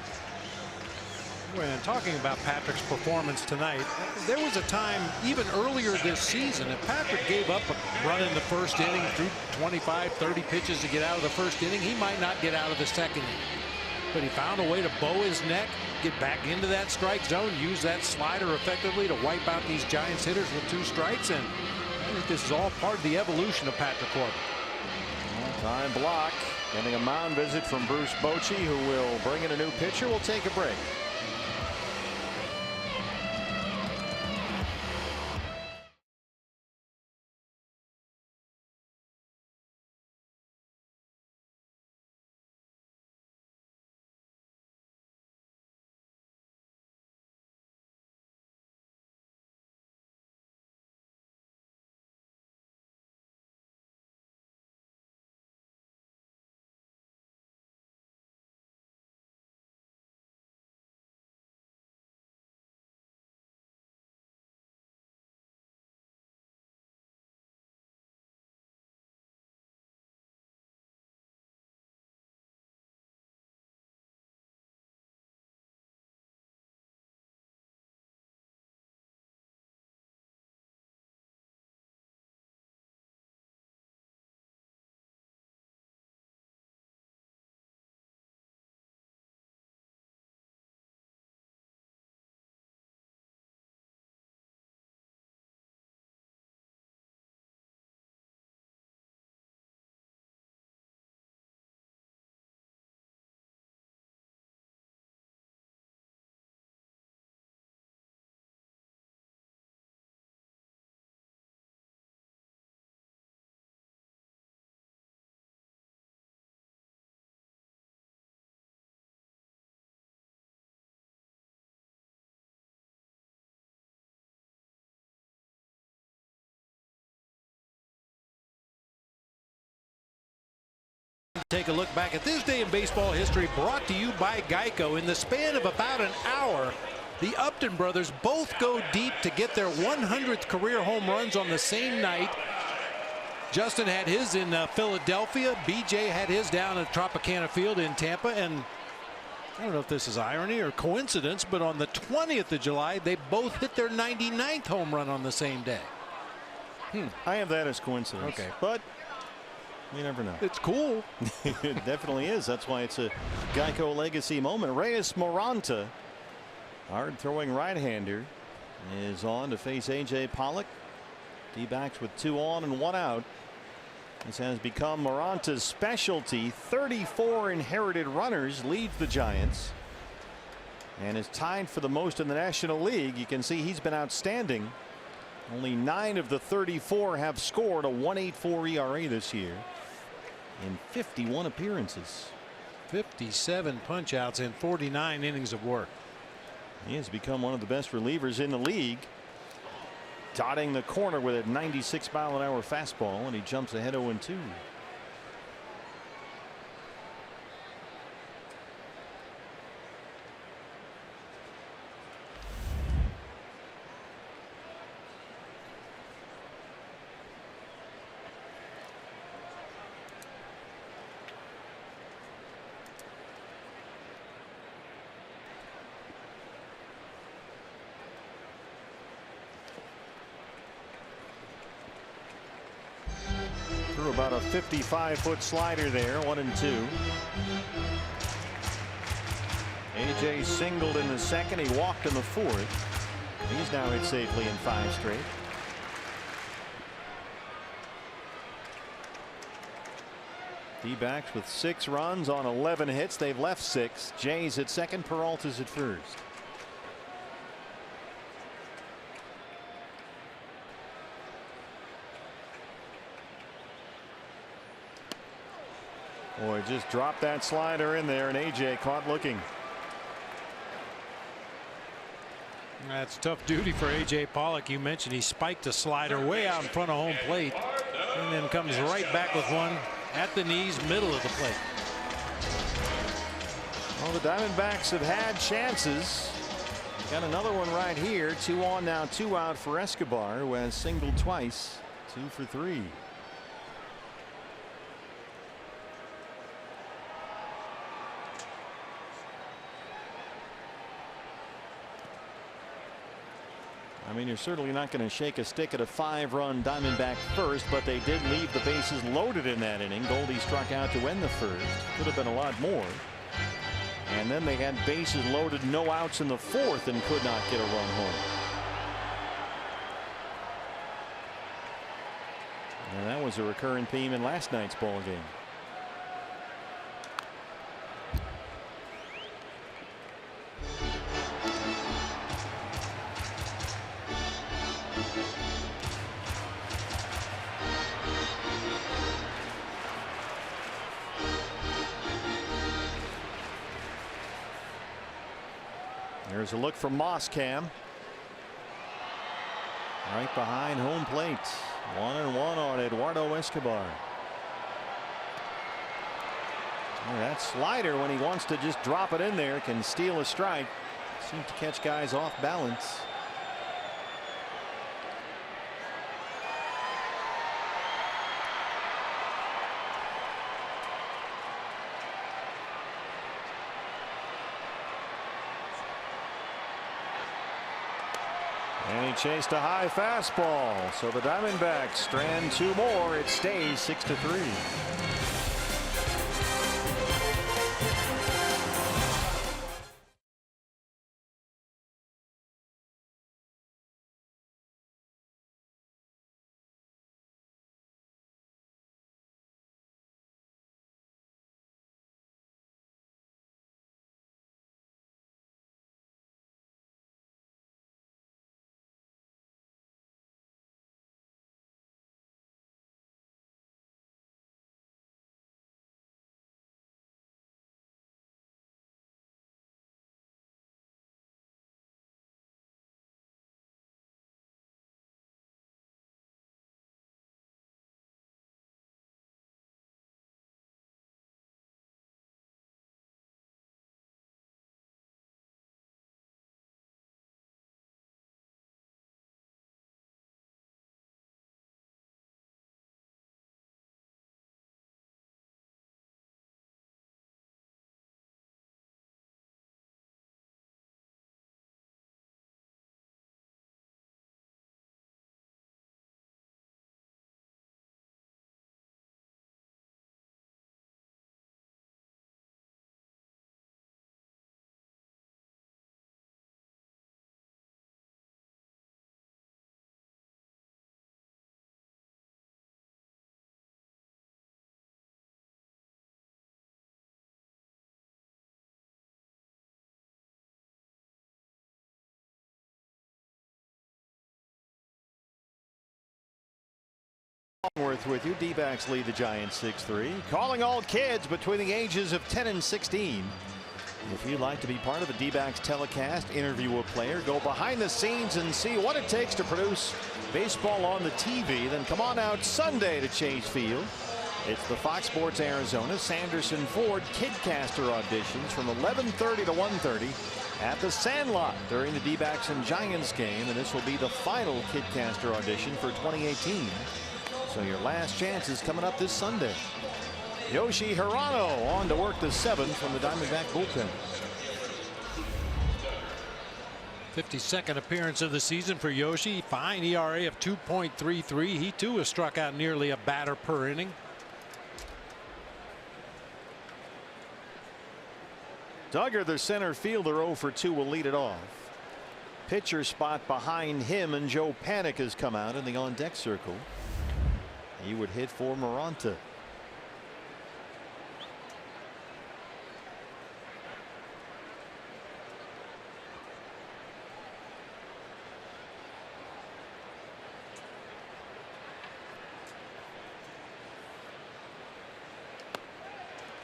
[SPEAKER 3] When talking about Patrick's performance tonight, there was a time even earlier this season if Patrick gave up a run in the first inning, threw 25-30 pitches to get out of the first inning, he might not get out of the second inning. But he found a way to bow his neck, get back into that strike zone, use that slider effectively to wipe out these Giants hitters with 2 strikes. And I think this is all part of the evolution of Patrick Corbin.
[SPEAKER 2] Time block. Getting a mound visit from Bruce Bochy, who will bring in a new pitcher. We'll take a break.
[SPEAKER 3] Take a look back at this day in baseball history, brought to you by Geico. In the span of about an hour, the Upton brothers both go deep to get their 100th career home runs on the same night. Justin had his in Philadelphia. BJ had his down at Tropicana Field in Tampa. And I don't know if this is irony or coincidence, but on the 20th of July, they both hit their 99th home run on the same day.
[SPEAKER 2] I have that as coincidence.
[SPEAKER 3] Okay.
[SPEAKER 2] But you never know.
[SPEAKER 3] It's cool.
[SPEAKER 2] It definitely is. That's why it's a Geico legacy moment. Reyes Moranta, hard throwing right-hander, is on to face AJ Pollock. D-backs with 2 on and 1 out. This has become Moranta's specialty. 34 inherited runners leads the Giants and is tied for the most in the National League. You can see he's been outstanding. Only 9 of the 34 have scored a 1.84 ERA this year in 51 appearances.
[SPEAKER 3] 57 punch-outs in 49 innings of work.
[SPEAKER 2] He has become one of the best relievers in the league. Dotting the corner with a 96-mile-an-hour fastball, and he jumps ahead 0-2. Threw about a 55-foot slider there, 1-2. AJ singled in the second. He walked in the fourth. He's now hit safely in 5 straight. D-backs with 6 runs on 11 hits. They've left 6. Jays at second. Peralta's at first. Boy, just dropped that slider in there, and AJ caught looking.
[SPEAKER 3] That's tough duty for AJ Pollock. You mentioned he spiked a slider way out in front of home plate and then comes right back with one at the knees, middle of the plate.
[SPEAKER 2] Well, the Diamondbacks have had chances. Got another one right here. 2 on now, 2 out for Escobar, who has singled twice. 2 for 3. mean, you're certainly not going to shake a stick at a 5-run Diamondback first, but they did leave the bases loaded in that inning. Goldie struck out to end the first. Could have been a lot more. And then they had bases loaded, no outs in the fourth, and could not get a run home. And that was a recurring theme in last night's ball game. There's a look from Moscam. Right behind home plate. 1-1 on Eduardo Escobar. And that slider, when he wants to just drop it in there, can steal a strike. Seems to catch guys off balance. And he chased a high fastball. So the Diamondbacks strand 2 more. It stays 6-3. With you. D-backs lead the Giants 6-3. Calling all kids between the ages of 10 and 16. If you'd like to be part of a D-backs telecast, interview a player, go behind the scenes and see what it takes to produce baseball on the TV, then come on out Sunday to Chase Field. It's the Fox Sports Arizona Sanderson Ford Kidcaster auditions from 11:30 to 1:30 at the Sandlot during the D-backs and Giants game, and this will be the final Kidcaster audition for 2018. So your last chance is coming up this Sunday. Yoshi Hirano on to work the 7th from the Diamondback bullpen.
[SPEAKER 3] 52nd appearance of the season for Yoshi. Fine ERA of 2.33. He too has struck out nearly a batter per inning.
[SPEAKER 2] Duggar, the center fielder, 0 for 2, will lead it off. Pitcher spot behind him, and Joe Panik has come out in the on-deck circle. He would hit for Maranta.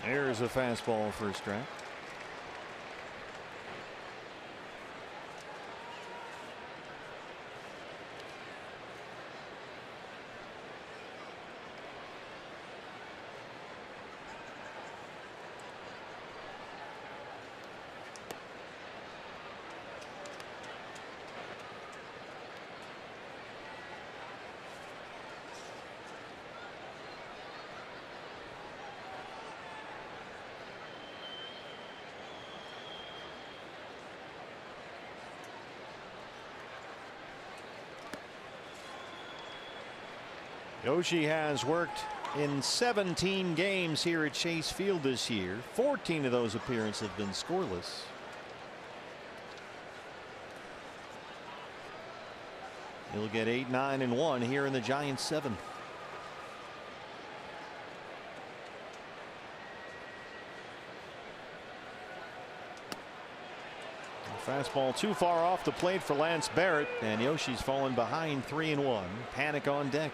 [SPEAKER 2] There's a fastball for a strike. Yoshi has worked in 17 games here at Chase Field this year. 14 of those appearances have been scoreless. He'll get 8, 9, and 1 here in the Giants' 7th. Fastball too far off the plate for Lance Barrett, and Yoshi's fallen behind 3-1. Panic on deck.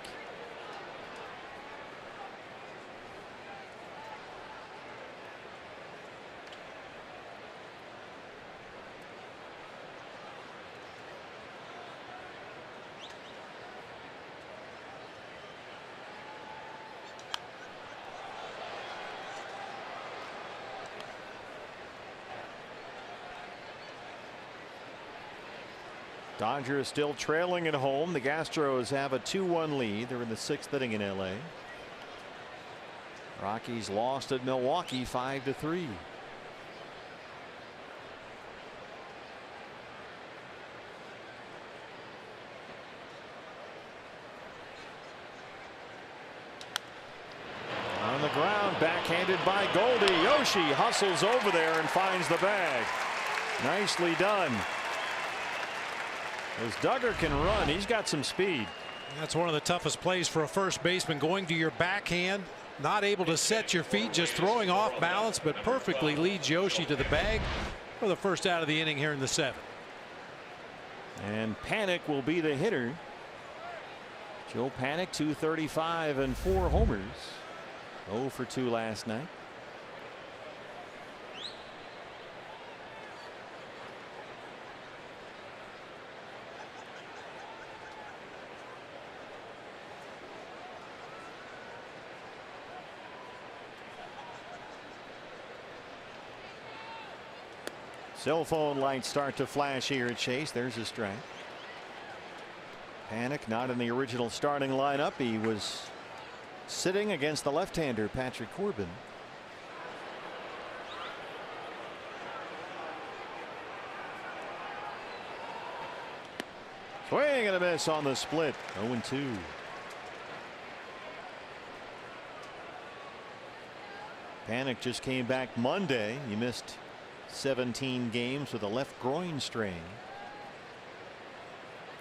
[SPEAKER 2] Dodgers still trailing at home. The Astros have a 2-1 lead. They're in the 6th inning in LA. Rockies lost at Milwaukee 5-3. On the ground, backhanded by Goldie. Yoshi hustles over there and finds the bag. Nicely done. As Duggar can run, he's got some speed.
[SPEAKER 3] That's one of the toughest plays for a first baseman, going to your backhand, not able to set your feet, just throwing off balance, but perfectly leads Yoshi to the bag for the first out of the inning here in the 7th.
[SPEAKER 2] And Panic will be the hitter. Joe Panic, 235 and 4 homers. 0 for 2 last night. Cell phone lights start to flash here at Chase. There's a strike. Panic not in the original starting lineup. He was sitting against the left-hander Patrick Corbin. Swing and a miss on the split. 0-2. Panic just came back Monday. He missed 17 games with a left groin strain.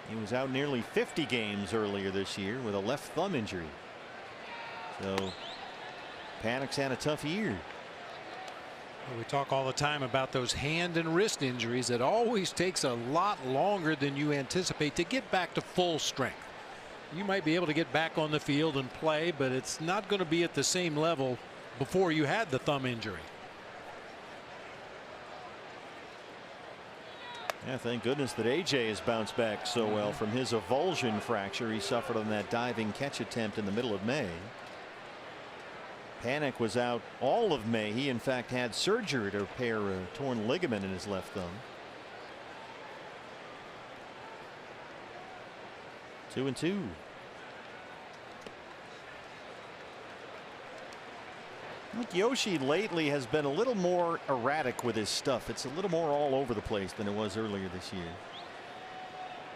[SPEAKER 2] He was out nearly 50 games earlier this year with a left thumb injury. So Panic's had a tough year.
[SPEAKER 3] We talk all the time about those hand and wrist injuries. It always takes a lot longer than you anticipate to get back to full strength. You might be able to get back on the field and play, but it's not going to be at the same level before you had the thumb injury.
[SPEAKER 2] Yeah, thank goodness that AJ has bounced back so well from his avulsion fracture he suffered on that diving catch attempt in the middle of May. Panic was out all of May. He in fact had surgery to repair a torn ligament in his left thumb. 2-2. Yoshi lately has been a little more erratic with his stuff. It's a little more all over the place than it was earlier this year.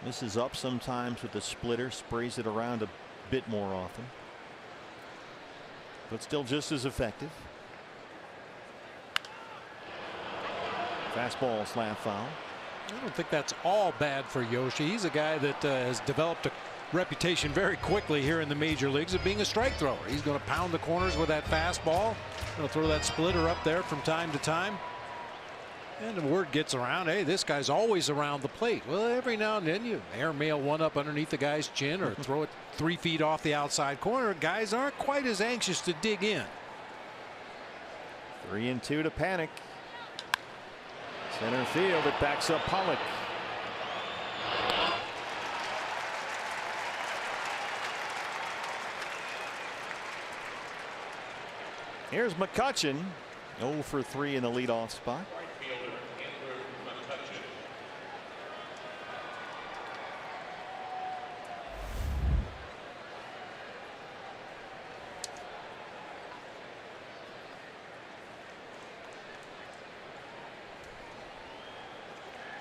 [SPEAKER 2] Misses up sometimes with the splitter, sprays it around a bit more often, but still just as effective. Fastball slap foul.
[SPEAKER 3] I don't think that's all bad for Yoshi. He's a guy that has developed a reputation very quickly here in the major leagues of being a strike thrower. He's going to pound the corners with that fastball. Going to throw that splitter up there from time to time. And the word gets around, hey, this guy's always around the plate. Well, every now and then you airmail one up underneath the guy's chin or throw it 3 feet off the outside corner. Guys aren't quite as anxious to dig in.
[SPEAKER 2] 3-2 to Panic. Center field, it backs up Pollock. Here's McCutchen, 0 for 3 in the leadoff spot.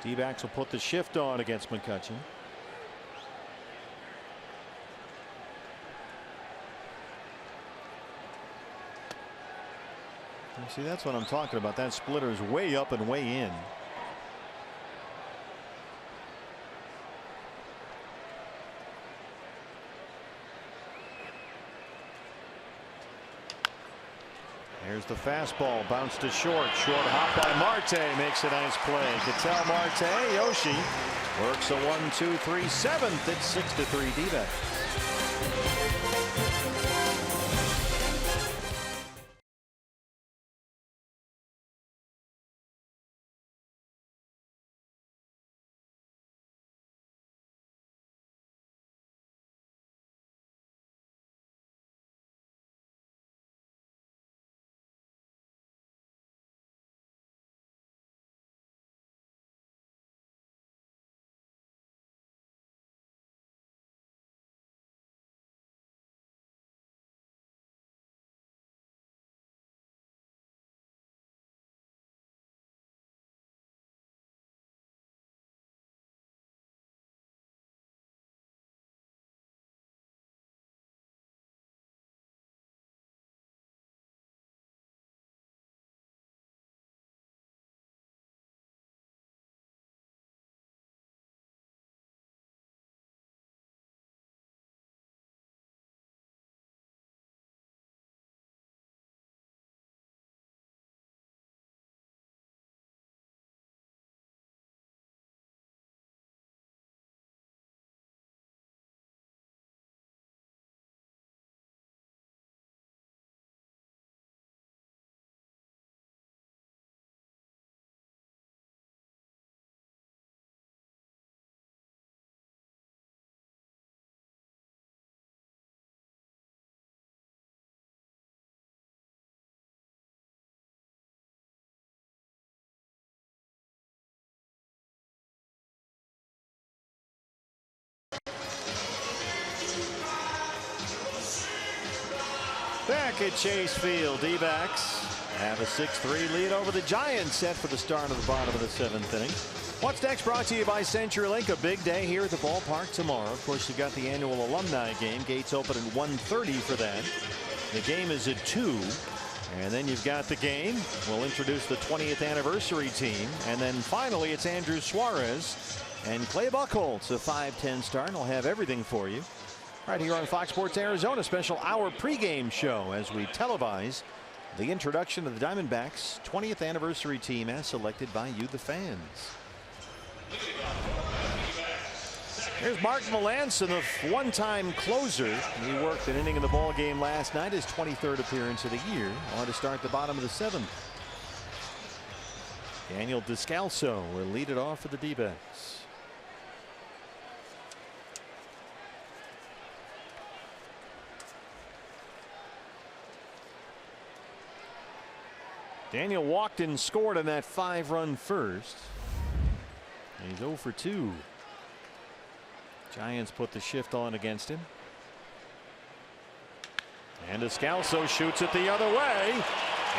[SPEAKER 2] D-backs will put the shift on against McCutchen. See, that's what I'm talking about. That splitter's way up and way in. Here's the fastball, bounced to short. Short hop by Marte makes a nice play. Ketel Marte, Yoshi works a 1-2-3 seventh. It's 6-3 D-backs. Back at Chase Field, D-backs have a 6-3 lead over the Giants, set for the start of the bottom of the 7th inning. What's next brought to you by CenturyLink. A big day here at the ballpark tomorrow. Of course, you've got the annual alumni game. Gates open at 1:30 for that. The game is at 2. And then you've got the game. We'll introduce the 20th anniversary team. And then finally, it's Andrew Suarez and Clay Buchholz, a 5:10 start. I'll have everything for you right here on Fox Sports Arizona. Special hour pregame show as we televise the introduction of the Diamondbacks 20th anniversary team as selected by you, the fans. Here's Mark Melancon, the one-time closer. He worked an inning in the ball game last night, his 23rd appearance of the year. On to start the bottom of the 7th. Daniel Descalso will lead it off for the D-backs. Daniel walked and scored on that 5-run first. And he's 0 for 2. Giants put the shift on against him. And Descalso shoots it the other way.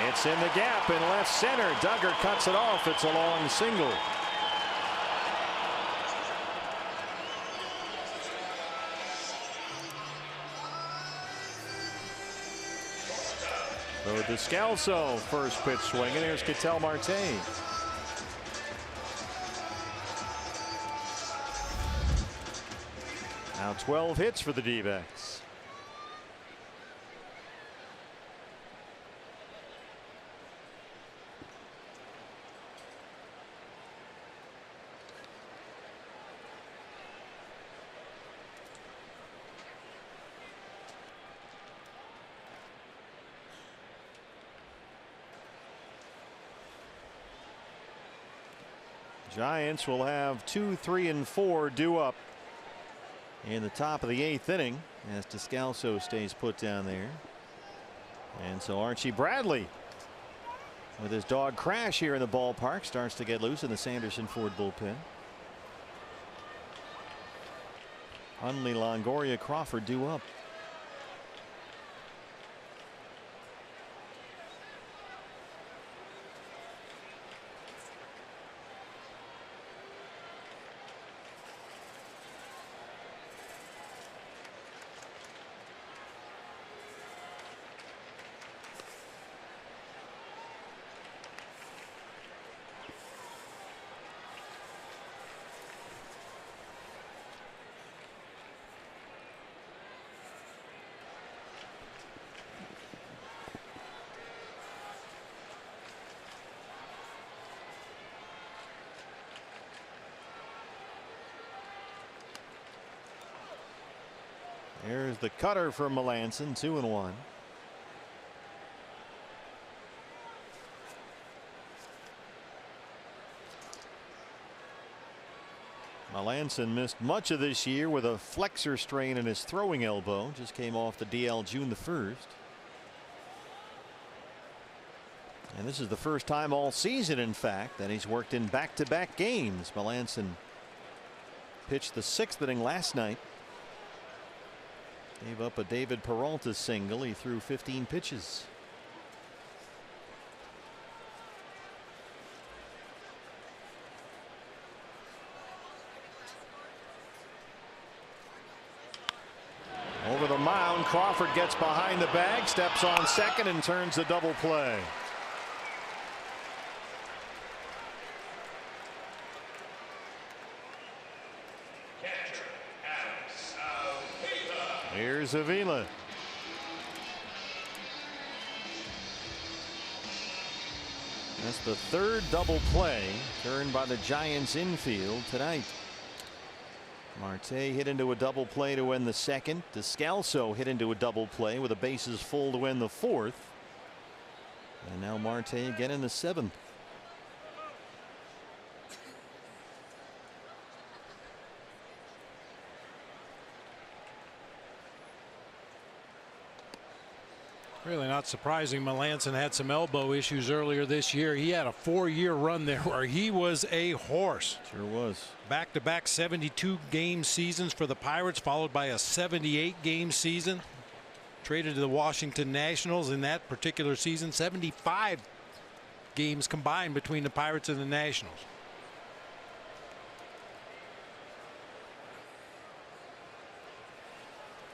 [SPEAKER 2] It's in the gap in left center. Duggar cuts it off. It's a long single. So Descalso first pitch swing, and here's Ketel Marte. Now 12 hits for the D-backs. Giants will have 2, 3, and 4 due up in the top of the 8th inning as Descalso stays put down there. And so Archie Bradley, with his dog Crash here in the ballpark, starts to get loose in the Sanderson Ford bullpen. Hundley, Longoria, Crawford due up. the cutter from Melanson, 2-1. Melanson missed much of this year with a flexor strain in his throwing elbow. Just came off the DL June the 1st. And this is the first time all season, in fact, that he's worked in back-to-back games. Melanson pitched the 6th inning last night. Gave up a David Peralta single. He threw 15 pitches. Over the mound, Crawford gets behind the bag, steps on second, and turns a double play. Here's Avila. That's the 3rd double play turned by the Giants infield tonight. Marte hit into a double play to win the 2nd. Descalso hit into a double play with the bases full to win the 4th. And now Marte again in the 7th.
[SPEAKER 3] Really not surprising. Melanson had some elbow issues earlier this year. He had a 4-year run there where he was a horse.
[SPEAKER 2] Sure was.
[SPEAKER 3] Back-to-back 72-game seasons for the Pirates, followed by a 78-game season. Traded to the Washington Nationals in that particular season. 75 games combined between the Pirates and the Nationals.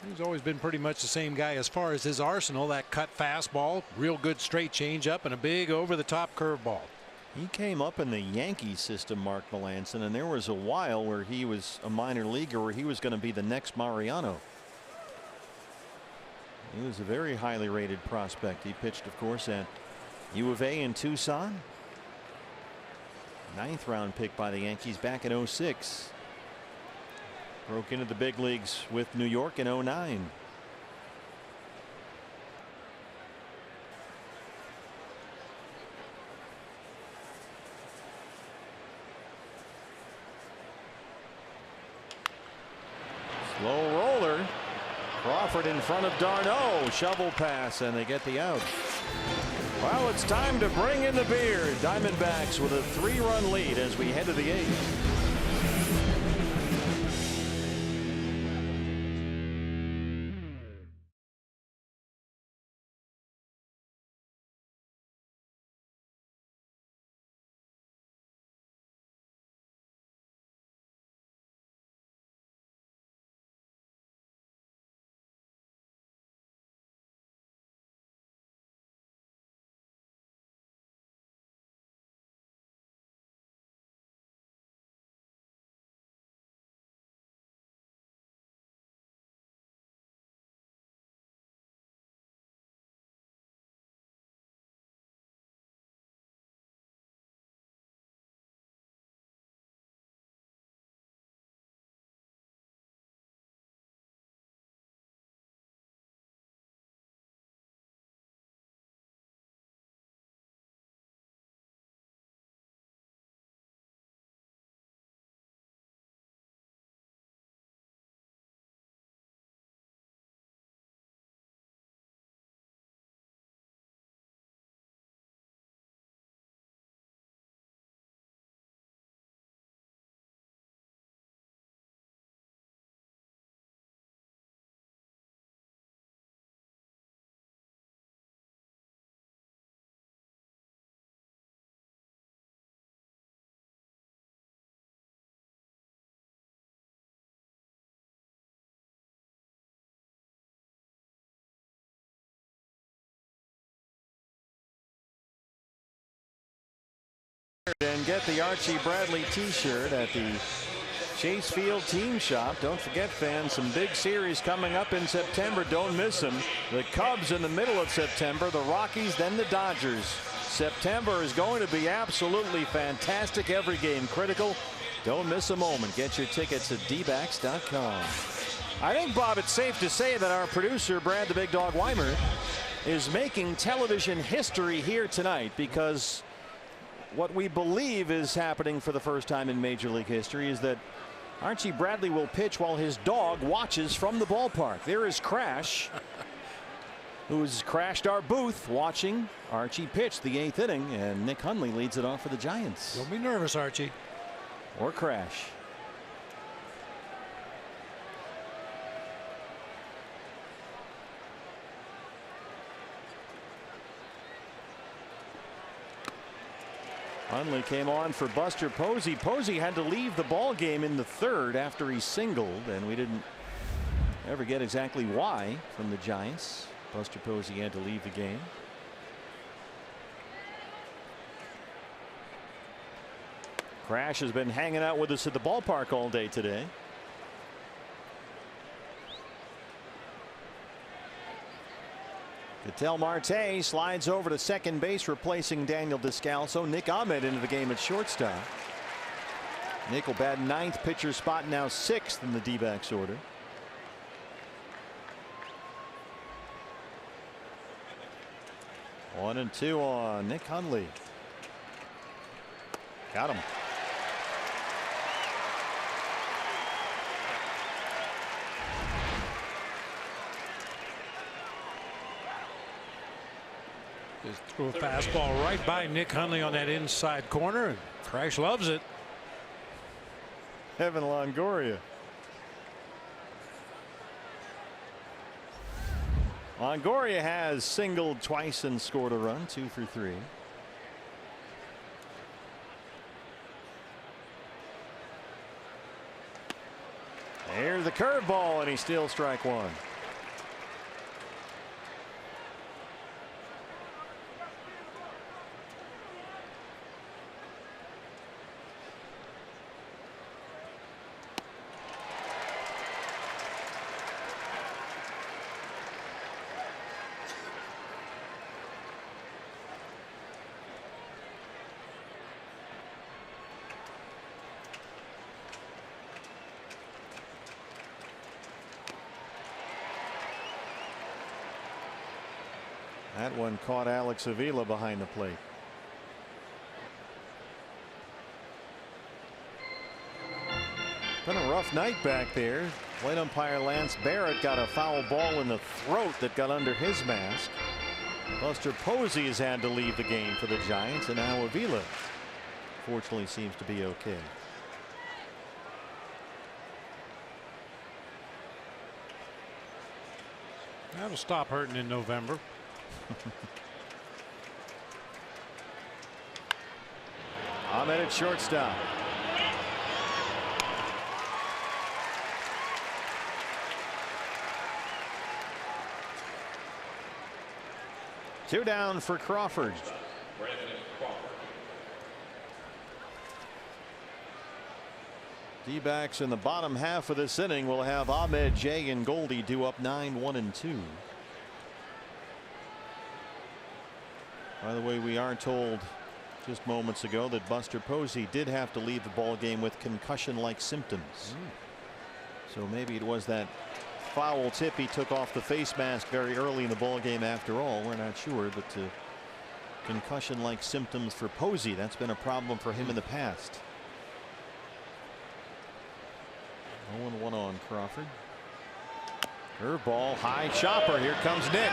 [SPEAKER 3] He's always been pretty much the same guy as far as his arsenal. That cut fastball, real good straight changeup, and a big over-the-top curveball.
[SPEAKER 2] He came up in the Yankee system, Mark Melanson, and there was a while where he was a minor leaguer where he was going to be the next Mariano. He was a very highly rated prospect. He pitched, of course, at U of A in Tucson. 9th round pick by the Yankees back in '06. Broke into the big leagues with New York in '09. Slow roller. Crawford in front of Darno. Shovel pass, and they get the out. Well, it's time to bring in the beer. Diamondbacks with a 3-run lead as we head to the 8th. And get the Archie Bradley t-shirt at the Chase Field Team Shop. Don't forget, fans, some big series coming up in September. Don't miss them. The Cubs in the middle of September, the Rockies, then the Dodgers. September is going to be absolutely fantastic. Every game critical. Don't miss a moment. Get your tickets at dbacks.com. I think, Bob, it's safe to say that our producer, Brad the Big Dog Weimer, is making television history here tonight, because what we believe is happening for the first time in Major League history is that Archie Bradley will pitch while his dog watches from the ballpark. There is Crash, who's crashed our booth watching Archie pitch the 8th inning, and Nick Hundley leads it off for the Giants.
[SPEAKER 3] Don't be nervous, Archie.
[SPEAKER 2] Or Crash. Hundley came on for Buster Posey. Posey had to leave the ball game in the 3rd after he singled, and we didn't ever get exactly why from the Giants. Buster Posey had to leave the game. Crash has been hanging out with us at the ballpark all day today. Ketel Marte slides over to second base, replacing Daniel Descalso. Nick Ahmed into the game at shortstop. Nick will bat 9th, pitcher spot now 6th in the D-backs order. One and two on Nick Hundley. Got him.
[SPEAKER 3] Just threw a fastball right by Nick Hundley on that inside corner, and Crash loves it.
[SPEAKER 2] Evan Longoria. Longoria has singled twice and scored a run, 2 for 3. There's the curveball, and he steals strike 1. That one caught Alex Avila behind the plate. Been a rough night back there. Plate umpire Lance Barrett got a foul ball in the throat that got under his mask. Buster Posey has had to leave the game for the Giants, and now Avila fortunately seems to be okay.
[SPEAKER 3] That'll stop hurting in November.
[SPEAKER 2] Ahmed at shortstop. Two down for Crawford. D-backs in the bottom half of this inning will have Ahmed, Jay, and Goldie due up 9-1 and 2. By the way, we are told just moments ago that Buster Posey did have to leave the ball game with concussion-like symptoms. So maybe it was that foul tip he took off the face mask very early in the ball game after all. We're not sure, but concussion-like symptoms for Posey, that's been a problem for him in the past. 0-1 on Crawford. Curveball, high chopper. Here comes Nick.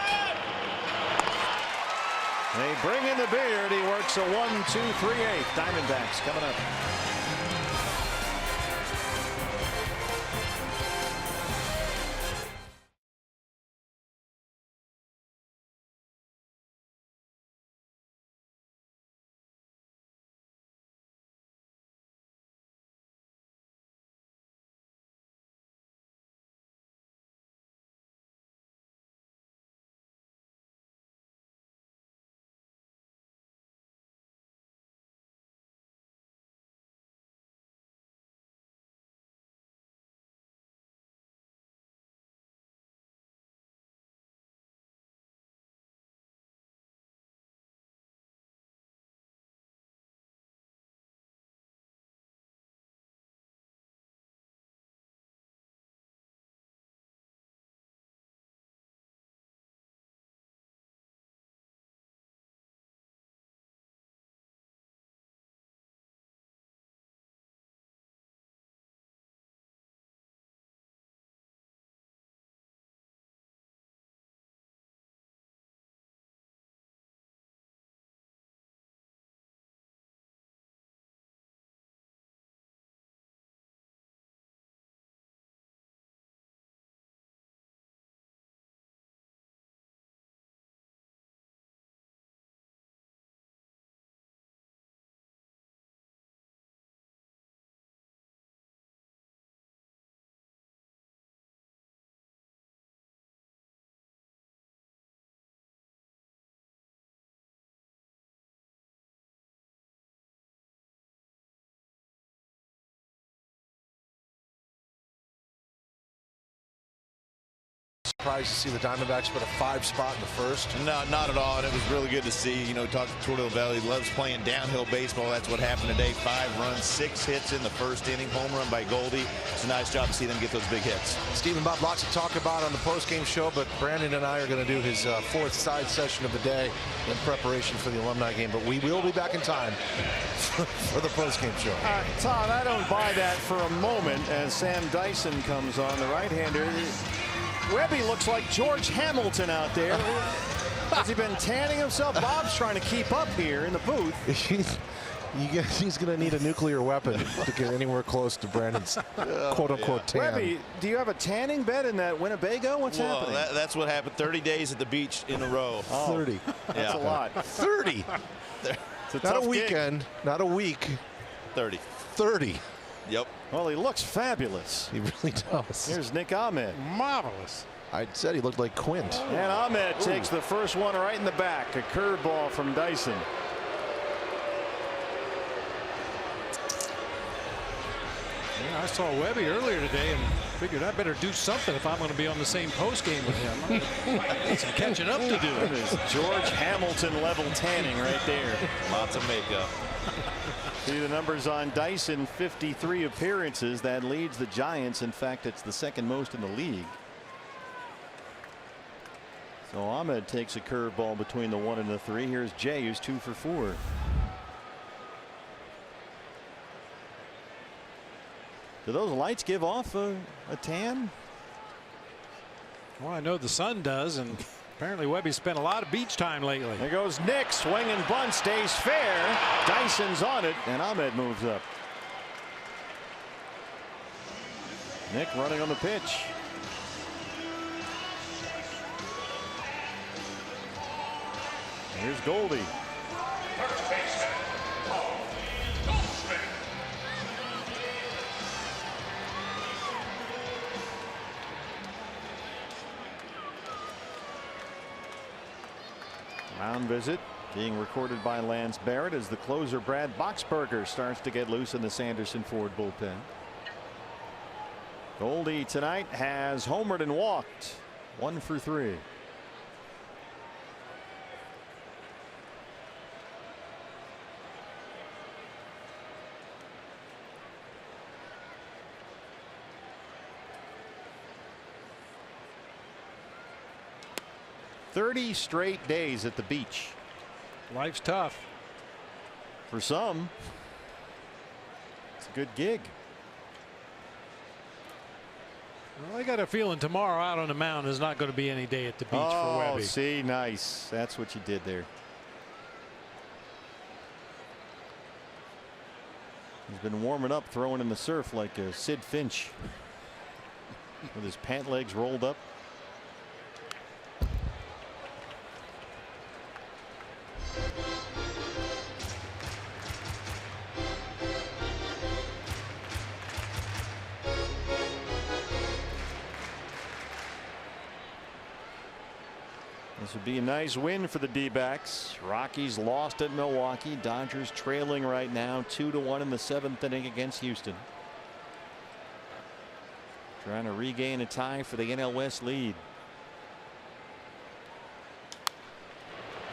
[SPEAKER 2] They bring in the beard. He works a 1-2-3-8. Diamondbacks coming up.
[SPEAKER 7] surprised to see the Diamondbacks put a 5 spot in the first?
[SPEAKER 8] No, not at all. And it was really good to see. You know, talk to Torto Valley. He loves playing downhill baseball. That's what happened today. 5 runs, 6 hits in the first inning. Home run by Goldie. It's a nice job to see them get those big hits.
[SPEAKER 7] Steve and Bob, lots to talk about on the post-game show, but Brandon and I are going to do his 4th side session of the day in preparation for the alumni game. But we will be back in time for the post-game show.
[SPEAKER 2] Todd, I don't buy that for a moment as Sam Dyson comes on, the right-hander. Webby looks like George Hamilton out there. Has he been tanning himself? Bob's trying to keep up here in the booth.
[SPEAKER 7] He's going to need a nuclear weapon to get anywhere close to Brandon's quote-unquote tan.
[SPEAKER 2] Webby, do you have a tanning bed in that Winnebago? What's happening?
[SPEAKER 8] That's what happened. 30 days at the beach in a row.
[SPEAKER 2] Oh,
[SPEAKER 7] 30.
[SPEAKER 2] That's a lot.
[SPEAKER 7] 30. Not a weekend,
[SPEAKER 2] gig.
[SPEAKER 7] not a week.
[SPEAKER 8] 30.
[SPEAKER 7] 30.
[SPEAKER 8] Yep.
[SPEAKER 2] Well, he looks fabulous.
[SPEAKER 7] He really does.
[SPEAKER 2] Here's Nick Ahmed.
[SPEAKER 3] Marvelous.
[SPEAKER 7] I said he looked like Quint.
[SPEAKER 2] And Ahmed takes the first one right in the back. A curveball from Dyson.
[SPEAKER 3] Yeah, I saw Webby earlier today and figured I better do something if I'm going to be on the same post game with him. Got some catching up to do.
[SPEAKER 2] That is George Hamilton level tanning right there.
[SPEAKER 8] Lots of makeup.
[SPEAKER 2] See the numbers on Dyson, 53 appearances. That leads the Giants. In fact, it's the second most in the league. So Ahmed takes a curveball between the 1 and the 3. Here's Jay, who's 2 for 4. Do those lights give off a tan?
[SPEAKER 3] Well, I know the sun does, and apparently Webby spent a lot of beach time lately.
[SPEAKER 2] There goes Nick. Swing and bunt, stays fair. Dyson's on it, and Ahmed moves up. Nick running on the pitch. Here's Goldie. Mound visit being recorded by Lance Barrett as the closer Brad Boxberger starts to get loose in the Sanderson Ford bullpen. Goldie tonight has homered and walked. 1 for 3. "30 straight days at the beach."
[SPEAKER 3] Life's tough.
[SPEAKER 2] For some, it's a good gig.
[SPEAKER 3] Well, I got a feeling tomorrow out on the mound is not going to be any day at the beach for Webby.
[SPEAKER 2] See, nice. That's what you did there. He's been warming up, throwing in the surf like Sid Finch with his pant legs rolled up. This would be a nice win for the D-backs. Rockies lost at Milwaukee. Dodgers trailing right now 2-1 in the 7th inning against Houston. Trying to regain a tie for the NL West lead.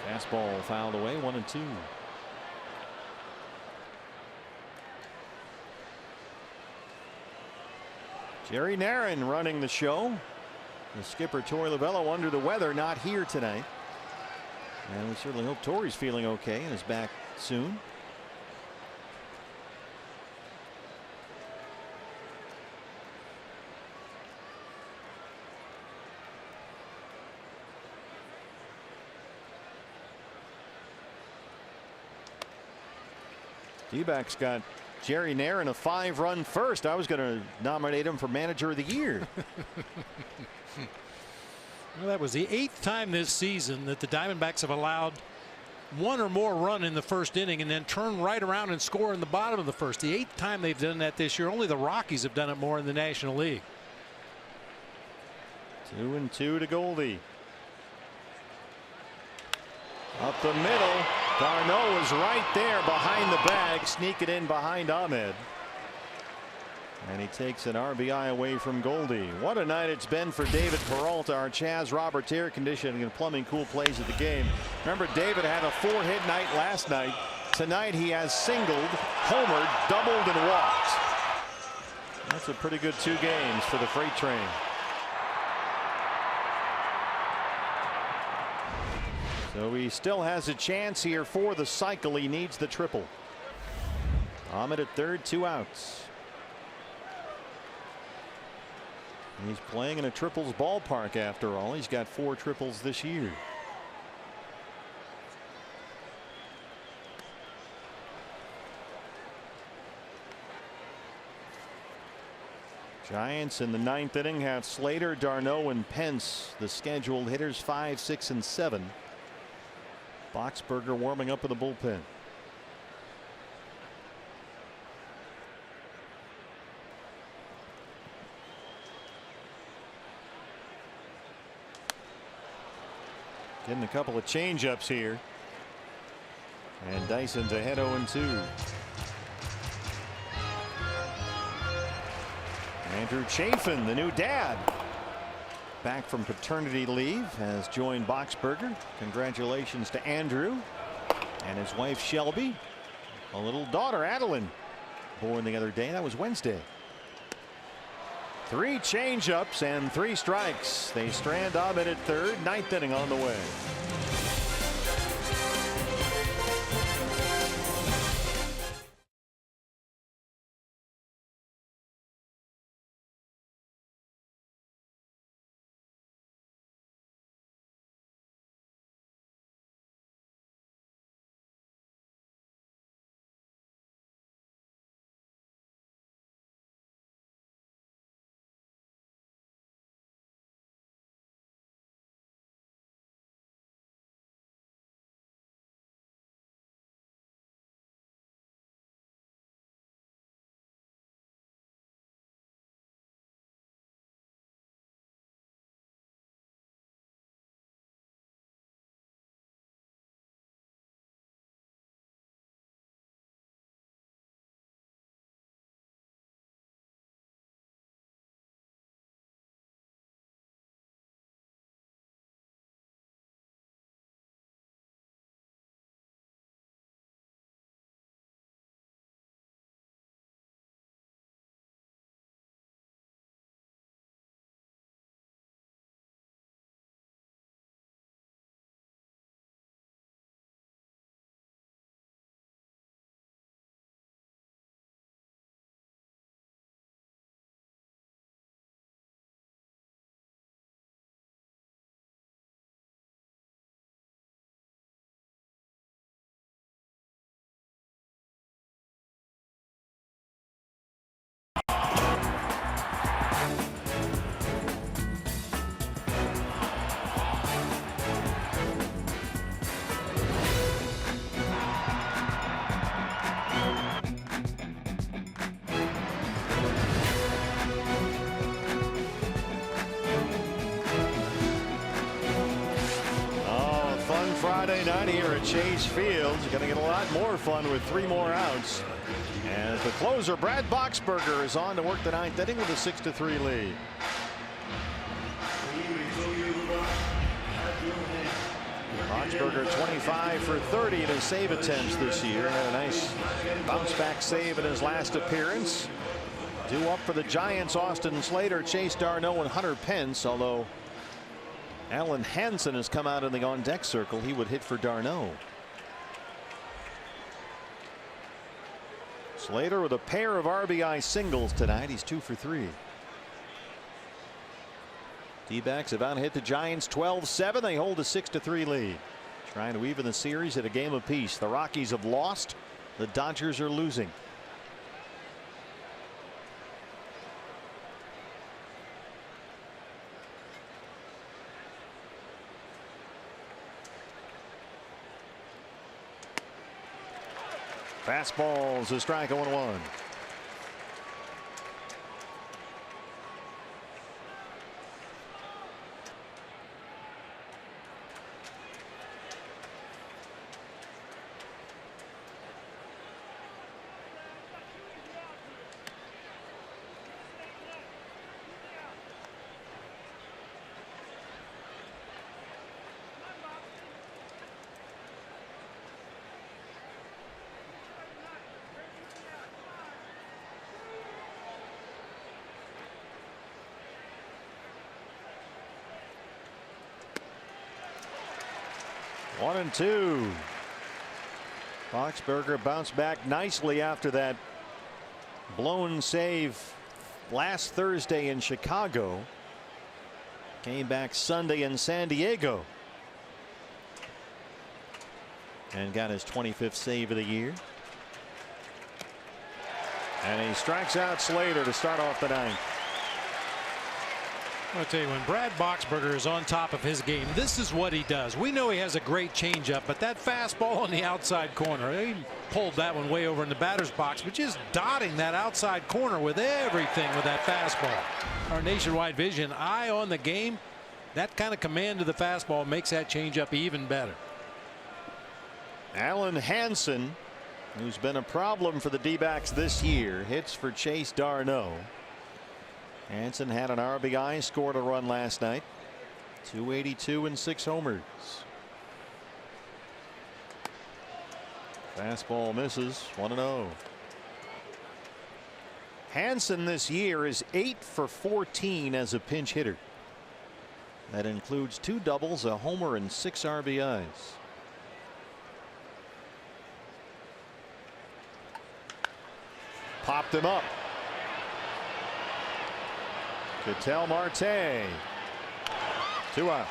[SPEAKER 2] Fastball fouled away, 1-2. Jerry Narron running the show. The skipper Torey Lovullo under the weather, not here tonight. And we certainly hope Torey's feeling okay and is back soon. D-backs got Jerry Narron a 5-run first. I was going to nominate him for manager of the year.
[SPEAKER 3] Well, that was the 8th time this season that the Diamondbacks have allowed 1 or more run in the first inning and then turn right around and score in the bottom of the first. The 8th time they've done that this year. Only the Rockies have done it more in the National League.
[SPEAKER 2] 2-2 to Goldie. Up the middle. Darno is right there behind the bag, sneak it in behind Ahmed. And he takes an RBI away from Goldie. What a night it's been for David Peralta, our Chaz Roberts air conditioning and plumbing cool plays of the game. Remember, David had a 4-hit night last night. Tonight he has singled, homered, doubled, and walked. That's a pretty good 2 games for the freight train. So he still has a chance here for the cycle. He needs the triple. Ahmed at third, 2 outs. He's playing in a triples ballpark after all. He's got 4 triples this year. Giants in the 9th inning have Slater, d'Arnaud, and Pence, the scheduled hitters 5, 6, and 7. Boxberger warming up in the bullpen. Getting a couple of changeups here. And Dyson's ahead 0-2. Andrew Chafin, the new dad, back from paternity leave, has joined Boxberger. Congratulations to Andrew and his wife Shelby. A little daughter, Adeline, born the other day. That was Wednesday. 3 changeups and 3 strikes. They strand Ahmed at third. 9th inning on the way. Friday night here at Chase Field. You're going to get a lot more fun with 3 more outs. And the closer, Brad Boxberger, is on to work the 9th inning with a 6-3 lead. Boxberger 25 for 30 in his save attempts this year. Had a nice bounce back save in his last appearance. Due up for the Giants, Austin Slater, Chase d'Arnaud, and Hunter Pence, although Alan Hansen has come out in the on-deck circle. He would hit for d'Arnaud. Slater with a pair of RBI singles tonight. He's 2 for 3. D-backs have out-hit the Giants 12-7. They hold a 6-3 lead. Trying to even the series at a game apiece. The Rockies have lost. The Dodgers are losing. Fastballs, a strike, 0-1. 1-2. Boxberger bounced back nicely after that blown save last Thursday in Chicago. Came back Sunday in San Diego and got his 25th save of the year. And he strikes out Slater to start off the ninth.
[SPEAKER 3] I'll tell you, when Brad Boxberger is on top of his game, this is what he does. We know he has a great changeup, but that fastball on the outside corner, he pulled that one way over in the batter's box, but just dotting that outside corner with everything with that fastball. Our nationwide vision, eye on the game, that kind of command of the fastball makes that changeup even better.
[SPEAKER 2] Alan Hansen, who's been a problem for the D-backs this year, hits for Chase Darno. Hansen had an RBI, scored a run last night. 282 and 6 homers. Fastball misses. 1-0. Hansen this year is 8 for 14 as a pinch hitter. That includes 2 doubles, a homer, and 6 RBIs. Popped him up. Ketel Marte. 2 outs.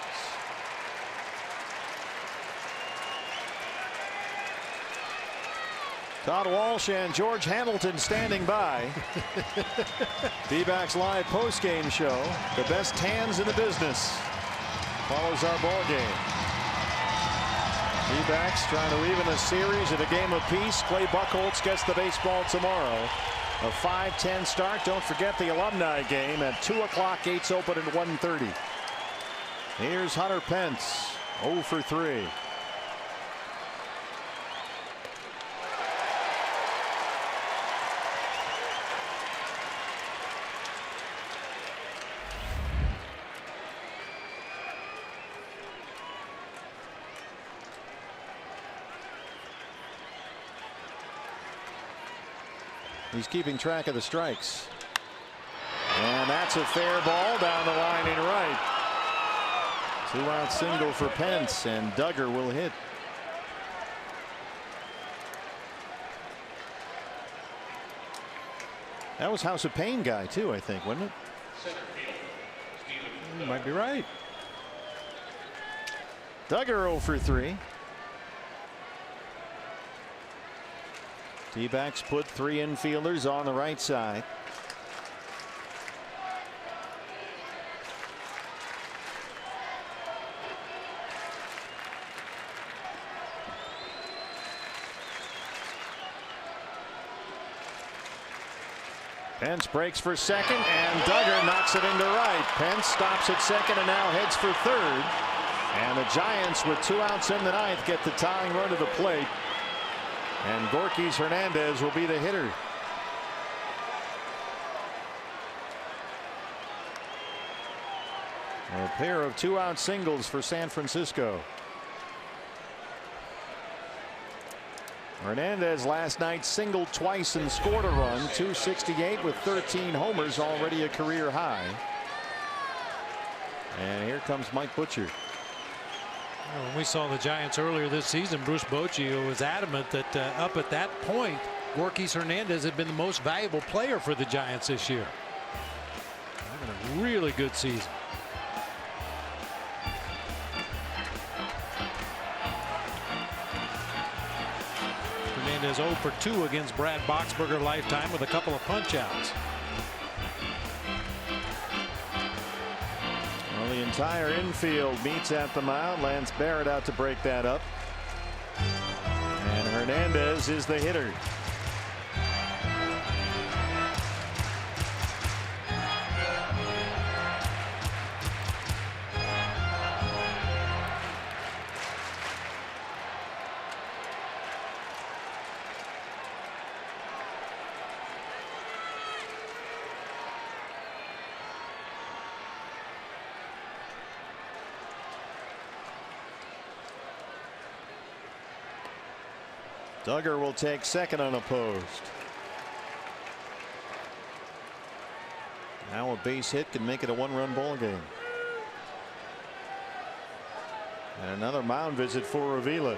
[SPEAKER 2] Todd Walsh and George Hamilton standing by. D-backs live post-game show. The best hands in the business. Follows our ball game. D-backs trying to even a series at a game apiece. Clay Buchholz gets the baseball tomorrow. A 5:10 start. Don't forget the alumni game at 2 o'clock. Gates open at 1:30. Here's Hunter Pence. 0 for 3. He's keeping track of the strikes. And that's a fair ball down the line in right. 2-out single for Pence, and Duggar will hit. That was House of Pain guy too, I think, wasn't it? You might be right. Duggar 0 for 3. D-backs put 3 infielders on the right side. Pence breaks for second, and Duggar knocks it into right. Pence stops at second and now heads for third. And the Giants, with 2 outs in the ninth, get the tying run to the plate. And Gorkys Hernandez will be the hitter. A pair of 2-out singles for San Francisco. Hernandez last night singled twice and scored a run. 268 with 13 homers, already a career high. And here comes Mike Butcher.
[SPEAKER 3] When we saw the Giants earlier this season, Bruce Bochy was adamant that up at that point, Gorkys Hernandez had been the most valuable player for the Giants this year. Having a really good season. Hernandez 0 for 2 against Brad Boxberger lifetime with a couple of punch outs.
[SPEAKER 2] The entire infield meets at the mound. Lance Barrett out to break that up. And Hernandez is the hitter. Duggar will take second unopposed. Now a base hit can make it a 1-run ball game. And another mound visit for Avila.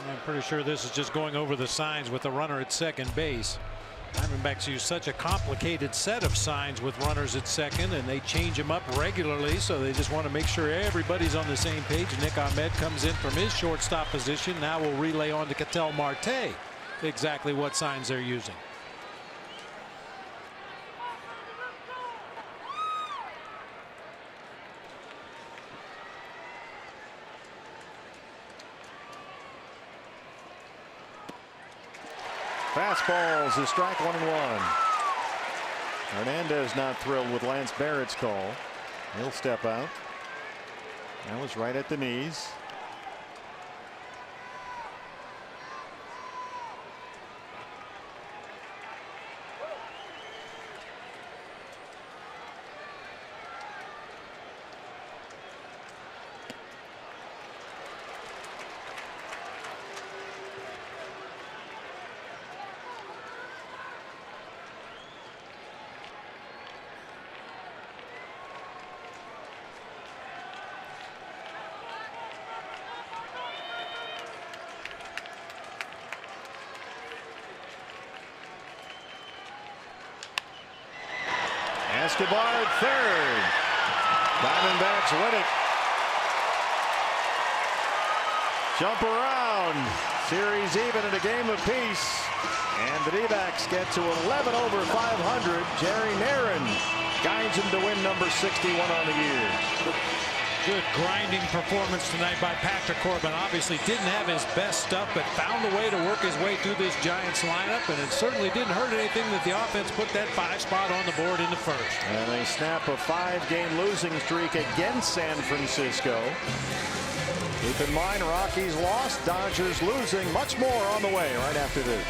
[SPEAKER 3] I'm pretty sure this is just going over the signs with the runner at second base. Diamondbacks use such a complicated set of signs with runners at second, and they change them up regularly, so they just want to make sure everybody's on the same page. Nick Ahmed comes in from his shortstop position. Now we'll relay on to Ketel Marte exactly what signs they're using.
[SPEAKER 2] Fastballs, a strike, 1-1. Hernandez not thrilled with Lance Barrett's call. He'll step out. That was right at the knees. Escobar at third. Diamondbacks win it. Jump around. Series even in a game apiece. And the D-backs get to 11 over 500. Jerry Narron guides him to win number 61 on the year.
[SPEAKER 3] Good grinding performance tonight by Patrick Corbin. Obviously didn't have his best stuff, but found a way to work his way through this Giants lineup, and it certainly didn't hurt anything that the offense put that 5 spot on the board in the first.
[SPEAKER 2] And they snap a 5-game losing streak against San Francisco. Keep in mind, Rockies lost, Dodgers losing. Much more on the way right after this.